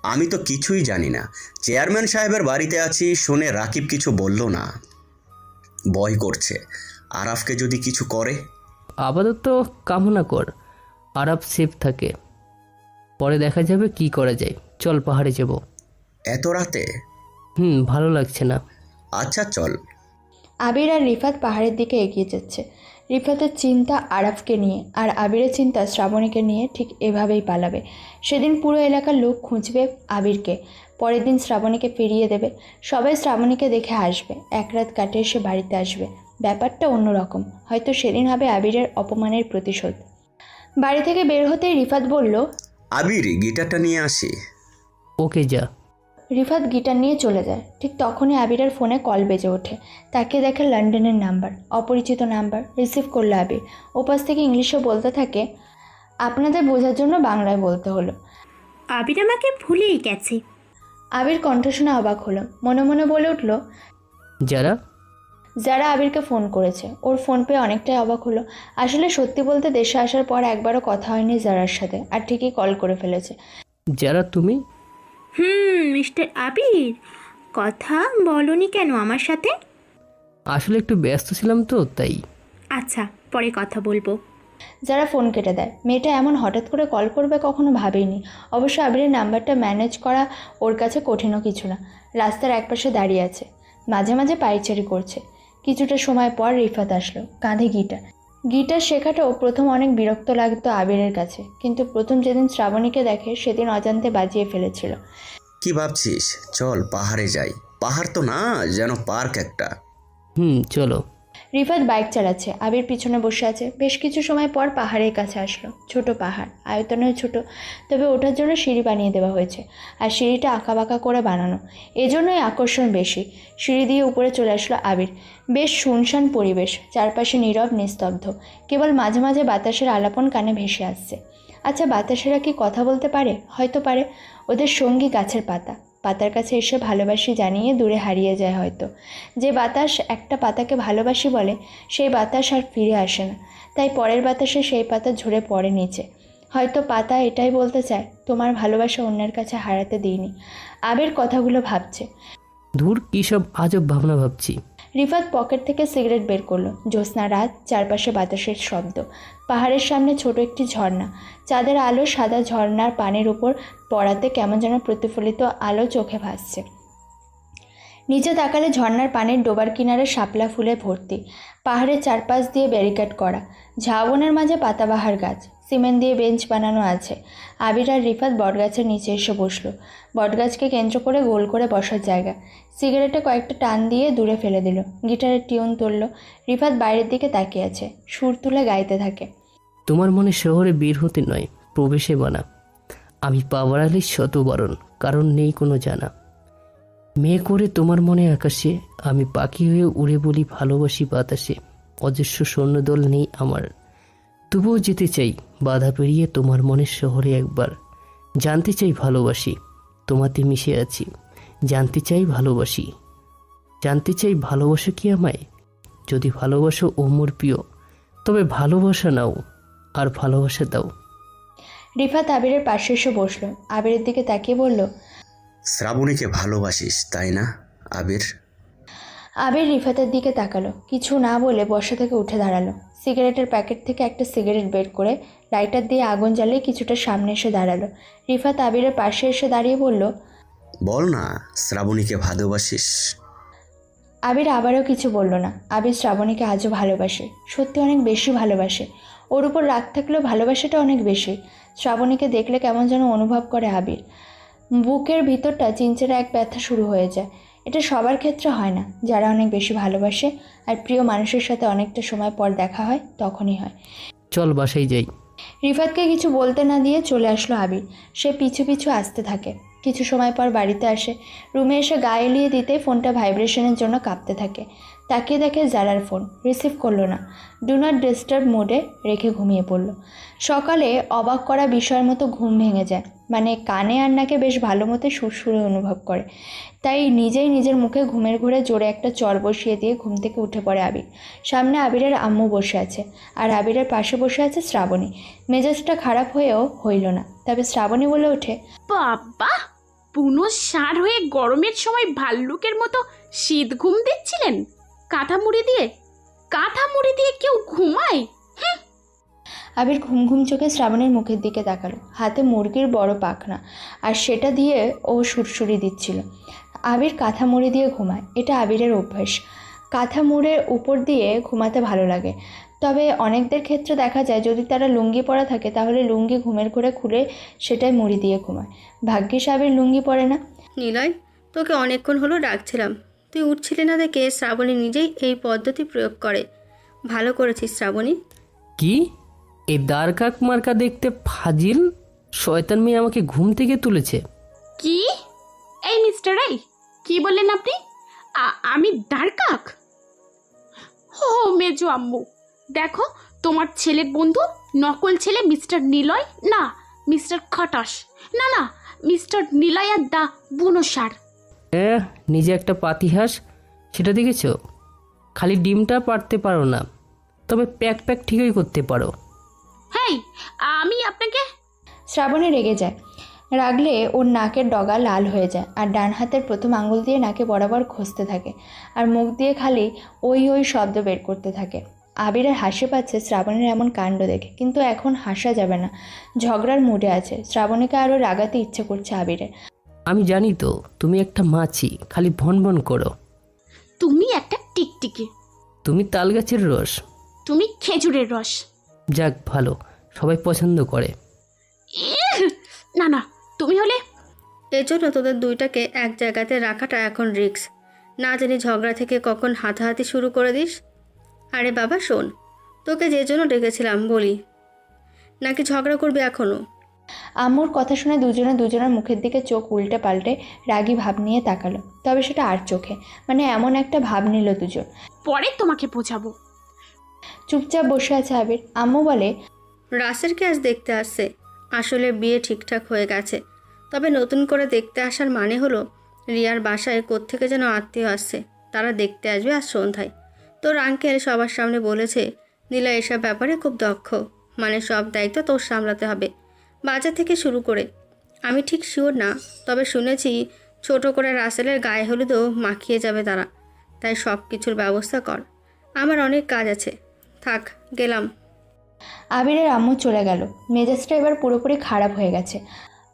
আমি তো কিছুই জানি না। চেয়ারম্যান সাহেবের বাড়িতে আছি শুনে রাকিব কিছু বলল না। ভয় করছে আরাফকে যদি কিছু করে। আপাতত কামনা কর আরাফ সেফ থাকে, পরে দেখা যাবে কি করা যায়। চল পাহাড়ে যাব। এত রাতে? ভালো লাগছে না। আচ্ছা চল। আবির আর রিফাত পাহাড়ের দিকে এগিয়ে যাচ্ছে। রিফাতের চিন্তা আরাফকে নিয়ে, আর আবিরের চিন্তা শ্রাবণীকে নিয়ে। ঠিক এভাবেই পালাবে। সেদিন পুরো এলাকার লোক খুঁজবে আবিরকে, পরের দিন শ্রাবণীকে ফিরিয়ে দেবে। সবাই শ্রাবণীকে দেখে আসবে, এক রাত কাটিয়ে সে বাড়িতে আসবে। ব্যাপারটা অন্যরকম। হয়তো সেদিন হবে আবিরের অপমানের প্রতিশোধ। বাড়ি থেকে বের হতেই রিফাত বলল, আবির, গিটারটা নিয়ে আসি। ওকে যা। রিফাত গিটার নিয়ে চলে যায়। ঠিক তখনই আবিরের ফোনে কল বেজে ওঠে। তাকে দেখে লন্ডনের নাম্বার, অপরিচিত নাম্বার। রিসিভ করলো আবির। ওপাশ থেকে ইংলিশে বলতে থাকে, আপনাদের বোঝার জন্য বাংলায় বলতে হলো। আবির আমাকে ভুলেই গেছে। আবির কণ্ঠ শুনে অবাক হলো। মনে মনে বলে উঠল, যারা আবিরকে ফোন করেছে। ওর ফোন পেয়ে অনেকটাই অবাক হলো। আসলে সত্যি বলতে দেশে আসার পর একবারও কথা হয়নি যারার সাথে, আর ঠিকই কল করে ফেলেছে। যারা তুমি? মিস্টার আবির, কথা বলনি কেন আমার সাথে? আসলে একটু ব্যস্ত ছিলাম তো তাই। আচ্ছা, পরে কথা বলবো। যারা ফোন কেটে দেয়। মেয়েটা এমন হঠাৎ করে কল করবে কখনো ভাবেইনি। অবশ্য আবিরের নাম্বারটা ম্যানেজ করা ওর কাছে কঠিনও কিছু না। রাস্তার একপাশে দাঁড়িয়ে আছে, মাঝে মাঝে পায়চারি করছে। কিছুটা সময় পর রিফাত আসলো, কাঁধে গিটার। গিটার শেখাটাও প্রথম অনেক বিরক্ত লাগতো আবিরের কাছে, কিন্তু প্রথম যেদিন শ্রাবণীকে দেখে সেদিন অজান্তে বাজিয়ে ফেলেছিল। কি ভাবছিস? চল পাহাড়ে যাই। পাহাড় তো না, যেন পার্ক একটা। চলো। রিফাত বাইক চালাচ্ছে, আবির পিছনে বসে আছে। বেশ কিছু সময় পর পাহাড়ের কাছে আসলো। ছোট পাহাড়, আয়তনেও ছোট, তবে ওঠার জন্য সিঁড়ি বানিয়ে দেওয়া হয়েছে। আর সিঁড়িটা আঁকাবাঁকা করে বানানো, এজন্যই আকর্ষণ বেশি। সিঁড়ি দিয়ে উপরে চলে আসলো আবির। বেশ শুনশান পরিবেশ, চারপাশে নীরব নিস্তব্ধ। কেবল মাঝে মাঝে বাতাসের আলাপন কানে ভেসে আসছে। আচ্ছা, বাতাসেরা কি কথা বলতে পারে? হয়তো পারে। ওদের সঙ্গী গাছের পাতা, পাতার কাছে এসে ভালোবাসি জানিয়ে দূরে হারিয়ে যায় হয়তো। যে বাতাস একটা পাতাকে ভালোবাসি বলে, সেই বাতাস আর ফিরে আসে না। তাই পরের বাতাসে সেই পাতা ঝরে পড়ে নিচে। হয়তো পাতা এটাই বলতে চায়, তোমার ভালোবাসা অন্যের কাছে হারাতে দিইনি। আবির কথাগুলো ভাবছে। দূর, কী সব আজব ভাবনা ভাবছি। রিফাত পকেট থেকে সিগারেট বের করলো। জ্যোৎস্না রাত, চারপাশে বাতাসের শব্দ। পাহাড়ের সামনে ছোট একটি ঝর্ণা। চাঁদের আলো সাদা ঝর্ণার পানির উপর পড়াতে কেমন যেন প্রতিফলিত আলো চোখে ভাসছে। নিচে তাকালে ঝর্ণার পানির ডোবার কিনারে শাপলা ফুলে ভর্তি। পাহাড়ের চারপাশ দিয়ে ব্যারিকেড করা। ঝাউবনের মাঝে পাতাবাহার গাছ, সিমেন্ট দিয়ে বেঞ্চ বানানো আছে। আবির আর রিফাত বটগাছের নিচে এসে বসলো। বটগাছকে কেন্দ্র করে গোল করে বসার জায়গা। সিগারেটে কয়েকটা টান দিয়ে দূরে ফেলে দিল। গিটারের টিউন তুলল। রিফাত বাইরের দিকে তাকিয়ে আছে, সুর তুলে গাইতে থাকে। তোমার মনে শহরে বের হতে নয়, প্রবেশে বানা। আমি পাওয়ার আলী শতবরণ, কারণ নেই কোনো জানা। মেয়ে করে তোমার মনে আকাশে, আমি পাখি হয়ে উড়ে বলি ভালোবাসি বাতাসে। অজস্র সৈন্যদল নেই আমার, তবুও যেতে চাই বাধা পেরিয়ে তোমার মনের শহরে একবার। জানতে চাই ভালোবাসি, তোমাতে মিশে আছি। জানতে চাই ভালোবাসি, জানতে চাই ভালোবাসো কি আমায়। যদি ভালোবাসো ও মোর প্রিয়, তবে ভালোবাসা নাও আর ভালোবাসা দাও। রিফাত আবিরের পাশে এসে বসলো। আবিরের দিকে তাকিয়ে বলল, শ্রাবণীকে ভালোবাসিস তাই না আবির? আবির রিফাতের দিকে তাকালো। কিছু না বলে বসা থেকে উঠে দাঁড়ালো। সিগারেটের প্যাকেট থেকে একটা সিগারেট বের করে লাইটার দিয়ে আগুন জ্বালিয়ে কিছুটা সামনে এসে দাঁড়ালো। রিফাত আবিরের পাশে এসে দাঁড়িয়ে বলল, বল না, শ্রাবণীকে ভালোবাসিস? আবির আবারও কিছু বলল না। আবির শ্রাবণীকে আজও ভালোবাসে, সত্যি অনেক বেশি ভালোবাসে। ওর উপর রাগ থাকলেও ভালোবাসাটা অনেক বেশি। শ্রাবণীকে দেখলে কেমন যেন অনুভব করে আবির। বুকের ভিতরটা চিনচেরা এক ব্যথা শুরু হয়ে যায়। এটা সবার ক্ষেত্রে হয় না। যারা অনেক বেশি ভালোবাসে আর প্রিয় মানুষের সাথে অনেকটা সময় পর দেখা হয় তখনই হয়। চল বাসায় যাই। রিফাতকে কিছু বলতে না দিয়ে চলে আসলো আবির। সে পিছু পিছু আসতে থাকে। কিছু সময় পর বাড়িতে আসে। রুমে এসে গায়ে এলিয়ে দিতে ফোনটা ভাইব্রেশনের জন্য কাঁপতে থাকে। তাকিয়ে দেখে জারার ফোন, রিসিভ করলো না। ডু নট ডিস্টার্ব মোডে রেখে ঘুমিয়ে পড়লো। সকালে অবাক করা বিষয়ের মতো ঘুম ভেঙে যায়। মানে কানে আর নাকে বেশ ভালো মতো সুরসুরে অনুভব করে। তাই নিজেই নিজের মুখে ঘুমের ঘোরে জোরে একটা চর বসিয়ে দিয়ে ঘুম থেকে উঠে পড়ে আবির। সামনে আবিরের আম্মু বসে আছে আর আবিরের পাশে বসে আছে শ্রাবণী। মেজাজটা খারাপ হয়েও হইল না। তবে শ্রাবণী বলে ওঠে, বাবা, পুনো ষাঁড় হয়ে গরমের সময় ভাল্লুকের মতো শীত ঘুম দিচ্ছিলেন কাঁথা মুড়ি দিয়ে? কাঁথা মুড়ি দিয়ে কেউ ঘুমায়? আবির ঘুম ঘুম চোখে শ্রাবণীর মুখের দিকে তাকালো। হাতে মুরগির বড় পাখনা আর সেটা দিয়ে ও সুরসুরি দিচ্ছিল। আবির কাঁথা মুড়ি দিয়ে ঘুমায়, এটা আবিরের অভ্যাস। কাঁথা মুড়ের উপর দিয়ে ঘুমাতে ভালো লাগে। তবে অনেকদের ক্ষেত্রে দেখা যায় যদি তারা লুঙ্গি পরা থাকে তাহলে লুঙ্গি ঘুমের ঘোরে খুলে সেটাই মুড়ি দিয়ে ঘুমায়। ভাগ্যিস আবির লুঙ্গি পরে না। নিলয়, তোকে অনেকক্ষণ হলো ডাকছিলাম, তুই উঠছিলি না দেখে শ্রাবণী নিজেই এই পদ্ধতি প্রয়োগ করে। ভালো করেছিস শ্রাবণী। কি এই দ্বারকাক মার্কা দেখতে ফাজিল শয়তান মেয়ে আমাকে ঘুম থেকে তুলেছে? কি? এই মিস্টার রাই, কি বললেন আপনি? আমি দ্বারকাক? ও মেজো আম্মু, দেখো তোমার ছেলের বন্ধু নকল ছেলে মিস্টার নিলয়, না মিস্টার খটাস, না না মিস্টার নিলয় আর দা বুনো ষাঁড়। নিজে একটা পাতিহাস, সেটা দেখেছ? খালি ডিমটা পারতে পারো না, তবে প্যাক প্যাক ঠিকই করতে পারো। হেই, আমি আপনাকে। শ্রাবণী রেগে যায়। রাগলে ওর নাকের ডগা লাল হয়ে যায় আর ডান হাতের প্রথম আঙুল দিয়ে নাকে বরাবর ঘষতে থাকে আর মুখ দিয়ে খালি ওই ওই শব্দ বের করতে থাকে। আবিরের হাসি পাচ্ছে শ্রাবণীর এমন কাণ্ড দেখে, কিন্তু এখন হাসা যাবে না। ঝগড়ার মুডে আছে। শ্রাবণীকে আরও রাগাতে ইচ্ছে করছে আবিরের। আমি জানি তো তুমি একটা মাছি, খালি ভন ভন করো। তুমি একটা টিকটিকি। তুমি তাল গাছের রস। তুমি খেজুরের রস। যাক ভালো, সবাই পছন্দ করে। না না, তুমি হলে। এজন্য তোদের দুইটাকে এক জায়গাতে রাখাটা এখন রিস্ক। না জানি ঝগড়া থেকে কখন হাতাহাতি শুরু করে দিস। আরে বাবা শোন, তোকে যে জন্য ডেকেছিলাম বলি, নাকি ঝগড়া করবি এখনো? আম্মুর কথা শুনে দুজনে দুজনের মুখের দিকে চোখ উল্টে পাল্টে রাগী ভাব নিয়ে তাকালো। তবে সেটা আর চোখে, মানে এমন একটা ভাব নিল দুজন। পরে তোমাকে বোঝাবো। চুপচাপ বসে আছে আবির। আম্মু বলে, রাসেলকে আজ দেখতে আসছে। আসলে বিয়ে ঠিকঠাক হয়ে গেছে, তবে নতুন করে দেখতে আসার মানে হলো রিয়ার বাসায় কোত্থেকে যেন আত্মীয় আসছে, তারা দেখতে আসবে আজ সন্ধ্যায়। তোর আঙ্কেল সবার সামনে বলেছে নীলা এসব ব্যাপারে খুব দক্ষ, মানে সব দায়িত্ব তোর সামলাতে হবে, বাজার থেকে শুরু করে। আমি ঠিক শিওর না, তবে শুনেছি ছোট করে রাসেলের গায়ে হলুদও মাখিয়ে যাবে তারা, তাই সব কিছুর ব্যবস্থা কর। আমার অনেক কাজ আছে, থাক গেলাম। আবিরের আম্মু চলে গেল। মেজাজটা এবার পুরোপুরি খারাপ হয়ে গেছে।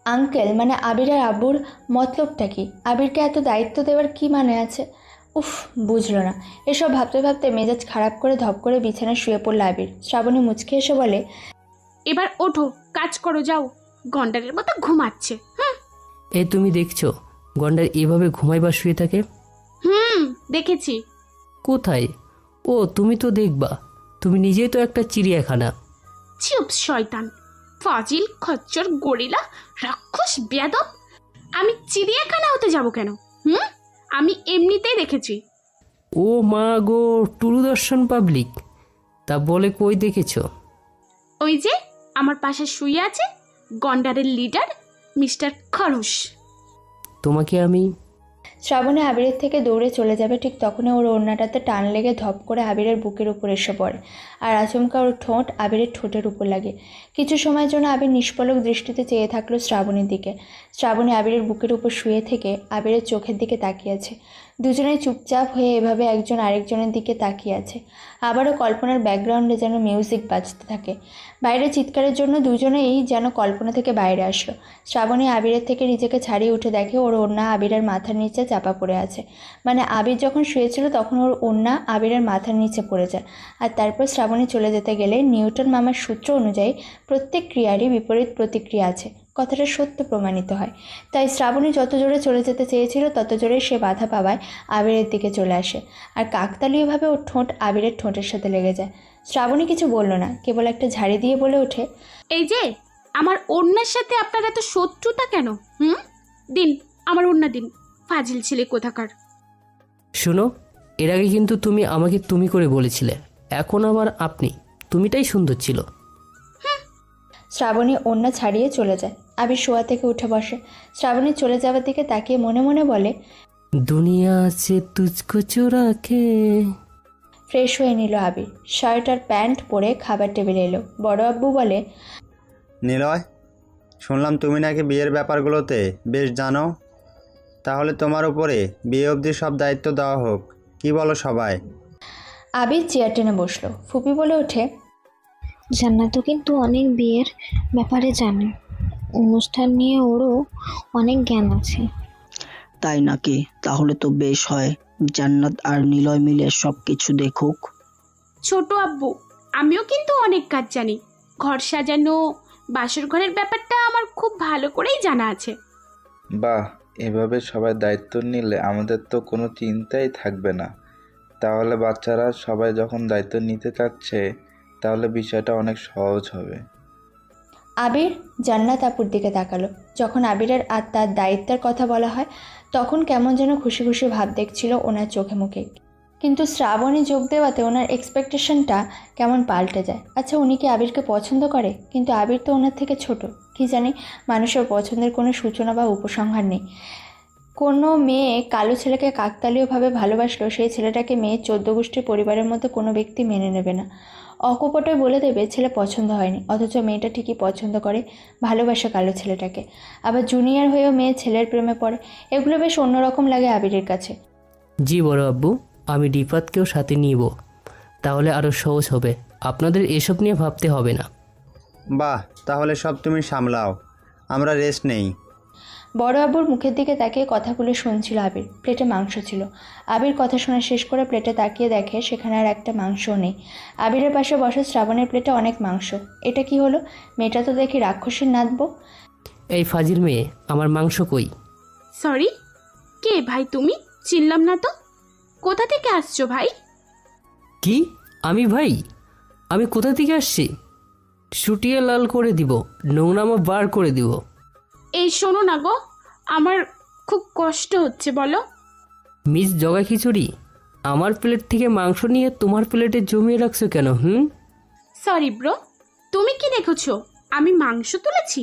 আঙ্কেল মানে আবিরের আব্বুর মতলবটা কি? আবিরকে এত দায়িত্ব দেওয়ার কি মানে আছে? উফ, বুঝলো না। এসব ভাবতে ভাবতে মেজাজ খারাপ করে ধপ করে বিছানায় শুয়ে পড়ল আবির। শ্রাবণী মুচকে এসে বলে, এবার ওঠো, কাজ করো, যাও। গন্ডারের মতো ঘুমাচ্ছে। এ তুমি দেখছো গন্ডার এভাবে ঘুমাইবার শুয়ে থাকে? দেখেছি। কোথায়? ও তুমি তো দেখবা, তুমি নিজেই তো একটা চিড়িয়াখানা। চুপ শয়তান, ফাজিল, খচ্চর, গরিলা, রাক্ষস, বেয়াদব। আমি চিড়িয়াখানা হতে যাব কেন? আমি এমনিতেই দেখেছি। ও মা গো, টুরুদর্শন পাবলিক। তা বলে কই দেখেছো? ওই যে আমার পাশে শুয়ে আছে গন্ডারের লিডার মিস্টার খরুশ। তোমাকে আমি। শ্রাবণী আবিরের থেকে দৌড়ে চলে যাবে, ঠিক তখনই ওর ওড়নাটাতে টান লেগে ধপ করে আবিরের বুকের উপর এসে পড়ে আর আচমকা ওর ঠোঁট আবিরের ঠোঁটের উপর লাগে। কিছু সময়ের জন্য আবির নিষ্পলক দৃষ্টিতে চেয়ে থাকলো শ্রাবণীর দিকে। শ্রাবণী আবিরের বুকের উপর শুয়ে থেকে আবিরের চোখের দিকে তাকিয়ে আছে। দুজনেই চুপচাপ হয়ে এভাবে একজন আরেকজনের দিকে তাকিয়ে আছে। আবারও কল্পনার ব্যাকগ্রাউন্ডে যেন মিউজিক বাজতে থাকে। বাইরে চিৎকারের জন্য দুজনেই যেন কল্পনা থেকে বাইরে আসলো। শ্রাবণী আবিরের থেকে নিজেকে ছাড়িয়ে উঠে দেখে ওর ওড়না আবিরের মাথার নিচে চাপা পড়ে আছে। মানে আবির যখন শুয়েছিল তখন ওর ওড়না আবিরের মাথার নিচে পড়ে যায়। আর তারপর শ্রাবণী চলে যেতে গেলে নিউটন মামার সূত্র অনুযায়ী প্রত্যেক ক্রিয়ারই বিপরীত প্রতিক্রিয়া আছে। কথাটা সত্য প্রমাণিত হয়। তাই শ্রাবণী যত জোরে চলে যেতে চেয়েছিল তত জোরে সে বাধা পাওয়ায় আবিরের দিকে চলে আসে, আর কাকতালীয়ভাবে ওর ঠোঁট আবিরের ঠোঁটের সাথে লেগে যায়। শ্রাবণী কিছু বলল না, কেবল একটা ঝাড়ি দিয়ে বলে ওঠে, এই যে আমার ওড়নার সাথে আপনার এত শত্রুতা কেন? দিন আমার ওড়না দিন, ফাজিল ছেলে কোথাকার। শোনো, এর আগে কিন্তু তুমি আমাকে তুমি করে বলেছিলে, এখন আবার আপনি। তুমিটাই সুন্দর ছিল। শ্রাবণী ওড়না ছাড়িয়ে চলে যায়। আবির শোয়া থেকে উঠে বসে। শ্রাবণী চলে যাওয়ার দিকে তাকিয়ে মনে মনে বলে, দুনিয়া আছে তুঝকো চোরা কে। ফ্রেশ হয়ে নিল আবির, শার্ট আর প্যান্ট পরে খাবার টেবিলে এলো। বড় আব্বু বলে, নিলয়, শুনলাম তুমি নাকি বিয়ের ব্যাপারগুলোতে বেশ জানো, তাহলে তোমার উপরে বিয়ে অবধি সব দায়িত্ব দেওয়া হোক, কি বলো সবাই? আবির চেয়ার টেনে বসলো। ফুপি বলে ওঠে, জান্নাতও কিন্তু অনেক বিয়ের ব্যাপারে জানে, অনুষ্ঠান নিয়ে ওরও অনেক জ্ঞান আছে। তাই নাকি? তাহলে তো বেশ হয়, জান্নাত আর নিলয় মিলে সব কিছু দেখুক। ছোট আব্বু, আমিও কিন্তু অনেক কাজ জানি। ঘর সাজানো, বাসর ঘরের ব্যাপারটা আমার খুব ভালো করেই জানা আছে। বাহ, এভাবে সবাই দায়িত্ব নিলে আমাদের তো কোনো চিন্তাই থাকবে না। তাহলে বাচ্চারা সবাই যখন দায়িত্ব নিতে চাচ্ছে তাহলে বিষয়টা অনেক সহজ হবে। আবির জান্নাত আপুর দিকে তাকালো। যখন আবিরের আর তার দায়িত্বের কথা বলা হয় তখন কেমন যেন খুশি খুশি ভাব দেখছিল ওনার চোখে মুখে, কিন্তু শ্রাবণী যোগ দেওয়াতে ওনার এক্সপেকটেশনটা কেমন পাল্টে যায়। আচ্ছা, উনি কি আবিরকে পছন্দ করে? কিন্তু আবির তো ওনার থেকে ছোট। কি জানি, মানুষের পছন্দের কোনো সূচনা বা উপসংহার নেই। কোনো মেয়ে কালো ছেলেকে কাকতালীয়ভাবে ভালোবাসলো, সেই ছেলেটাকে মেয়ে 14 গোষ্ঠীর পরিবারের মধ্যে কোনো ব্যক্তি মেনে নেবে না। অকপটে বলে দেবে ছেলে পছন্দ হয়নি, অথচ মেয়েটা ঠিকই পছন্দ করে, ভালোবাসে কালো ছেলেটাকে। আবার জুনিয়র হয়েও মেয়ে ছেলের প্রেমে পড়ে। এগুলো বেশ অন্যরকম লাগে আবিরের কাছে। জি বড় আব্বু, আমি রিফাতকেও সাথে নিব, তাহলে আরও সহজ হবে, আপনাদের এসব নিয়ে ভাবতে হবে না। বাহ, তাহলে সব তুমি সামলাও, আমরা রেস্ট নেই। বড় আব্বুর মুখের দিকে তাকিয়ে কথাগুলো শুনছিল আবির। প্লেটে মাংস ছিল। আবির কথা শোনা শেষ করে প্লেটে তাকিয়ে দেখে সেখানে আর একটা মাংসও নেই। আবিরের পাশে বসে শ্রাবণের প্লেটে অনেক মাংস। এটা কি হলো? মেয়েটা তো দেখি রাক্ষসীর নাতবো। এই ফাজিল মেয়ে, আমার মাংস কই? সরি, কে ভাই তুমি? চিনলাম না তো। কোথা থেকে আসছো ভাই? কি? আমি ভাই? আমি কোথা থেকে আসছি? শুটিয়ে লাল করে দিব, নোংরামো বার করে দিব। এই শোনো না গো, আমার খুব কষ্ট হচ্ছে, বলো। মিস জগা খিচুড়ি, আমার প্লেট থেকে মাংস নিয়ে তোমার প্লেটে জমিয়ে রাখছো কেন? সরি ব্রো, তুমি কি দেখেছো আমি মাংস তুলেছি?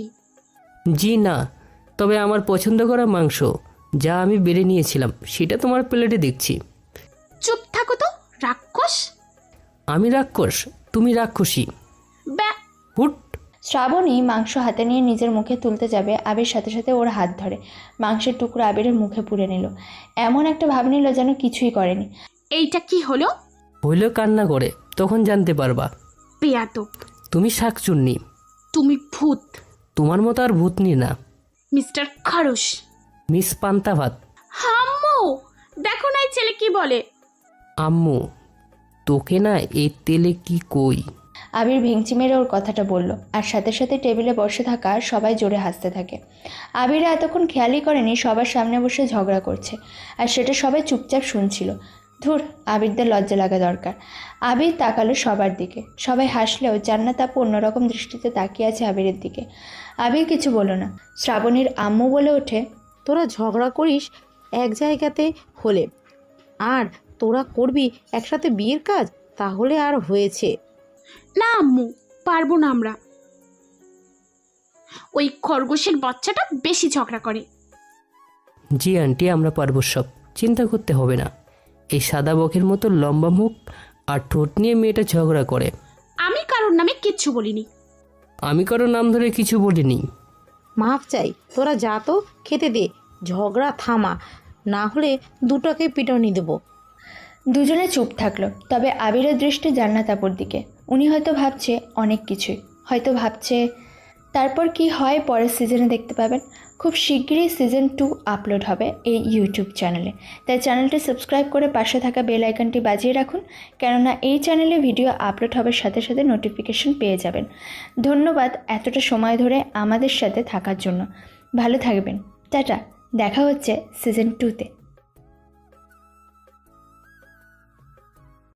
জি না, তবে আমার পছন্দ করা মাংস যা আমি বেড়ে নিয়েছিলাম সেটা তোমার প্লেটে দেখছি। চুপ থাকো তো, রাক্ষস। আমি রাক্ষস? তুমি রাক্ষসী। হুট। শ্রাবণী মাংস হাতে নিয়ে নিজের মুখে তুলতে যাবে, আবির সাথে সাথে ওর হাত ধরে মাংসের টুকরো আবিরের মুখে পুরে নিল। এমন একটা ভাব নিল যেন কিছুই করেনি। এইটা কি হলো? হইলেও কান্না করে, তখন জানতে পারবা। বেয়াদব। তুমি শাকচুন্নি। তুমি ভূত। তোমার মতো আর ভূতনি না। মিস্টার খরচ। মিস পান্তা ভাত। আম্মু, দেখো না এই ছেলে কি বলে। আম্মু, তোকে না এই তেলে কি কই। আবির ভেঙচি মেরে ওর কথাটা বলল, আর সাথে সাথে টেবিলে বসে থাকা সবাই জোরে হাসতে থাকে। আবির এতক্ষণ খেয়ালই করেনি সবার সামনে বসে ঝগড়া করছে, আর সেটা সবাই চুপচাপ শুনছিল। ধুর, আবিরদের লজ্জা লাগা দরকার। আবির তাকালো সবার দিকে। সবাই হাসলেও জান্নাত আপু অন্যরকম দৃষ্টিতে তাকিয়ে আছে আবিরের দিকে। আবির কিছু বলল না। শ্রাবণীর আম্মু বলে ওঠে, তোরা ঝগড়া করিস এক জায়গাতে হলে, আর তোরা করবি একসাথে বিয়ের কাজ, তাহলে আর হয়েছে না। আম্মু, পারবো না আমরা। ওই খরগোশের বাচ্চাটা বেশি ঝগড়া করে। জি আন্টি, আমরা পারবো সব, চিন্তা করতে হবে না। এই সাদা বকের মতো লম্বা মুখ আর ঠোঁট নিয়ে মেয়েটা ঝগড়া করে। আমি কারোর নামে কিচ্ছু বলিনি। আমি কারোর নাম ধরে কিছু বলিনি। মাফ চাই, তোরা যা তো খেতে দে, ঝগড়া থামা, না হলে দুটাকে পিটনি দেব। দুজনে চুপ থাকলো। তবে আবিরের দৃষ্টি জান্নাত আপুর দিকে। উনি হয়তো ভাবছে অনেক কিছুই, হয়তো ভাবছে তারপর কি হয় পরের সিজনে দেখতে পাবেন। খুব শিগগিরই সিজন 2 আপলোড হবে এই ইউটিউব চ্যানেলে। তাই চ্যানেলটি সাবস্ক্রাইব করে পাশে থাকা বেল আইকনটি বাজিয়ে রাখুন, কেননা এই চ্যানেলে ভিডিও আপলোড হবার সাথে সাথে নোটিফিকেশন পেয়ে যাবেন। ধন্যবাদ এতটা সময় ধরে আমাদের সাথে থাকার জন্য। ভালো থাকবেন। টাটা, দেখা হচ্ছে সিজন 2-তে।